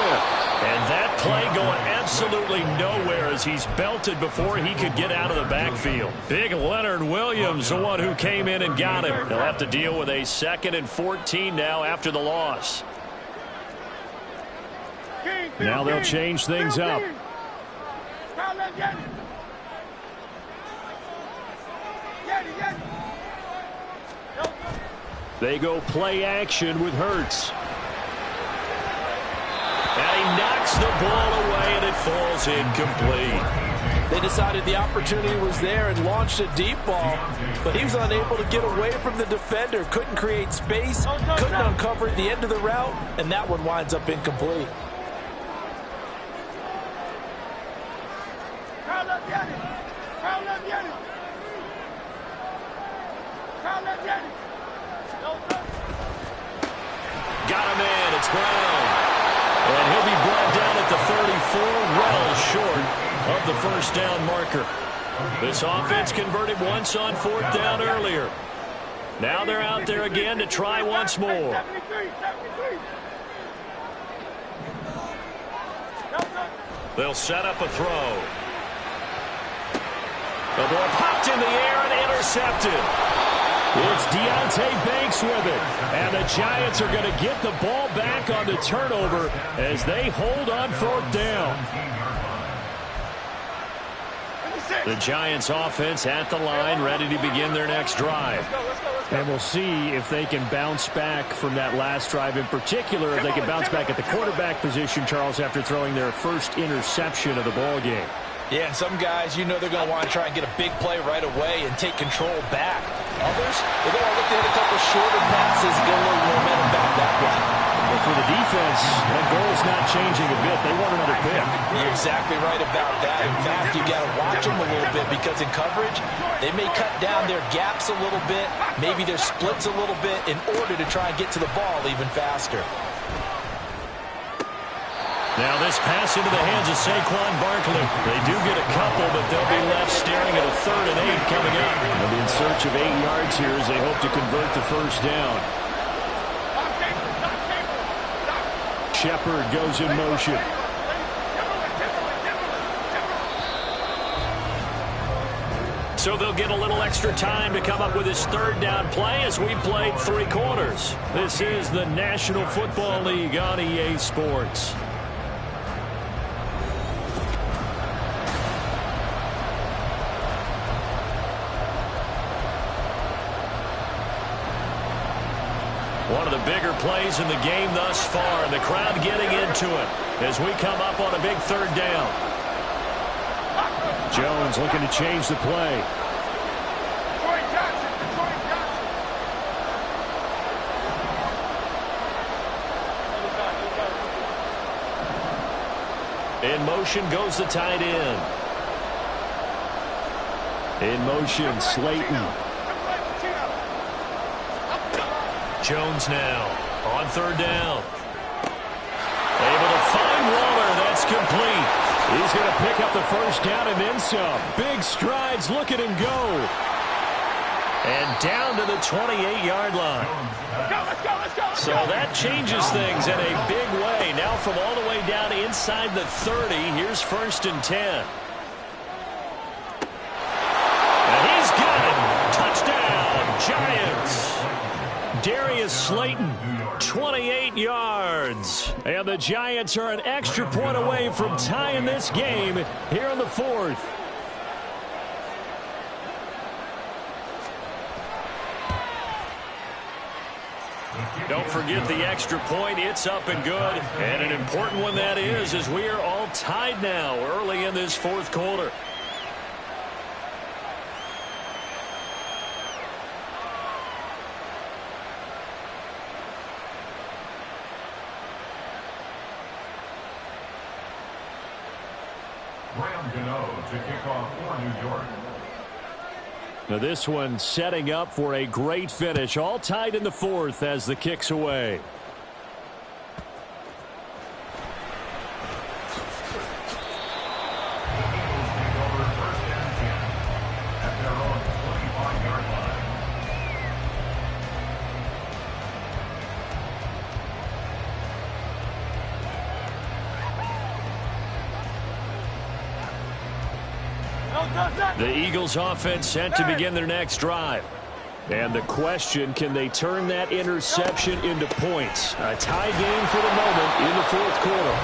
And that play going absolutely nowhere as he's belted before he could get out of the backfield. Big Leonard Williams, the one who came in and got him. He'll have to deal with a 2nd and 14 now after the loss. Now they'll change things up. They go play action with Hurts. And he knocks the ball away, and it falls incomplete. They decided the opportunity was there and launched a deep ball, but he was unable to get away from the defender, couldn't create space, couldn't uncover the end of the route, and that one winds up incomplete. Got him in. It's Brown. And he'll be brought down at the 34, well short of the first down marker. This offense converted once on 4th down earlier. Now they're out there again to try once more. They'll set up a throw. The ball popped in the air and intercepted. It's Deontay Banks with it. And the Giants are going to get the ball back on the turnover as they hold on 4th down. The Giants offense at the line, ready to begin their next drive. And we'll see if they can bounce back from that last drive. In particular, if they can bounce back at the quarterback position, Charles, after throwing their first interception of the ball game. Yeah, some guys, you know they're going to want to try and get a big play right away and take control back. Others, they're going to look to hit a couple shorter passes, get a little momentum back that way. But for the defense, that goal is not changing a bit. They want another pick. You're exactly right about that. In fact, you got to watch them a little bit because in coverage, they may cut down their gaps a little bit, maybe their splits a little bit in order to try and get to the ball even faster. Now this pass into the hands of Saquon Barkley. They do get a couple, but they'll be left staring at a 3rd and 8 coming up. They'll be in search of 8 yards here as they hope to convert the first down. Shepard goes in motion. So they'll get a little extra time to come up with his third down play as we played 3 quarters. This is the National Football League on EA Sports. One of the bigger plays in the game thus far, and the crowd getting into it as we come up on a big third down. Jones looking to change the play. In motion goes the tight end. In motion, Slayton. Jones now on third down. Able to find Waller. That's complete. He's going to pick up the first down and then some. Big strides. Look at him go. And down to the 28-yard line. So that changes things in a big way. Now from all the way down inside the 30, here's 1st and 10. And he's got it. Touchdown, Giants. Darius Slayton, 28 yards. And the Giants are an extra point away from tying this game here in the 4th. Don't forget the extra point. It's up and good. And an important one that is, as we are all tied now early in this 4th quarter. To kick off for New York. Now this one setting up for a great finish. All tied in the 4th as the kick's away. The Eagles offense set to begin their next drive. And the question, can they turn that interception into points? A tie game for the moment in the 4th quarter.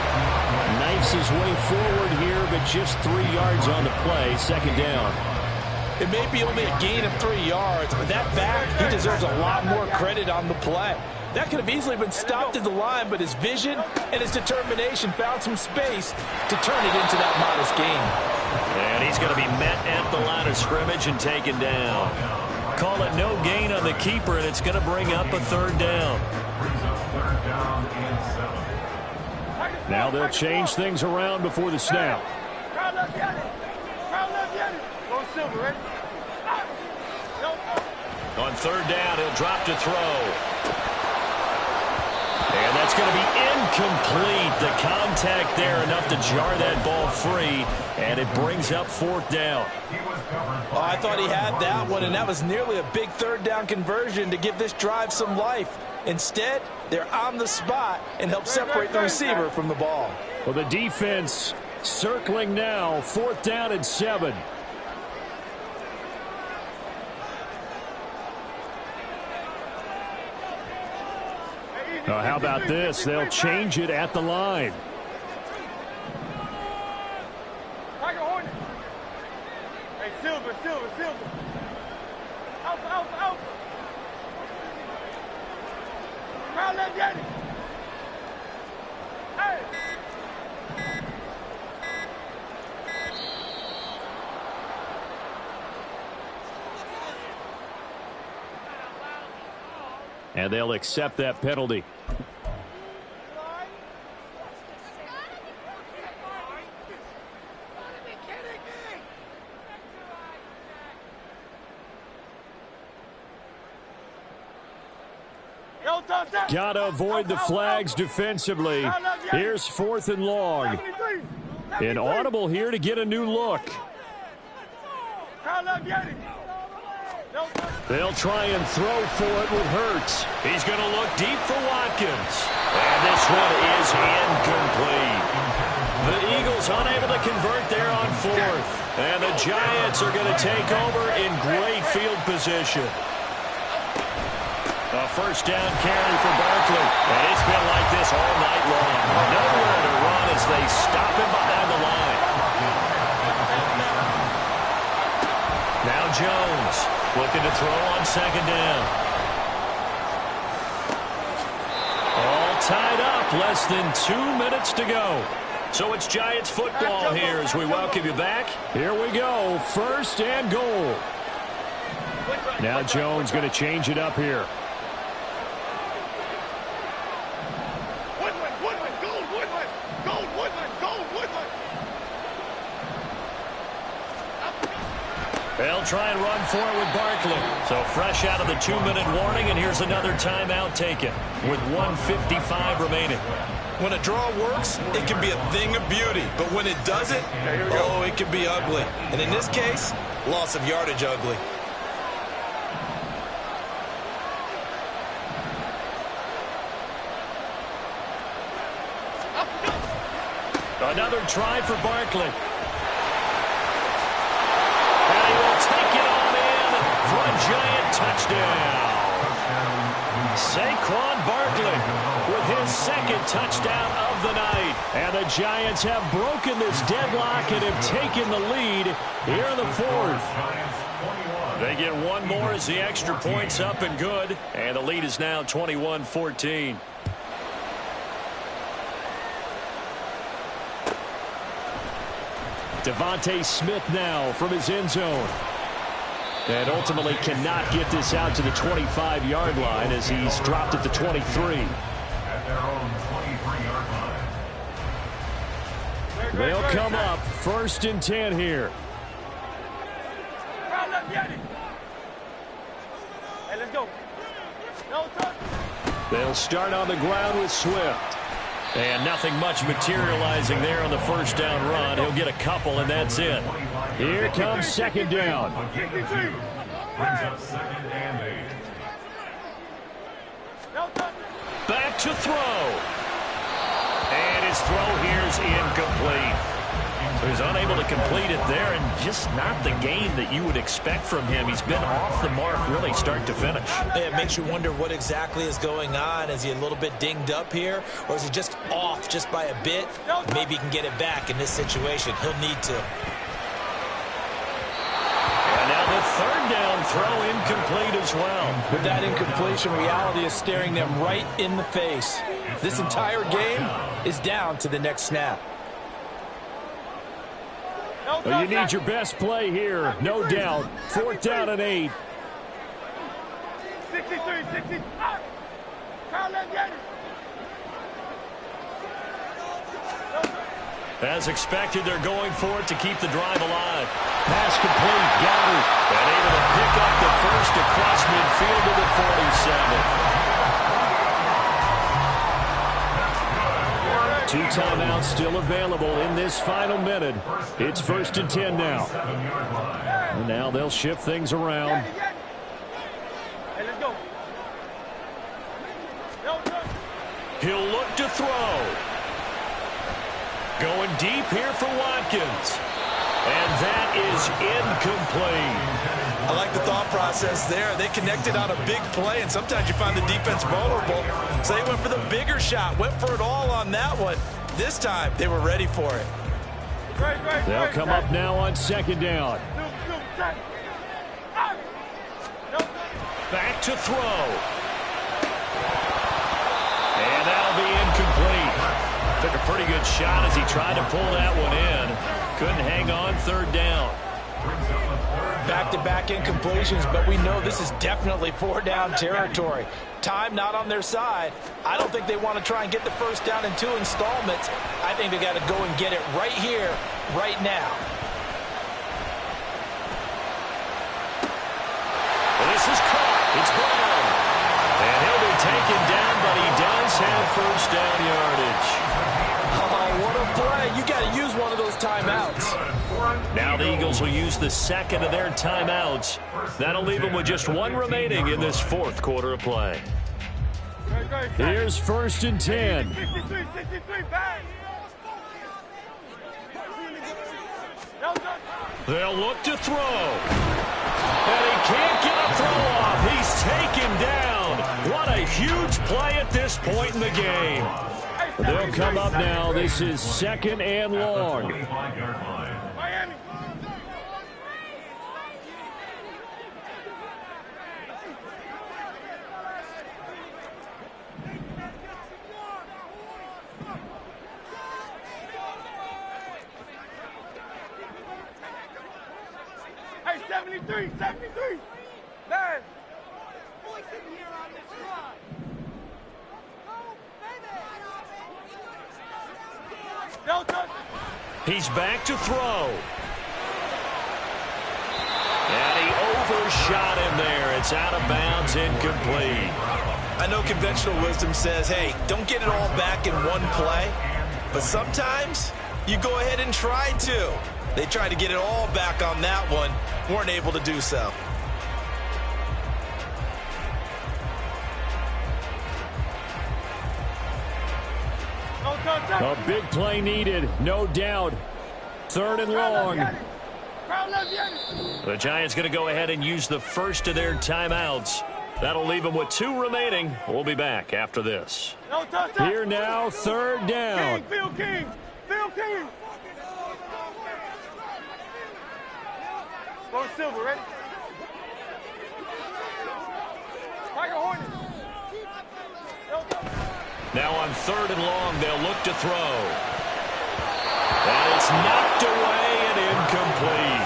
Knifes his way forward here, but just 3 yards on the play. 2nd down. It may be only a gain of 3 yards, but that back, he deserves a lot more credit on the play. That could have easily been stopped at the line, but his vision and his determination found some space to turn it into that modest gain. And he's going to be met at the line of scrimmage and taken down. Call it no gain on the keeper, and it's going to bring up a 3rd down. Now they'll change things around before the snap. On 3rd down, he'll drop to throw. And that's going to be incomplete. The contact there enough to jar that ball free, and it brings up 4th down. Oh, I thought he had that one, and that was nearly a big 3rd down conversion to give this drive some life. Instead, they're on the spot and help separate the receiver from the ball. Well, the defense circling now. 4th down and 7. How about this? They'll change it at the line. Hey, Silver. Alpha. Crowd, let's get it. Hey. And they'll accept that penalty. Got to avoid the flags defensively. Here's 4th and long. An audible here to get a new look. They'll try and throw for it with Hurts. He's going to look deep for Watkins. And this one is incomplete. The Eagles unable to convert there on fourth. And the Giants are going to take over in great field position. A first down carry for Barkley. And it's been like this all night long. Nowhere to run as they stop him behind the line. Now Jones looking to throw on second down. All tied up. Less than 2 minutes to go. So it's Giants football here as we welcome you back. Here we go. First and goal. Now Jones going to change it up here. They'll try and run for it with Barkley. So fresh out of the 2-minute warning, and here's another timeout taken with 1:55 remaining. When a draw works, it can be a thing of beauty. But when it doesn't, oh, it can be ugly. And in this case, loss of yardage ugly. Another try for Barkley. And he will take it on in for a Giant touchdown. Saquon Barkley with his second touchdown of the night. And the Giants have broken this deadlock and have taken the lead here in the fourth. They get one more as the extra point's up and good. And the lead is now 21-14. Devontae Smith now from his end zone. And ultimately cannot get this out to the 25-yard line as he's dropped at the 23. At their own 23-yard line. They'll come up first and 10 here. Hey, let's go. No touch. They'll start on the ground with Swift. And nothing much materializing there on the first down run. He'll get a couple, and that's it. Here comes second down. Brings up second and 8. No touch. Back to throw. And his throw here is incomplete. So he's unable to complete it there, and just not the game that you would expect from him. He's been off the mark really start to finish. It makes you wonder what exactly is going on. Is he a little bit dinged up here, or is he just off just by a bit? Maybe he can get it back in this situation. He'll need to. And now the third down throw incomplete as well. With that incompletion, reality is staring them right in the face. This entire game is down to the next snap. Well, you need your best play here, no doubt. Fourth down and 8. 63, 60. As expected, they're going for it to keep the drive alive. Pass complete, got it. And able to pick up the first across midfield to the 47. 2 timeouts still available in this final minute. It's first and 10 now. And now they'll shift things around. Hey, let's go. No touch. He'll look to throw. Going deep here for Watkins. And that is incomplete. I like the thought process there. They connected on a big play, and sometimes you find the defense vulnerable. So they went for the bigger shot, went for it all on that one. This time, they were ready for it. They'll come up now on second down. Back to throw. And that'll be incomplete. Took a pretty good shot as he tried to pull that one in. Couldn't hang on third down. Back-to-back incompletions, but we know this is definitely 4-down territory. Time not on their side. I don't think they want to try and get the first down in 2 installments. I think they got to go and get it right here, right now. This is caught. It's Brown. And he'll be taken down, but he does have first down yardage. Oh, what a play. You got to use one of those timeouts. Now Now the Eagles will use the second of their timeouts. That'll leave them with just one remaining in this fourth quarter of play. Here's 1st and 10. 63, back. They'll look to throw. And he can't get a throw off. He's taken down. What a huge play at this point in the game. They'll come up now. This is 2nd and long. Miami. Hey, 73. Man. Don't touch it. He's back to throw. And he overshot him there. It's out of bounds, incomplete. I know conventional wisdom says, hey, don't get it all back in one play. But sometimes you go ahead and try to. They tried to get it all back on that one. Weren't able to do so. A big play needed, no doubt. 3rd and long. The Giants going to go ahead and use the first of their timeouts. That'll leave them with 2 remaining. We'll be back after this. Here now, 3rd down. Phil King. Go Silver, ready? Tiger Hornet. Now on 3rd and long, they'll look to throw. And it's knocked away and incomplete.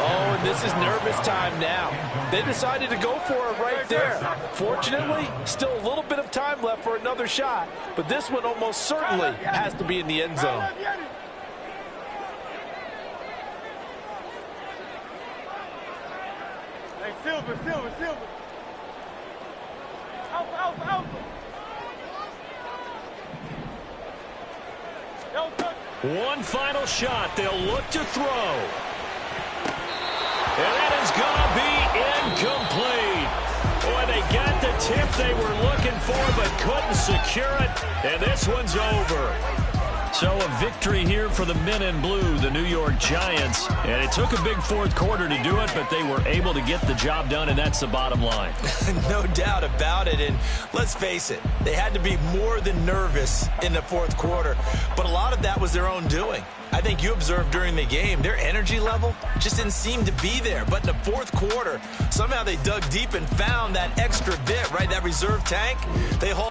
Oh, and this is nervous time now. They decided to go for it right there. Fortunately, still a little bit of time left for another shot, but this one almost certainly has to be in the end zone. Hey, Silver. Alpha. Don't touch it. One final shot. They'll look to throw. And that is going to be incomplete. Boy, they got the tip they were looking for but couldn't secure it. And this one's over. So a victory here for the men in blue, the New York Giants. And it took a big fourth quarter to do it, but they were able to get the job done, and that's the bottom line. No doubt about it. And let's face it, they had to be more than nervous in the fourth quarter. But a lot of that was their own doing. I think you observed during the game, their energy level just didn't seem to be there. But in the fourth quarter, somehow they dug deep and found that extra bit, right? That reserve tank. They hold.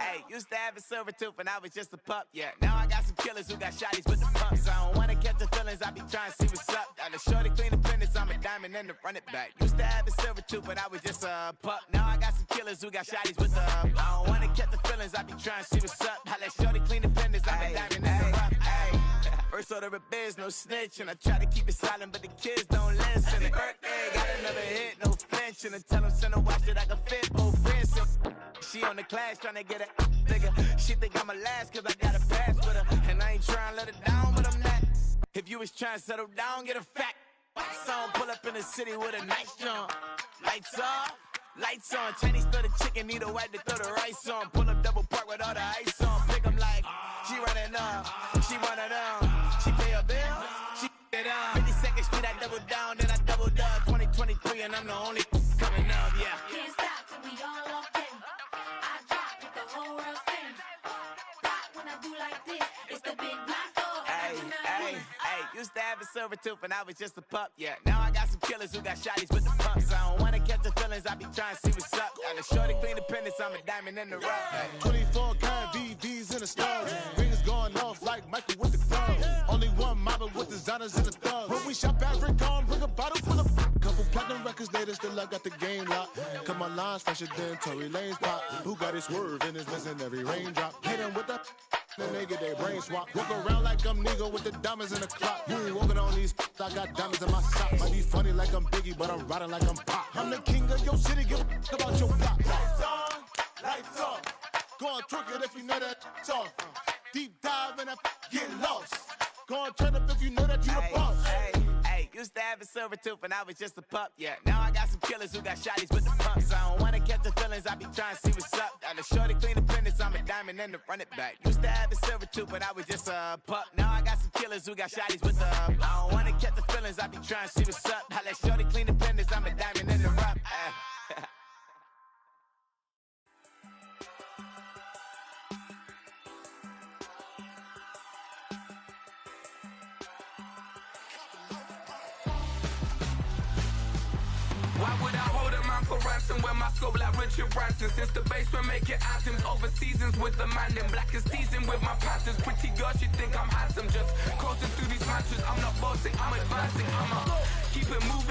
Hey, used to have a silver tooth when I was just a pup, yeah. Now I got some killers who got shotties with the pumps. I don't wanna catch the feelings, I be trying to see what's up. Got a shorty clean the fitness, I'm a diamond and to run it back. Used to have a silver tooth when I was just a pup. Now I got some killers who got shotties with the I don't wanna catch the feelings, I be trying to see what's up. I let shorty clean the fitness, I'm a diamond and to run it back. First order of biz, no snitch, and I try to keep it silent, but the kids don't listen. And birthday, got another hit, no flinch, and I tell them send a watch that I can fit both wrists. She on the class trying to get a nigga. She think I'm a last cause I got a pass with her. And I ain't trying to let her down, but I'm not. If you was trying to settle down, get a fact. Song pull up in the city with a nice jump. Lights off, lights on. Chinese throw the chicken, need a wipe to throw the rice on. Pull up double park with all the ice on. Pick 'em like, she running up, she one of them. She pay her bill, she it up. 52nd Street, I double down, then I doubled up. 2023, and I'm the only coming up, yeah. Can't stop till we all locked in. I drop with the whole world spin. Rock when I do like this, it's the big black dog. Hey, used to have a silver tooth when I was just a pup, yeah. Now I got some killers who got shotties with the pumps. I don't wanna catch the feelings, I be trying to see what's up. Got a shorty clean the pendants, I'm a diamond in the rough. Hey. 24 karat VVs in the stars. Rings going off like Michael with the clubs. Only one model with designers in the thugs. When we shop at Rick on, bring a bottle full of couple platinum records later, still I got the game locked. Cause my lines fresher than Tory Lane's pop. Who got his swerve and is missing every raindrop. Hit him with the and they get their brain swapped. Walk around like I'm Nego with the diamonds in the clock. You ain't walking on these, I got diamonds in my socks. Might be funny like I'm Biggie, but I'm riding like I'm Pop. I'm the king of your city, give a about your block. Lights on, lights off. Go on, twerk it if you know that off. Deep dive and get lost. Go on, turn up if you know that you the boss. Hey, used to have a silver tooth and I was just a pup, yeah. Now I got some killers who got shotties with the pumps. I don't wanna catch the feelings, I be trying to see what's up. Got a shorty clean the fitness, I'm a diamond and to run it back. Used to have a silver tooth, but I was just a pup. Now I got some killers who got shotties with the I don't wanna catch the feelings, I be trying to see what's up. I let shorty clean the fitness, I'm a diamond in the rough. Why would I hold a man for ransom when my scope like Richard Branson? Since the basement making anthems over seasons with the man, then black is seasoned with my patterns. Pretty girl, she think I'm handsome, just coasting through these mansions. I'm not bossing, I'm advancing, keep it moving.